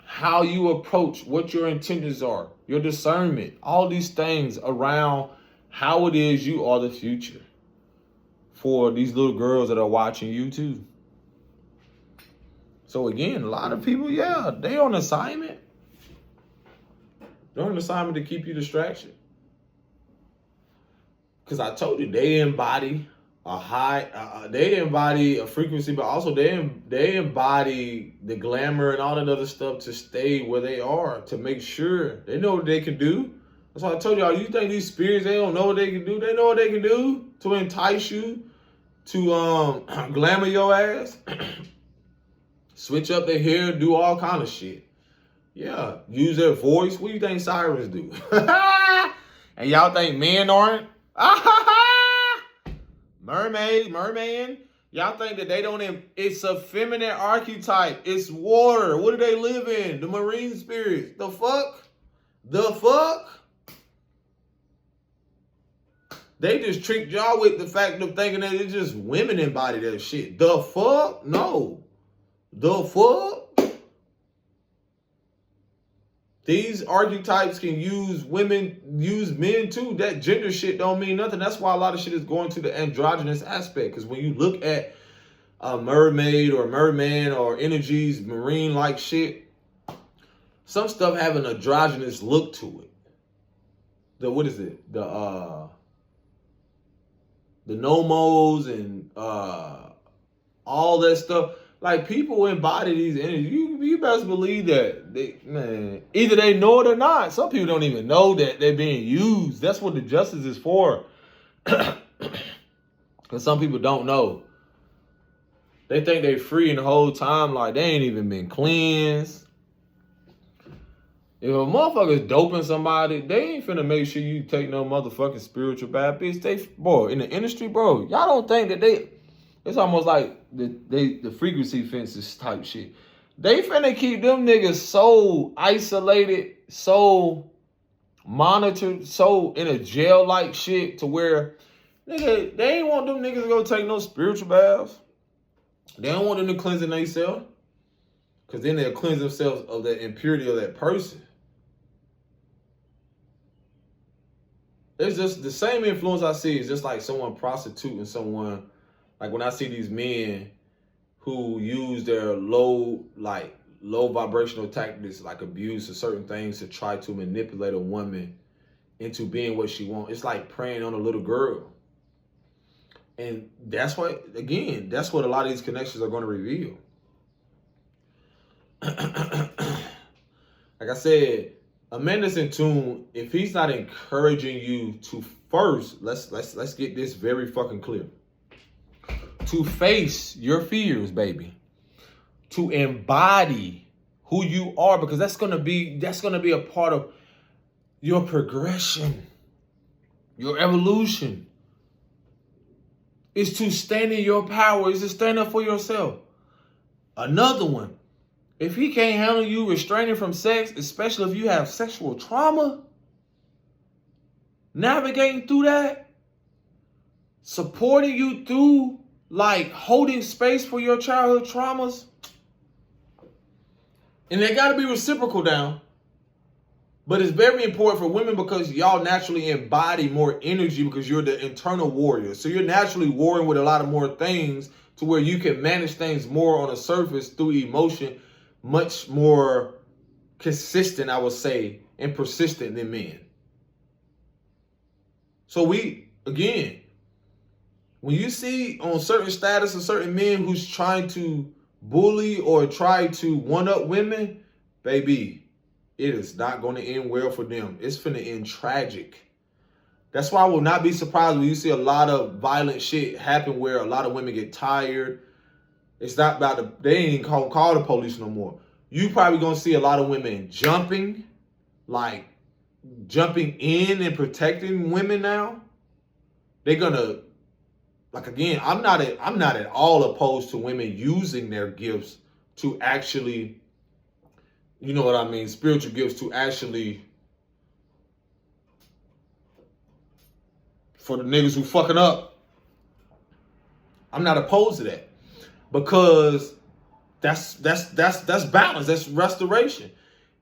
How you approach, what your intentions are, your discernment, all these things around how it is you are the future for these little girls that are watching you too. So again, a lot of people, yeah, they on assignment. They're on assignment to keep you distraction. Because I told you, they embody a high. They embody a frequency, but also they embody the glamour and all that other stuff to stay where they are, to make sure they know what they can do. That's why I told y'all. You think these spirits, they don't know what they can do? They know what they can do to entice you, to glamour your ass, switch up their hair, do all kind of shit. Yeah, use their voice. What do you think sirens do? And y'all think men aren't? Merman. Y'all think that they don't, it's a feminine archetype. It's water. What do they live in? The marine spirits. The fuck? The fuck? They just tricked y'all with the fact of thinking that it's just women embody that shit. The fuck? No. The fuck? These archetypes can use women, use men too. That gender shit don't mean nothing. That's why a lot of shit is going to the androgynous aspect. Because when you look at a mermaid or merman or energies, marine-like shit, some stuff have an androgynous look to it. What is it? The nomos and all that stuff. Like, people embody these energies. You best believe that either they know it or not. Some people don't even know that they're being used. That's what the justice is for. Because some people don't know. They think they're free, and the whole time, like, they ain't even been cleansed. If a motherfucker's doping somebody, they ain't finna make sure you take no motherfucking spiritual bad bitch. Boy, in the industry, bro, y'all don't think that it's almost like the frequency fences type shit. They finna keep them niggas so isolated, so monitored, so in a jail-like shit to where, nigga, they ain't want them niggas to go take no spiritual baths. They don't want them to cleanse themselves. Because then they'll cleanse themselves of the impurity of that person. It's just the same influence I see is just like someone prostituting someone. Like when I see these men who use their low vibrational tactics, like abuse or certain things to try to manipulate a woman into being what she wants. It's like preying on a little girl. And that's what a lot of these connections are going to reveal. Like I said, a man that's in tune, if he's not encouraging you to first, let's get this very fucking clear. To face your fears, baby. To embody who you are, because that's gonna be a part of your progression, your evolution. Is to stand in your power, is to stand up for yourself. Another one. If he can't handle you restraining from sex, especially if you have sexual trauma, navigating through that, supporting you through, like, holding space for your childhood traumas, and they got to be reciprocal now. But it's very important for women because y'all naturally embody more energy because you're the internal warrior. So you're naturally warring with a lot of more things to where you can manage things more on a surface through emotion, much more consistent, I would say, and persistent than men. So when you see on certain status of certain men who's trying to bully or try to one-up women, baby, it is not going to end well for them. It's finna end tragic. That's why I will not be surprised when you see a lot of violent shit happen where a lot of women get tired. It's not about they ain't even call the police no more. You probably gonna see a lot of women jumping in and protecting women now. They're gonna, like, again, I'm not at all opposed to women using their gifts to actually, you know what I mean, spiritual gifts to actually, for the niggas who fucking up. I'm not opposed to that. Because that's balance, that's restoration.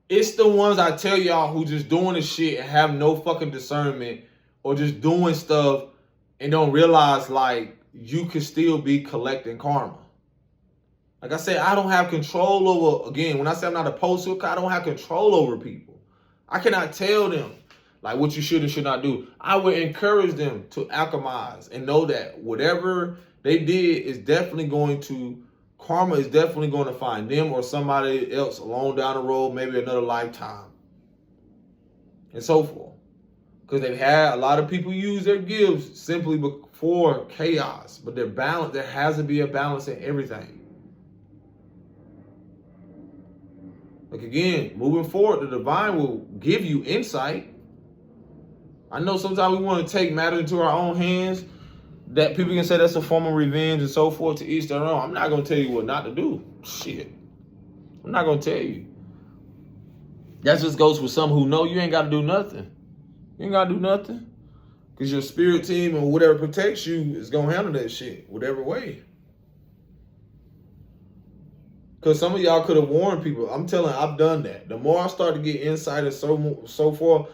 It's the ones I tell y'all who just doing this shit and have no fucking discernment, or just doing stuff and don't realize, like, you can still be collecting karma. Like I said, I don't have control over, again, when I say I'm not opposed to it, I don't have control over people. I cannot tell them. like what you should and should not do. I would encourage them to alchemize and know that whatever they did is definitely going to, karma is definitely going to find them or somebody else along down the road, maybe another lifetime, and so forth. Because they've had a lot of people use their gifts simply for chaos, but their balance, there has to be a balance in everything. Like again, moving forward, the divine will give you insight. I know sometimes we want to take matters into our own hands, that people can say that's a form of revenge and so forth, to each their own. I'm not going to tell you what not to do. Shit. I'm not going to tell you. That just goes for some who know you ain't got to do nothing. You ain't got to do nothing. Because your spirit team or whatever protects you is going to handle that shit, whatever way. Because some of y'all could have warned people. I'm telling you, I've done that. The more I start to get insight and so forth,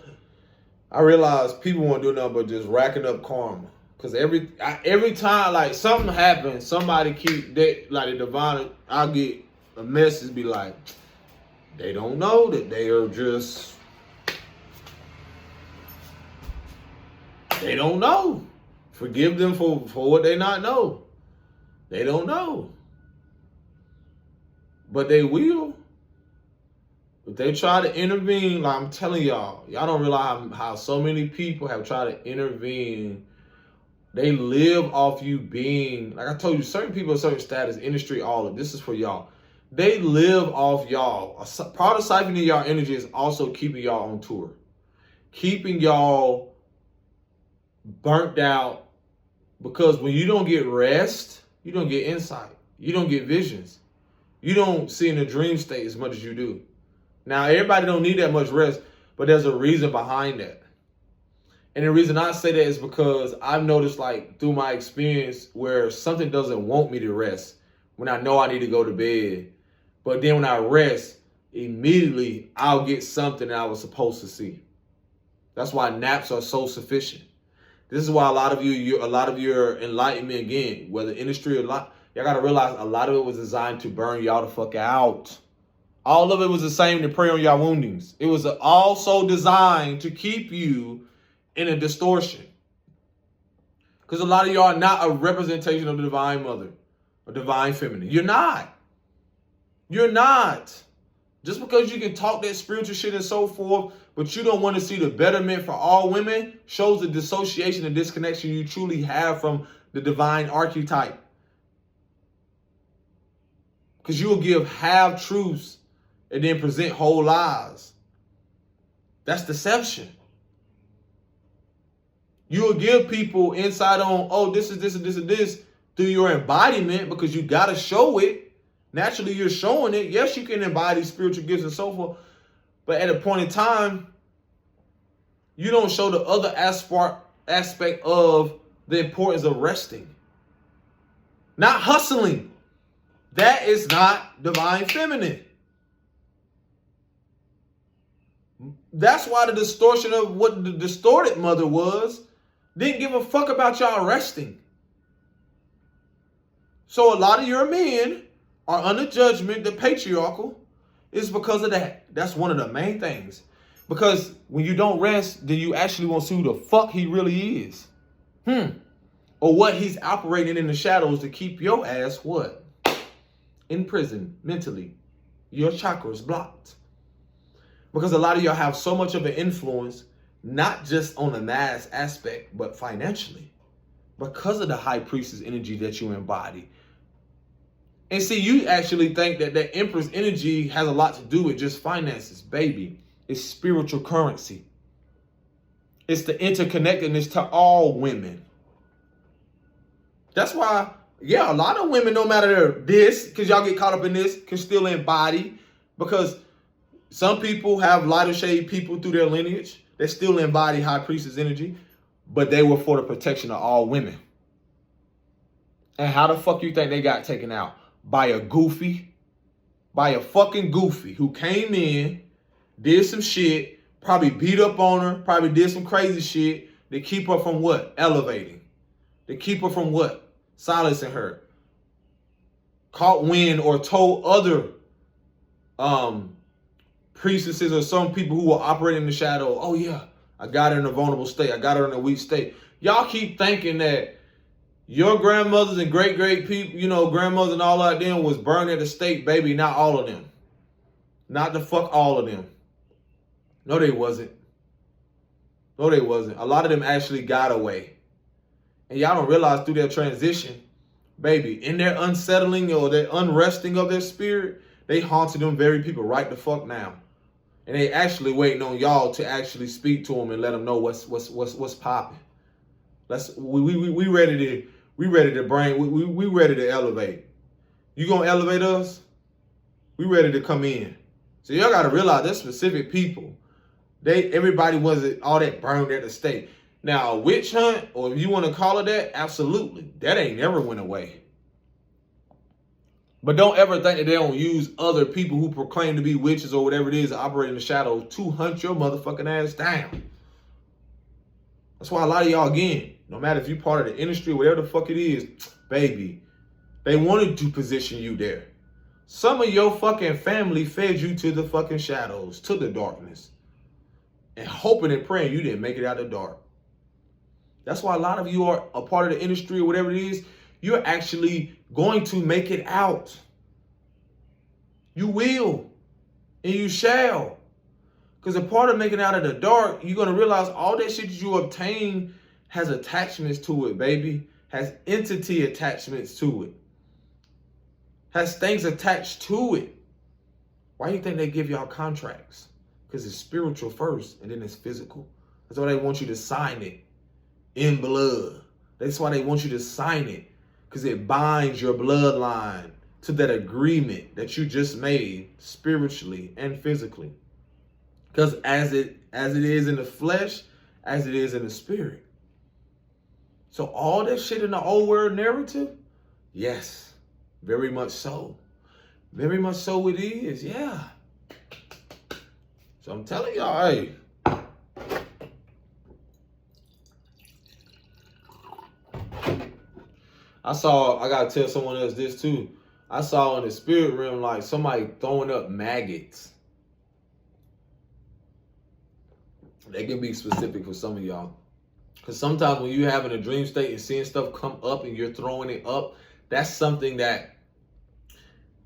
I realize people won't do nothing but just racking up karma. Because every time, like, something happens, somebody keep, like the divine, I'll get a message be like, they don't know that they are just, they don't know. Forgive them for what they not know. They don't know. But they will. If they try to intervene, like I'm telling y'all don't realize how so many people have tried to intervene. They live off you being, like I told you, certain people, a certain status, industry, all of this is for y'all. They live off y'all. Part of siphoning y'all energy is also keeping y'all on tour. Keeping y'all burnt out. Because when you don't get rest, you don't get insight. You don't get visions. You don't see in the dream state as much as you do. Now, everybody don't need that much rest, but there's a reason behind that. And the reason I say that is because I've noticed, like, through my experience where something doesn't want me to rest when I know I need to go to bed. But then when I rest, immediately I'll get something that I was supposed to see. That's why naps are so sufficient. This is why a lot of your enlightenment, again, whether industry or not, y'all got to realize a lot of it was designed to burn y'all the fuck out. All of it was the same to prey on y'all woundings. It was also designed to keep you in a distortion. Because a lot of y'all are not a representation of the divine mother or divine feminine. You're not. You're not. Just because you can talk that spiritual shit and so forth, but you don't want to see the betterment for all women, shows the dissociation and disconnection you truly have from the divine archetype. Because you will give half truths and then present whole lies. That's deception. You will give people insight on, oh, this is this and this and this through your embodiment because you got to show it. Naturally, you're showing it. Yes, you can embody spiritual gifts and so forth. But at a point in time, you don't show the other aspect of the importance of resting. Not hustling. That is not divine feminine. That's why the distortion of what the distorted mother was didn't give a fuck about y'all resting. So a lot of your men are under judgment, the patriarchal, is because of that. That's one of the main things. Because when you don't rest, then you actually won't see who the fuck he really is. Or what he's operating in the shadows to keep your ass what? In prison, mentally. Your chakras blocked. Because a lot of y'all have so much of an influence, not just on the mass aspect, but financially. Because of the high priestess energy that you embody. And see, you actually think that that Empress energy has a lot to do with just finances. Baby, it's spiritual currency. It's the interconnectedness to all women. That's why, yeah, a lot of women, no matter this, because y'all get caught up in this, can still embody. Because some people have lighter shade people through their lineage that still embody high priestess energy, but they were for the protection of all women. And how the fuck you think they got taken out? By a goofy, by a fucking goofy who came in, did some shit, probably beat up on her, probably did some crazy shit to keep her from what? Elevating. To keep her from what? Silencing her. Caught wind or told other priestesses or some people who were operating in the shadow, oh yeah, I got her in a vulnerable state. I got her in a weak state. Y'all keep thinking that your grandmothers and great people, you know, grandmothers and all of them was burned at the stake, baby. Not all of them. Not the fuck all of them. No, they wasn't. No, they wasn't. A lot of them actually got away. And y'all don't realize through their transition, baby, in their unsettling or their unresting of their spirit, they haunted them very people right the fuck now. And they actually waiting on y'all to actually speak to them and let them know what's popping. We ready to bring, we ready to elevate. You gonna elevate us? We ready to come in. So y'all gotta realize there's specific people. Everybody wasn't all that burned at the stake. Now a witch hunt, or if you want to call it that, absolutely. That ain't never went away. But don't ever think that they don't use other people who proclaim to be witches or whatever it is that operate in the shadows to hunt your motherfucking ass down. That's why a lot of y'all, again, no matter if you're part of the industry, whatever the fuck it is, baby, they wanted to position you there. Some of your fucking family fed you to the fucking shadows, to the darkness, and hoping and praying you didn't make it out of the dark. That's why a lot of you are a part of the industry or whatever it is. You're actually going to make it out. You will, and you shall. Because a part of making it out of the dark, you're going to realize all that shit that you obtain has attachments to it, baby. Has entity attachments to it. Has things attached to it. Why do you think they give y'all contracts? Because it's spiritual first, and then it's physical. That's why they want you to sign it in blood. That's why they want you to sign it. Because it binds your bloodline to that agreement that you just made spiritually and physically. Because as it is in the flesh, as it is in the spirit. So all that shit in the old world narrative, yes, very much so. Very much so it is, yeah. So I'm telling y'all, hey. I gotta tell someone else this too. I saw in the spirit realm like somebody throwing up maggots. They can be specific for some of y'all. Because sometimes when you're having a dream state and seeing stuff come up and you're throwing it up, that's something that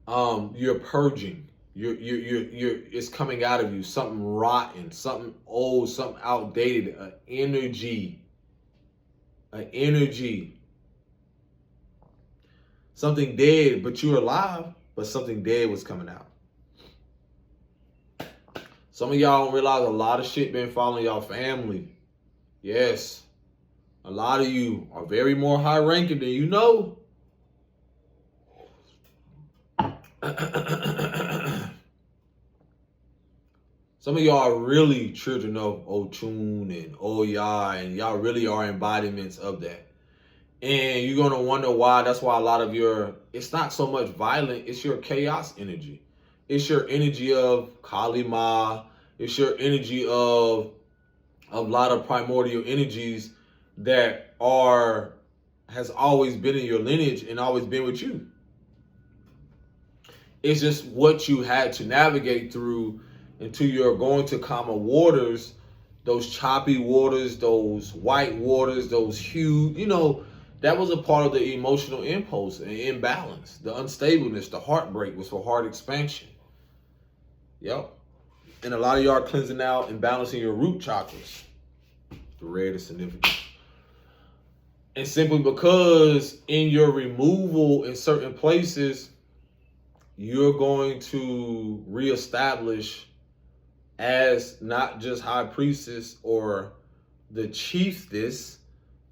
you're purging. It's coming out of you. Something rotten, something old, something outdated, an energy. Something dead, but you're alive, but something dead was coming out. Some of y'all don't realize a lot of shit been following y'all family. Yes. A lot of you are very more high ranking than you know. Some of y'all are really children of Ochun and Oya, and y'all really are embodiments of that. And you're going to wonder why. That's why a lot of it's not so much violent, it's your chaos energy. It's your energy of Kali Ma. It's your energy of a lot of primordial energies that has always been in your lineage and always been with you. It's just what you had to navigate through until you're going to calmer waters, those choppy waters, those white waters, those huge, that was a part of the emotional impulse and imbalance. The unstableness, the heartbreak was for heart expansion. Yep. And a lot of y'all are cleansing out and balancing your root chakras. The red is significant. And simply because in your removal in certain places, you're going to reestablish as not just high priestess or the chiefess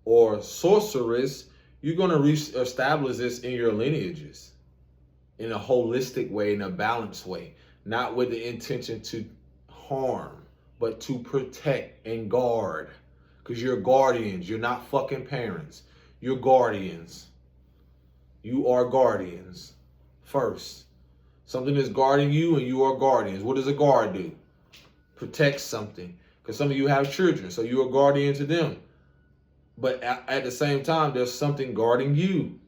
or sorceress, you're going to reestablish this in your lineages in a holistic way, in a balanced way, not with the intention to harm, but to protect and guard. Because you're guardians. You're not fucking parents. You're guardians. You are guardians first. Something is guarding you and you are guardians. What does a guard do? Protect something. Because some of you have children, so you're a guardian to them. But at the same time, there's something guarding you.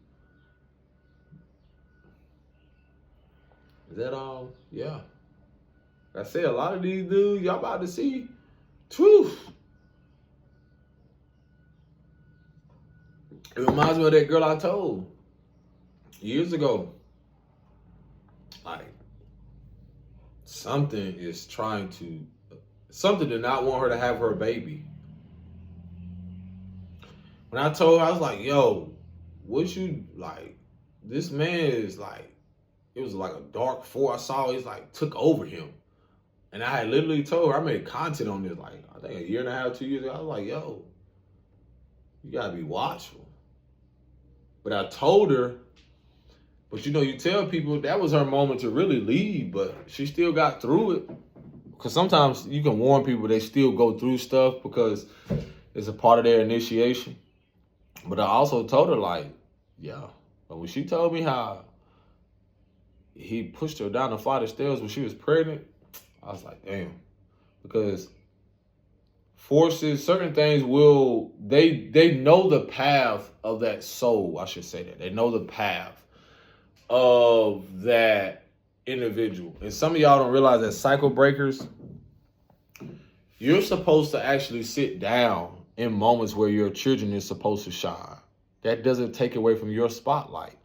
Is that all? Yeah. Like I said, a lot of these dudes, y'all about to see truth. It reminds me of that girl I told years ago. Like, something did not want her to have her baby. When I told her, I was like, yo, what you, like, this man is like, it was like a dark force. I saw he's like, took over him. And I had literally told her, I made content on this, like, I think a year and a half, 2 years ago. I was like, yo, you gotta be watchful. But I told her, but you tell people that was her moment to really leave, but she still got through it. Because sometimes you can warn people, they still go through stuff because it's a part of their initiation. But I also told her, like, yeah. But when she told me how he pushed her down the flight of stairs when she was pregnant, I was like, damn. Because forces, certain things they know the path of that soul, I should say that. They know the path of that individual. And some of y'all don't realize that cycle breakers, you're supposed to actually sit down in moments where your children is supposed to shine. That doesn't take away from your spotlight.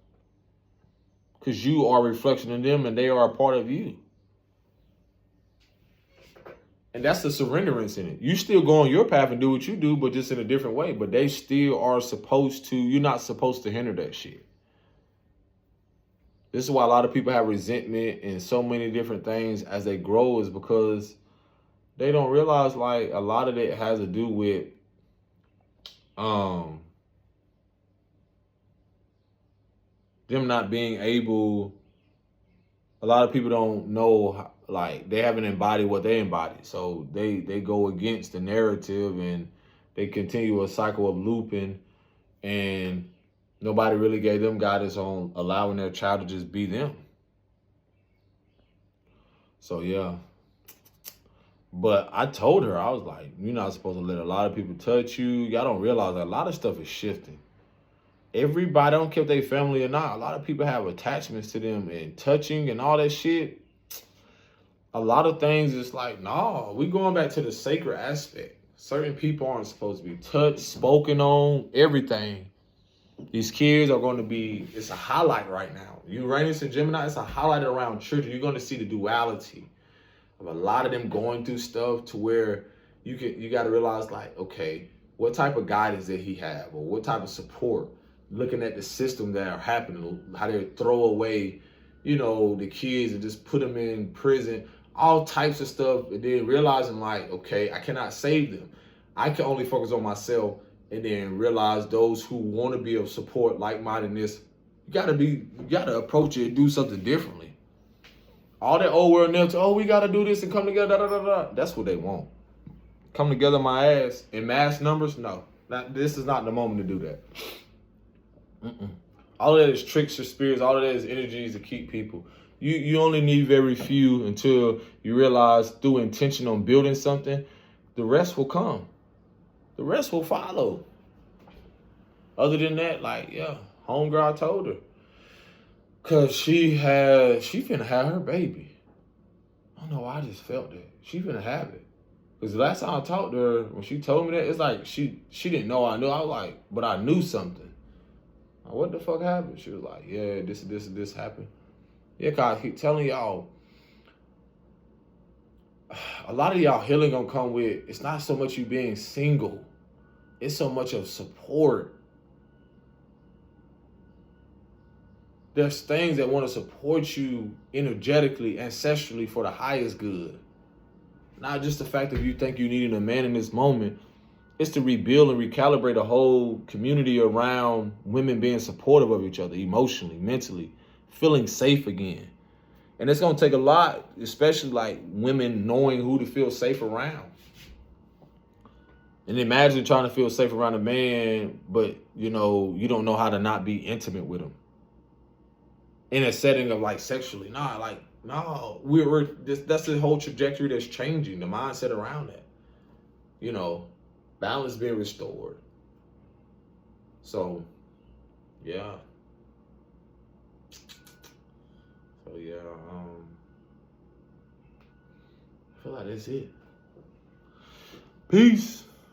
Because you are a reflection of them and they are a part of you. And that's the surrenderance in it. You still go on your path and do what you do, but just in a different way. But they still are supposed to, you're not supposed to hinder that shit. This is why a lot of people have resentment and so many different things as they grow, is because they don't realize, like, a lot of it has to do with them not being able. A lot of people don't know, like, they haven't embodied what they embody. So they go against the narrative and they continue a cycle of looping, and nobody really gave them guidance on allowing their child to just be them. So, yeah. But I told her, I was like, you're not supposed to let a lot of people touch you. Y'all don't realize that a lot of stuff is shifting. Everybody, don't care if they family or not, a lot of people have attachments to them and touching and all that shit. A lot of things, it's like, no, we going back to the sacred aspect. Certain people aren't supposed to be touched, spoken on, everything. These kids are going to be, it's a highlight right now. Uranus and Gemini, it's a highlight around children. You're going to see the duality of a lot of them going through stuff to where you got to realize, like, okay, what type of guidance did he have, or what type of support? Looking at the system that are happening, how they throw away, the kids and just put them in prison, all types of stuff, and then realizing, like, okay, I cannot save them. I can only focus on myself, and then realize those who want to be of support, like-mindedness, you gotta approach it and do something differently. All that old world narrative, we gotta do this and come together, that's what they want. Come together my ass in mass numbers? No, this is not the moment to do that. All of that is tricks or spirits. All of that is energies to keep people. You only need very few until you realize, through intention on building something, the rest will come. The rest will follow. Other than that, like, yeah, homegirl, I told her. Because she finna have her baby. I don't know why I just felt that. She finna have it. Because the last time I talked to her, when she told me that, it's like she didn't know I knew. I was like, but I knew something. Like, what the fuck happened? She was like, yeah, this happened. Yeah, cause I keep telling y'all, a lot of y'all healing gonna come with, it's not so much you being single, it's so much of support. There's things that want to support you energetically, ancestrally, for the highest good. Not just the fact that you think you need a man in this moment. It's to rebuild and recalibrate a whole community around women being supportive of each other, emotionally, mentally, feeling safe again. And it's going to take a lot, especially like women knowing who to feel safe around. And imagine trying to feel safe around a man, but you don't know how to not be intimate with him. In a setting of like sexually. No, that's the whole trajectory that's changing, the mindset around that. Balance being restored. So, yeah. I feel like that's it. Peace.